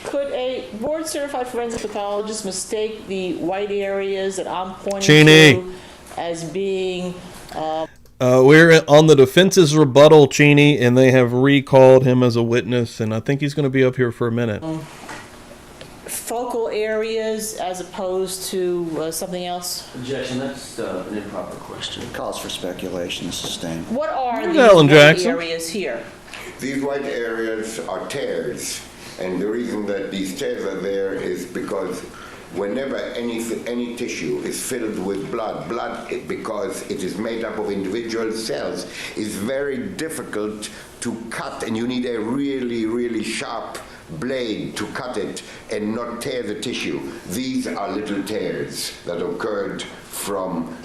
Could a board-certified forensic pathologist mistake the white areas that I'm pointing Cheney. to as being... We're on the defense's rebuttal, Cheney, and they have recalled him as a witness, and I think he's going to be up here for a minute. Focal areas as opposed to something else? Objection, that's an improper question. Calls for speculation, sustained. What are these Alan white Jackson. areas here? These white areas are tears, and the reason that these tears are there is because whenever any tissue is filled with blood, because it is made up of individual cells, is very difficult to cut, and you need a really, really sharp blade to cut it and not tear the tissue. These are little tears that occurred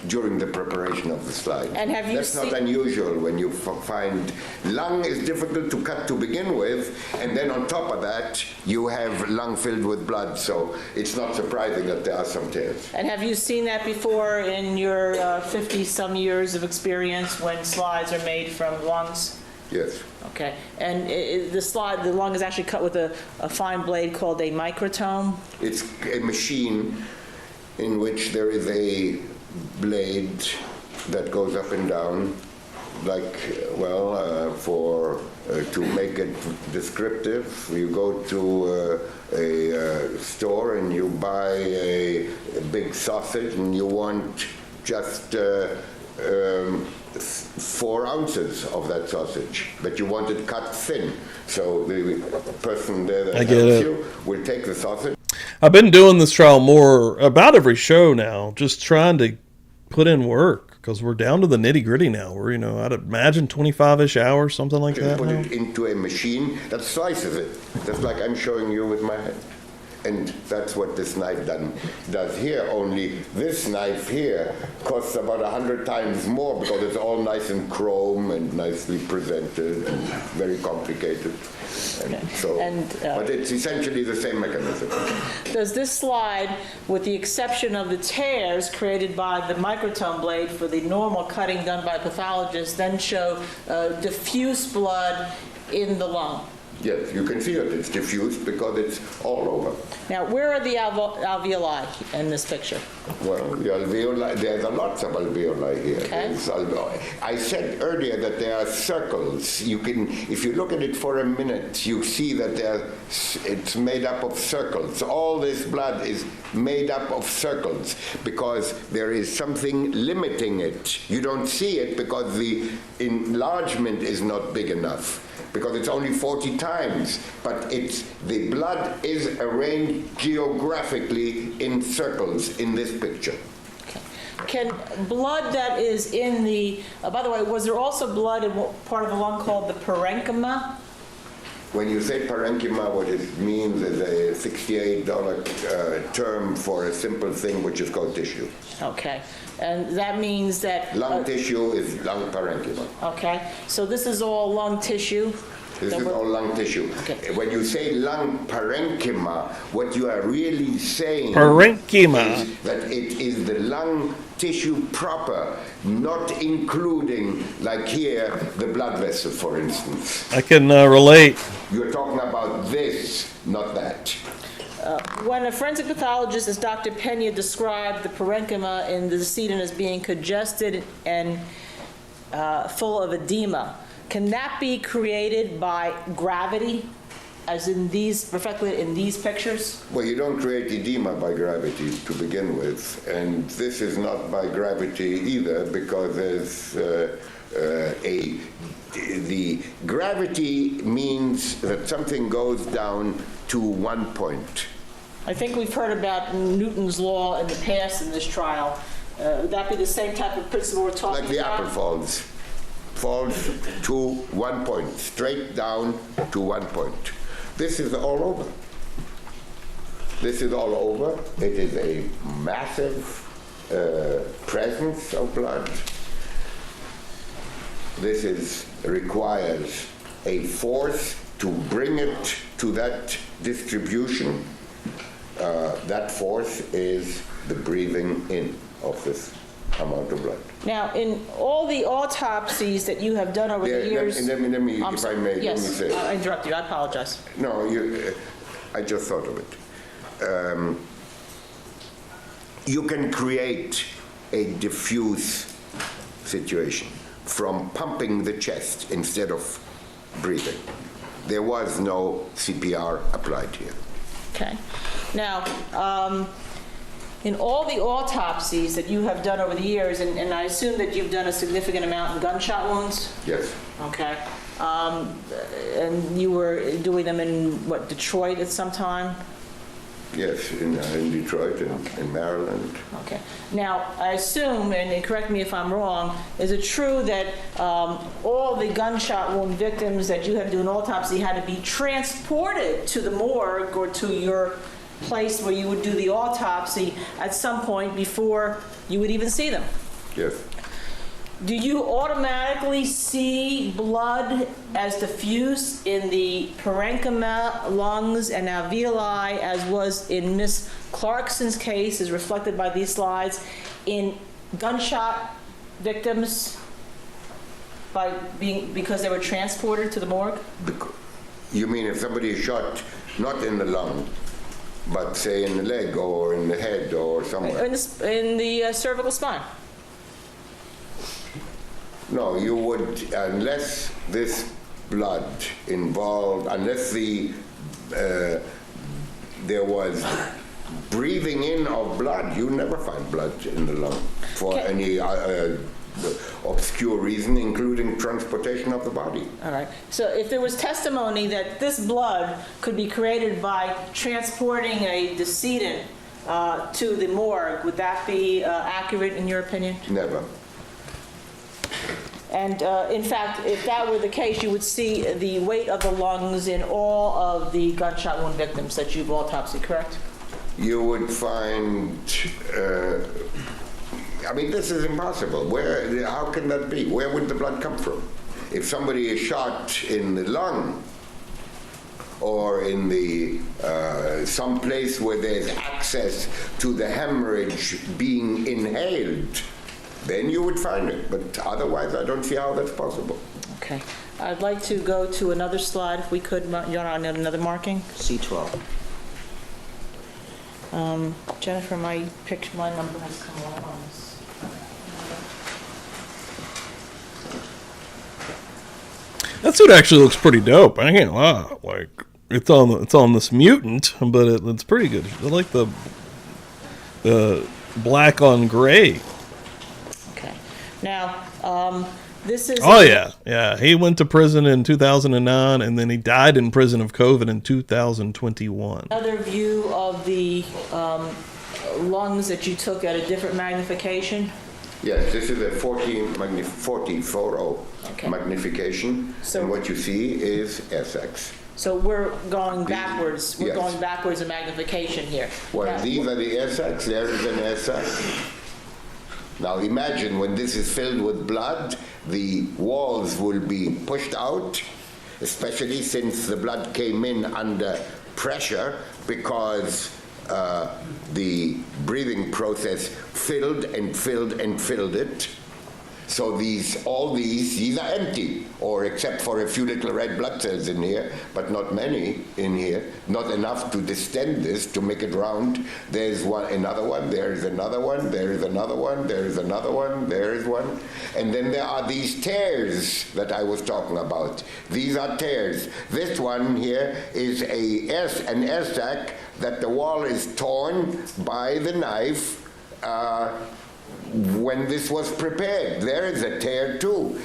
during the preparation of the slide. And have you That's not unusual when you find lung is difficult to cut to begin with, and then on top of that, you have lung filled with blood, so it's not surprising that there are some tears. And have you seen that before in your 50-some years of experience when slides are made from lungs? Yes. Okay. And the lung is actually cut with a fine blade called a microtome? It's a machine in which there is a blade that goes up and down, like, to make it descriptive, you go to a store and you buy a big sausage and you want just 4 ounces of that sausage, but you want it cut thin. So the person there that helps you will take the sausage. I've been doing this trial more about every show now, just trying to put in work because we're down to the nitty gritty now. We're, I'd imagine 25-ish hours, something like that. Put it into a machine that slices it, just like I'm showing you with my hand. And that's what this knife does here, only this knife here costs about 100 times more because it's all nice and chrome and nicely presented and very complicated. But it's essentially the same mechanism. Does this slide, with the exception of the tears created by the microtome blade for the normal cutting done by a pathologist, then show diffuse blood in the lung? Yes, you can see it. It's diffused because it's all over. Now, where are the alveoli in this picture? Well, the alveoli, there's lots of alveoli here. Okay. I said earlier that there are circles. You can, if you look at it for a minute, you see that it's made up of circles. All this blood is made up of circles because there is something limiting it. You don't see it because the enlargement is not big enough, because it's only 40 times, but the blood is arranged geographically in circles in this picture. Okay. Can blood that is in the, by the way, was there also blood in part of the lung called the parenchyma? When you say parenchyma, what it means is a $68 term for a simple thing which is called tissue. Okay. And that means that... Lung tissue is lung parenchyma. Okay. So this is all lung tissue? This is all lung tissue. Okay. When you say lung parenchyma, what you are really saying parenchyma is that it is the lung tissue proper, not including, like here, the blood vessel, for instance. I can relate. You're talking about this, not that. When a forensic pathologist, as Dr. Pena described the parenchyma in the decedent as being congested and full of edema, can that be created by gravity, as in these, reflected in these pictures? Well, you don't create edema by gravity to begin with, and this is not by gravity either, because there's the gravity means that something goes down to one point. I think we've heard about Newton's law in the past in this trial. Would that be the same type of principle we're talking about? Like the apple falls to one point, straight down to one point. This is all over. This is all over. It is a massive presence of blood. This requires a force to bring it to that distribution. That force is the breathing in of this amount of blood. Now, in all the autopsies that you have done over the years... Let me, if I may, yes, let me say. I interrupted you. I apologize. No, I just thought of it. You can create a diffuse situation from pumping the chest instead of breathing. There was no CPR applied here. Okay. Now, in all the autopsies that you have done over the years, and I assume that you've done a significant amount in gunshot wounds? Yes. Okay. And you were doing them in, what, Detroit at some time? Yes, in Detroit and in Maryland. Okay. Now, I assume, and correct me if I'm wrong, is it true that all the gunshot wound victims that you had to do an autopsy had to be transported to the morgue or to your place where you would do the autopsy at some point before you would even see them. Yes. Do you automatically see blood as diffuse in the parenchyma, lungs, and alveoli, as was in Miss Clarkson's case, as reflected by these slides, in gunshot victims because they were transported to the morgue? You mean if somebody is shot, not in the lung, but say in the leg or in the head or somewhere? In the cervical spine. No, you would, unless this blood involved, unless there was breathing in of blood, you never find blood in the lung for any obscure reason, including transportation of the body. All right. So if there was testimony that this blood could be created by transporting a decedent to the morgue, would that be accurate in your opinion? Never. And in fact, if that were the case, you would see the weight of the lungs in all of the gunshot wound victims that you've autopsied, correct? You would find, I mean, this is impossible. How can that be? Where would the blood come from? If somebody is shot in the lung or in the some place where there's access to the hemorrhage being inhaled, then you would find it. But otherwise, I don't see how that's possible. Okay. I'd like to go to another slide, if we could, Your Honor, another marking. C12. Jennifer, my number has come on this. That suit actually looks pretty dope. I can't lie. Like it's on this mutant, but it's pretty good. I like the black on gray. Okay. Now, this is... Oh, yeah. He went to prison in 2009, and then he died in prison of COVID in 2021. Another view of the lungs that you took at a different magnification? Yes, this is a 40 magnification, and what you see is SX. So we're going backwards. We're going backwards in magnification here. Well, now, these are the SX. There is an SX. Now imagine when this is filled with blood, the walls will be pushed out, especially since the blood came in under pressure because the breathing process filled and filled and filled it. So all these are empty, or except for a few little red blood cells in here, but not many in here, not enough to distend this, to make it round. There's another one, there is another one, there is another one, there is another one, there is one. And then there are these tears that I was talking about. These are tears. This one here is an S-sac that the wall is torn by the knife when this was prepared. There is a tear too.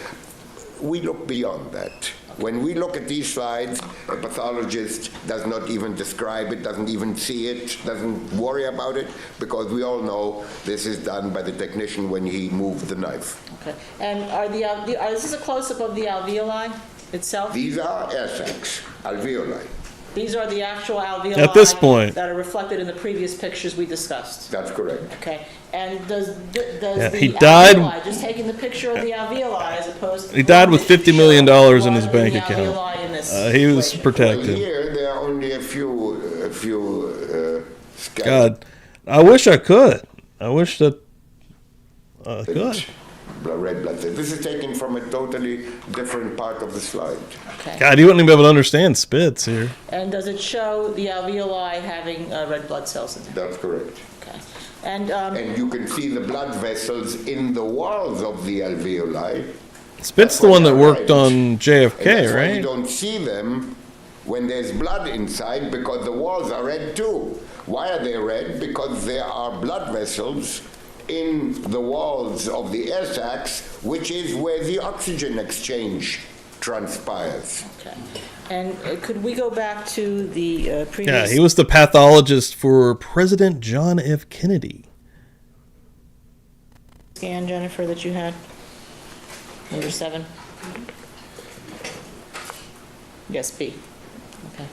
We look beyond that. When we look at these slides, a pathologist does not even describe it, doesn't even see it, doesn't worry about it, because we all know this is done by the technician when he moved the knife. Okay. And is this a close-up of the alveoli itself? These are SX, alveoli. These are the actual alveoli at this point that are reflected in the previous pictures we discussed. That's correct. Okay. And does he the died. alveoli, just taking the picture of the alveoli as opposed to... He died with $50 million in his bank account. He was protected. Well, here there are only a few God, I wish I could. I wish that I could. Red blood cells. This is taken from a totally different part of the slide. Okay. God, you wouldn't even be able to understand spits here. And does it show the alveoli having red blood cells in them? That's correct. Okay. And you can see the blood vessels in the walls of the alveoli. Spit's the one that worked on JFK, that's right? Why you don't see them when there's blood inside, because the walls are red too. Why are they red? Because there are blood vessels in the walls of the air sacs, which is where the oxygen exchange transpires. Okay. And could we go back to the previous... Yeah, he was the pathologist for President John F. Kennedy. Scan, Jennifer, that you had? Number 7? Yes, B. Okay.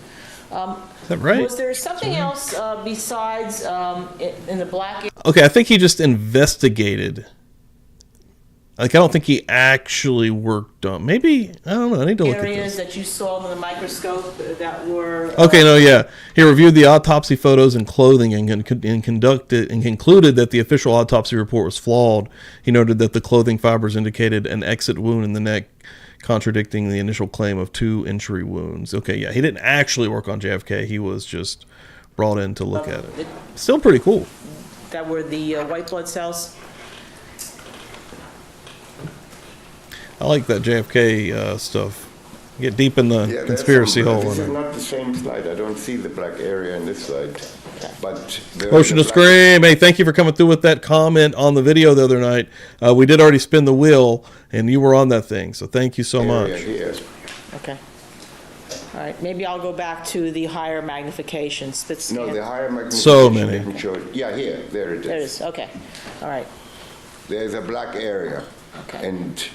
Is that right? Was there something else besides in the black Okay, I think he just investigated. Like, I don't think he actually worked on. Maybe, I don't know. I need to look at areas this. that you saw under the microscope that were... Okay, no, yeah. He reviewed the autopsy photos and clothing and concluded that the official autopsy report was flawed. He noted that the clothing fibers indicated an exit wound in the neck, contradicting the initial claim of 2 entry wounds. Okay, yeah, he didn't actually work on JFK. He was just brought in to look at it. Still pretty cool. That were the white blood cells? I like that JFK stuff. Get deep in the Yeah, conspiracy hole. This in is it. not the same slide. I don't see the black area on this slide. But there Motion is to a black- scream. Hey, thank you for coming through with that comment on the video the other night. We did already spin the wheel, and you were on that thing, so thank you so area much. here. Okay. All right, maybe I'll go back to the higher magnification, spit scan. No, the higher magnification So many. didn't show it. Yeah, here, there it is. There it is, okay. All right. There's a black area. Okay. And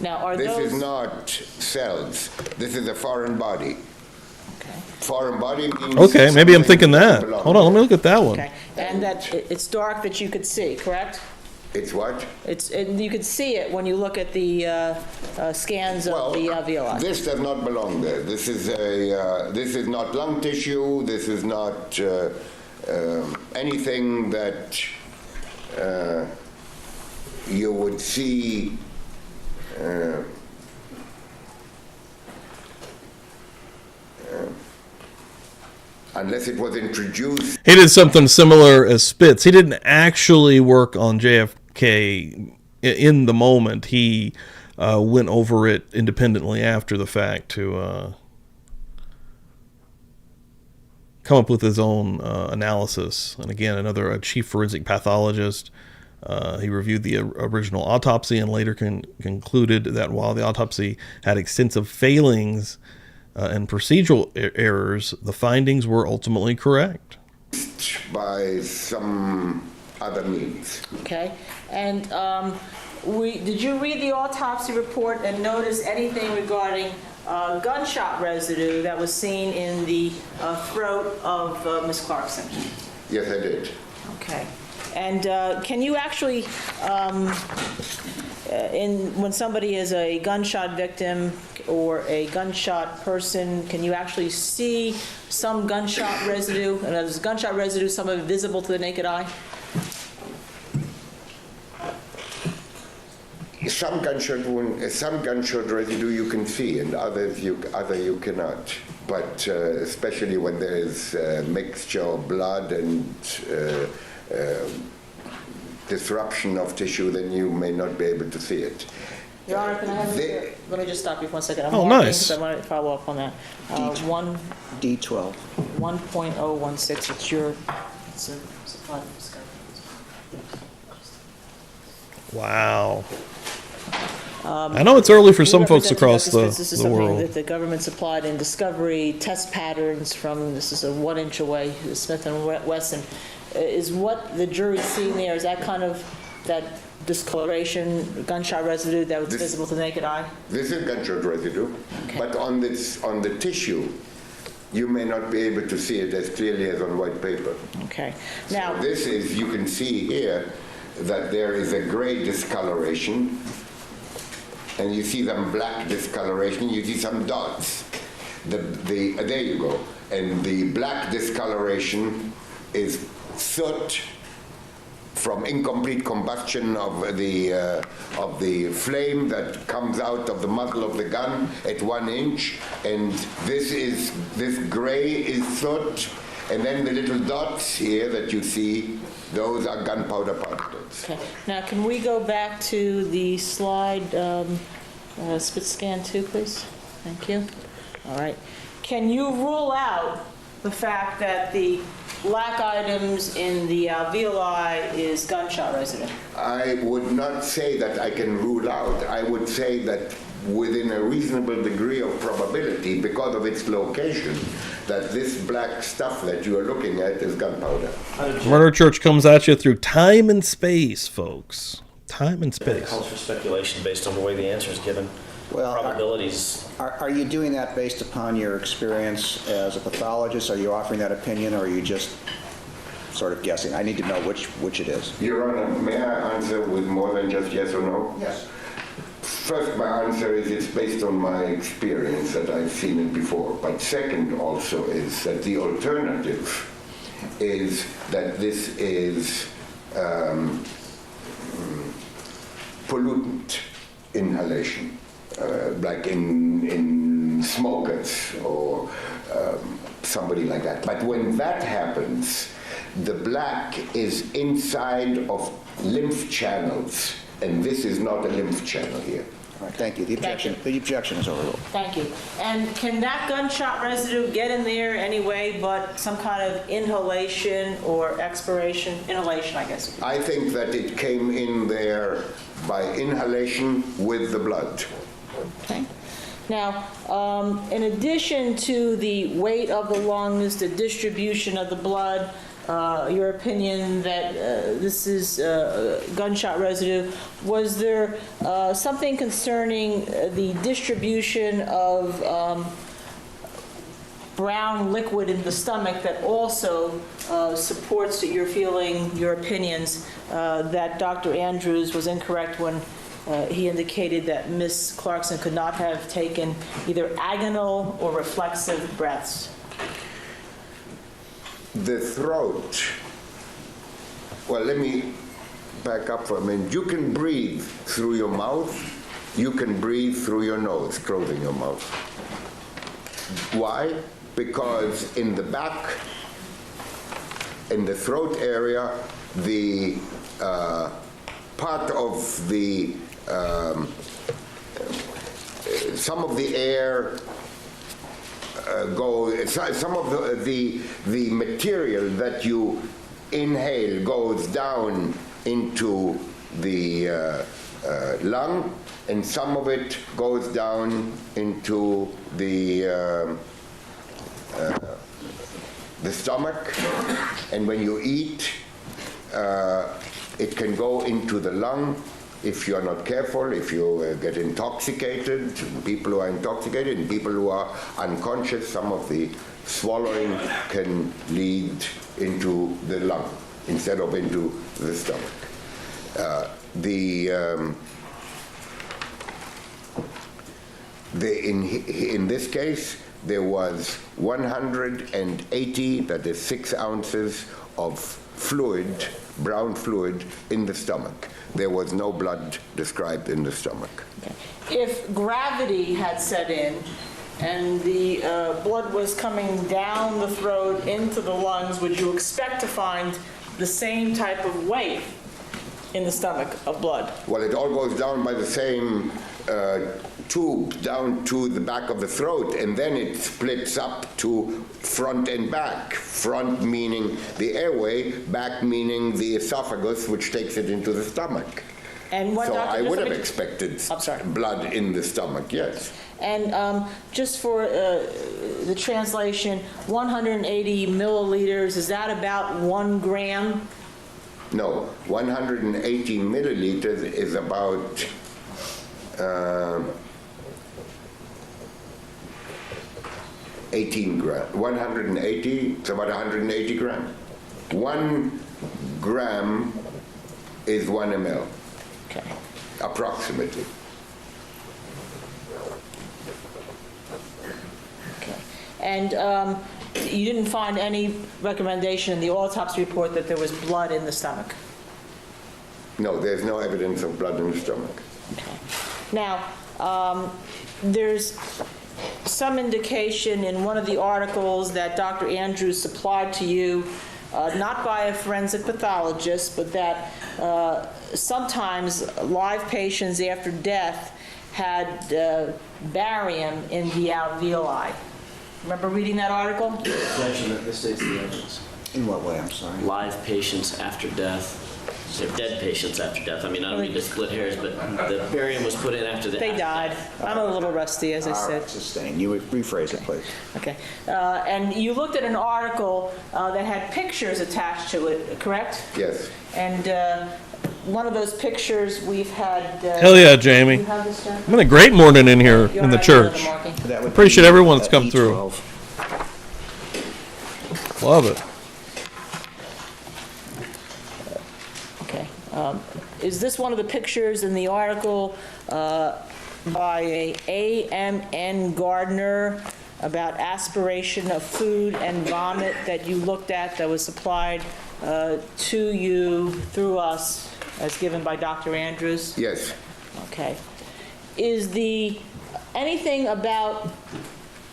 Now, are this those... is not cells. This is a foreign body. Okay. Foreign body means... Okay, maybe I'm something thinking that. belongs Hold on, let me there. look at that one. Okay, and that it's dark that you could see, correct? It's what? And you could see it when you look at the scans of the alveoli. This does not belong there. This is not lung tissue. This is not anything that you would see. Unless it was introduced. He did something similar as Spitz. He didn't actually work on JFK in the moment. He went over it independently after the fact to come up with his own analysis. And again, another chief forensic pathologist. He reviewed the original autopsy and later concluded that while the autopsy had extensive failings and procedural errors, the findings were ultimately correct. By some other means. Okay, and did you read the autopsy report and notice anything regarding gunshot residue that was seen in the throat of Miss Clarkson? Yes, I did. Okay, and can you actually, when somebody is a gunshot victim or a gunshot person, can you actually see some gunshot residue? And there's gunshot residue, some of it visible to the naked eye? Some gunshot residue you can see, and other you cannot. But especially when there is a mixture of blood and disruption of tissue, then you may not be able to see it. Your Honor, can I have let me just stop you for 1 second. I'm Oh, marking nice. because I want to follow up on that. D12. 1.016, it's a supply of discovery. Wow. I know it's early for some folks across This is the something world. that the government supplied in discovery test patterns from, this is a 1 inch away, Smith & Wesson. Is what the jury's seeing there, is that kind of, that discoloration, gunshot residue that was visible to the naked eye? This is gunshot residue, but on the tissue, you may not be able to see it as clearly as on white paper. Okay. Now, So this is, you can see here that there is a gray discoloration, and you see some black discoloration, you see some dots. There you go. And the black discoloration is soot from incomplete combustion of the flame that comes out of the muzzle of the gun at 1 inch, and this gray is soot, and then the little dots here that you see, those are gunpowder particles. okay. Now, can we go back to the slide, spit scan 2, please? Thank you. All right. Can you rule out the fact that the black items in the alveoli is gunshot residue? I would not say that I can rule out. I would say that within a reasonable degree of probability, because of its location, that this black stuff that you are looking at is gunpowder. Murder Church comes at you through time and space, folks. Time and It space. calls for speculation based on the way the answer is given. Well, probabilities. Are you doing that based upon your experience as a pathologist? Are you offering that opinion, or are you just sort of guessing? I need to know which it is. Your Honor, may I answer with more than just yes or no? Yes. First, my answer is it's based on my experience that I've seen it before. But second also is that the alternative is that this is pollutant inhalation, like in smokers or somebody like that. But when that happens, the black is inside of lymph channels, and this is not a lymph channel here. All right, thank you. The objection is overruled. Thank you. And can that gunshot residue get in there anyway, but some kind of inhalation or expiration? Inhalation, I guess. I think that it came in there by inhalation with the blood. Okay. Now, in addition to the weight of the lungs, the distribution of the blood, your opinion that this is gunshot residue, was there something concerning the distribution of brown liquid in the stomach that also supports your feeling, your opinions, that Dr. Andrews was incorrect when he indicated that Ms. Clarkson could not have taken either agonal or reflexive breaths? The throat, well, let me back up for a minute. You can breathe through your mouth. You can breathe through your nose, closing your mouth. Why? Because in the back, in the throat area, the part of the, some of the air some of the material that you inhale goes down into the lung, and some of it goes down into the stomach. And when you eat, it can go into the lung. If you're not careful, if you get intoxicated, people who are intoxicated and people who are unconscious, some of the swallowing can lead into the lung instead of into the stomach. In this case, there was 180, that is 6 ounces of fluid, brown fluid, in the stomach. There was no blood described in the stomach. Okay. If gravity had set in and the blood was coming down the throat into the lungs, would you expect to find the same type of weight in the stomach of blood? Well, it all goes down by the same tube down to the back of the throat, and then it splits up to front and back. Front meaning the airway, back meaning the esophagus, which takes it into the stomach. And what so Dr. I would have expected blood in the stomach, yes. And just for the translation, 180 milliliters, is that about 1 gram? No, 180 milliliters is about 18 grams. 180, it's about 180 grams. 1 gram is 1 ml. Okay. Approximately. Okay. And you didn't find any recommendation in the autopsy report that there was blood in the stomach? No, there's no evidence of blood in the stomach. Okay. Now, there's some indication in one of the articles that Dr. Andrews supplied to you, not by a forensic pathologist, but that sometimes live patients after death had barium in the alveoli. Remember reading that article? Objection, that misstates the evidence. In what way, I'm sorry? Live patients after death. They're dead patients after death. I mean, I don't mean to split hairs, but the barium was put in after the They died. I'm a little rusty, as I said. Sustained. You would rephrase it, please. Okay. And you looked at an article that had pictures attached to it, correct? Yes. And one of those pictures we've had. Hell yeah, Jamie. You have this, Jen? I'm having a great morning in here in the church. That would Appreciate be, everyone that's come through. E12. Love it. Okay. Is this one of the pictures in the article by a AMN Gardner about aspiration of food and vomit that you looked at that was supplied to you through us as given by Dr. Andrews? Yes. Okay. Is anything about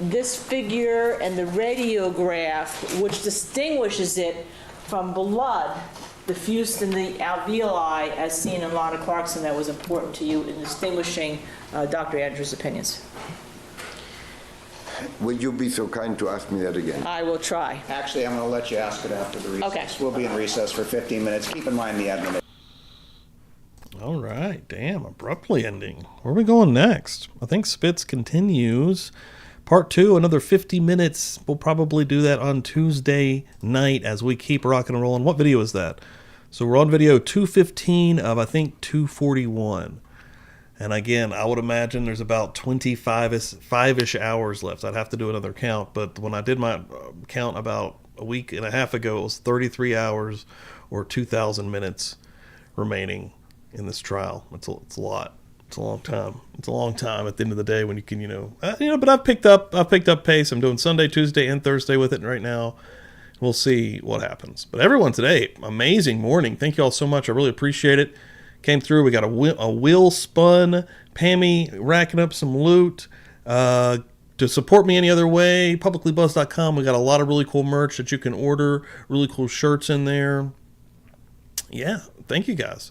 this figure and the radiograph which distinguishes it from blood diffused in the alveoli as seen in Lana Clarkson that was important to you in distinguishing Dr. Andrews' opinions? Would you be so kind to ask me that again? I will try. Actually, I'm going to let you ask it after the recess. Okay. We'll be in recess for 15 minutes. Keep in mind the admin. All right, damn, abruptly ending. Where are we going next? I think Spitz continues. Part 2, another 50 minutes. We'll probably do that on Tuesday night as we keep rocking and rolling. What video is that? So we're on video 215 of, I think, 241. And again, I would imagine there's about 25-ish hours left. I'd have to do another count. But when I did my count about a week and a half ago, it was 33 hours or 2,000 minutes remaining in this trial. It's a lot. It's a long time. It's a long time at the end of the day when you can, but I've picked up pace. I'm doing Sunday, Tuesday, and Thursday with it right now. We'll see what happens. But everyone today, amazing morning. Thank you all so much. I really appreciate it. Came through. We got a wheel spun. Pammy racking up some loot. To support me any other way, publiclybuzz.com. We got a lot of really cool merch that you can order. Really cool shirts in there. Yeah, thank you guys.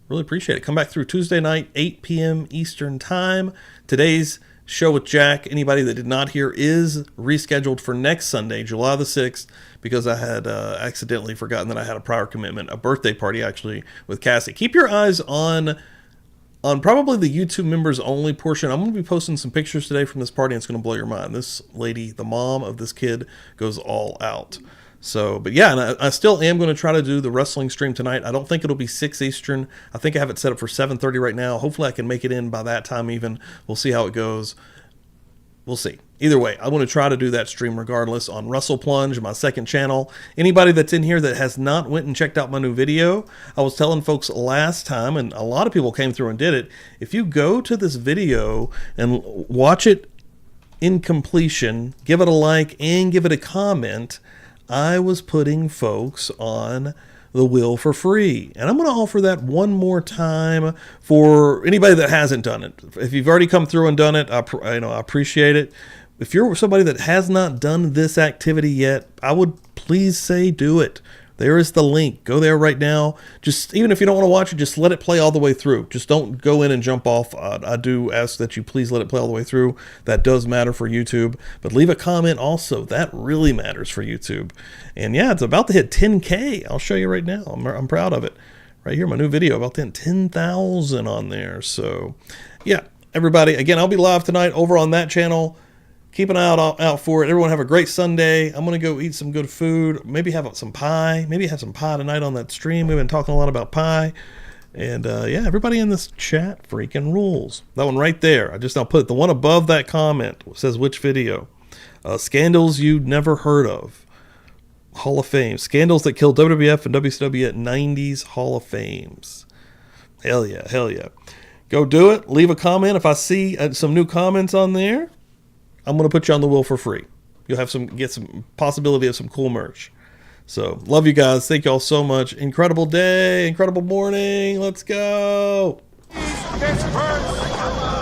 Really appreciate it. Come back through Tuesday night, 8 p.m. Eastern Time. Today's show with Jack, anybody that did not hear, is rescheduled for next Sunday, July the 6th, because I had accidentally forgotten that I had a prior commitment, a birthday party actually with Cassie. Keep your eyes on probably the YouTube members only portion. I'm going to be posting some pictures today from this party, and it's going to blow your mind. This lady, the mom of this kid, goes all out. So, but yeah, and I still am going to try to do the wrestling stream tonight. I don't think it'll be 6 Eastern. I think I have it set up for 7:30 right now. Hopefully I can make it in by that time even. We'll see how it goes. We'll see. Either way, I want to try to do that stream regardless on Wrestle Plunge, my second channel. Anybody that's in here that has not went and checked out my new video, I was telling folks last time, and a lot of people came through and did it. If you go to this video and watch it in completion, give it a like and give it a comment, I was putting folks on the wheel for free. And I'm going to offer that one more time for anybody that hasn't done it. If you've already come through and done it, I appreciate it. If you're somebody that has not done this activity yet, I would please say do it. There is the link. Go there right now. Just even if you don't want to watch it, just let it play all the way through. Just don't go in and jump off. I do ask that you please let it play all the way through. That does matter for YouTube. But leave a comment also. That really matters for YouTube. And yeah, it's about to hit 10K. I'll show you right now. I'm proud of it. Right here, my new video, about to hit 10,000 on there. So yeah, everybody, again, I'll be live tonight over on that channel. Keep an eye out for it. Everyone have a great Sunday. I'm going to go eat some good food. Maybe have some pie. Maybe have some pie tonight on that stream. We've been talking a lot about pie. And yeah, everybody in this chat freaking rules. That one right there. I'll put the one above that comment. It says which video. Scandals you'd never heard of. Hall of Fame. Scandals that killed WWF and WCW at 90s Hall of Fames. Hell yeah, hell yeah. Go do it. Leave a comment. If I see some new comments on there, I'm going to put you on the wheel for free. You'll have get some possibility of some cool merch. So, love you guys. Thank you all so much. Incredible day, incredible morning. Let's go. Pittsburgh.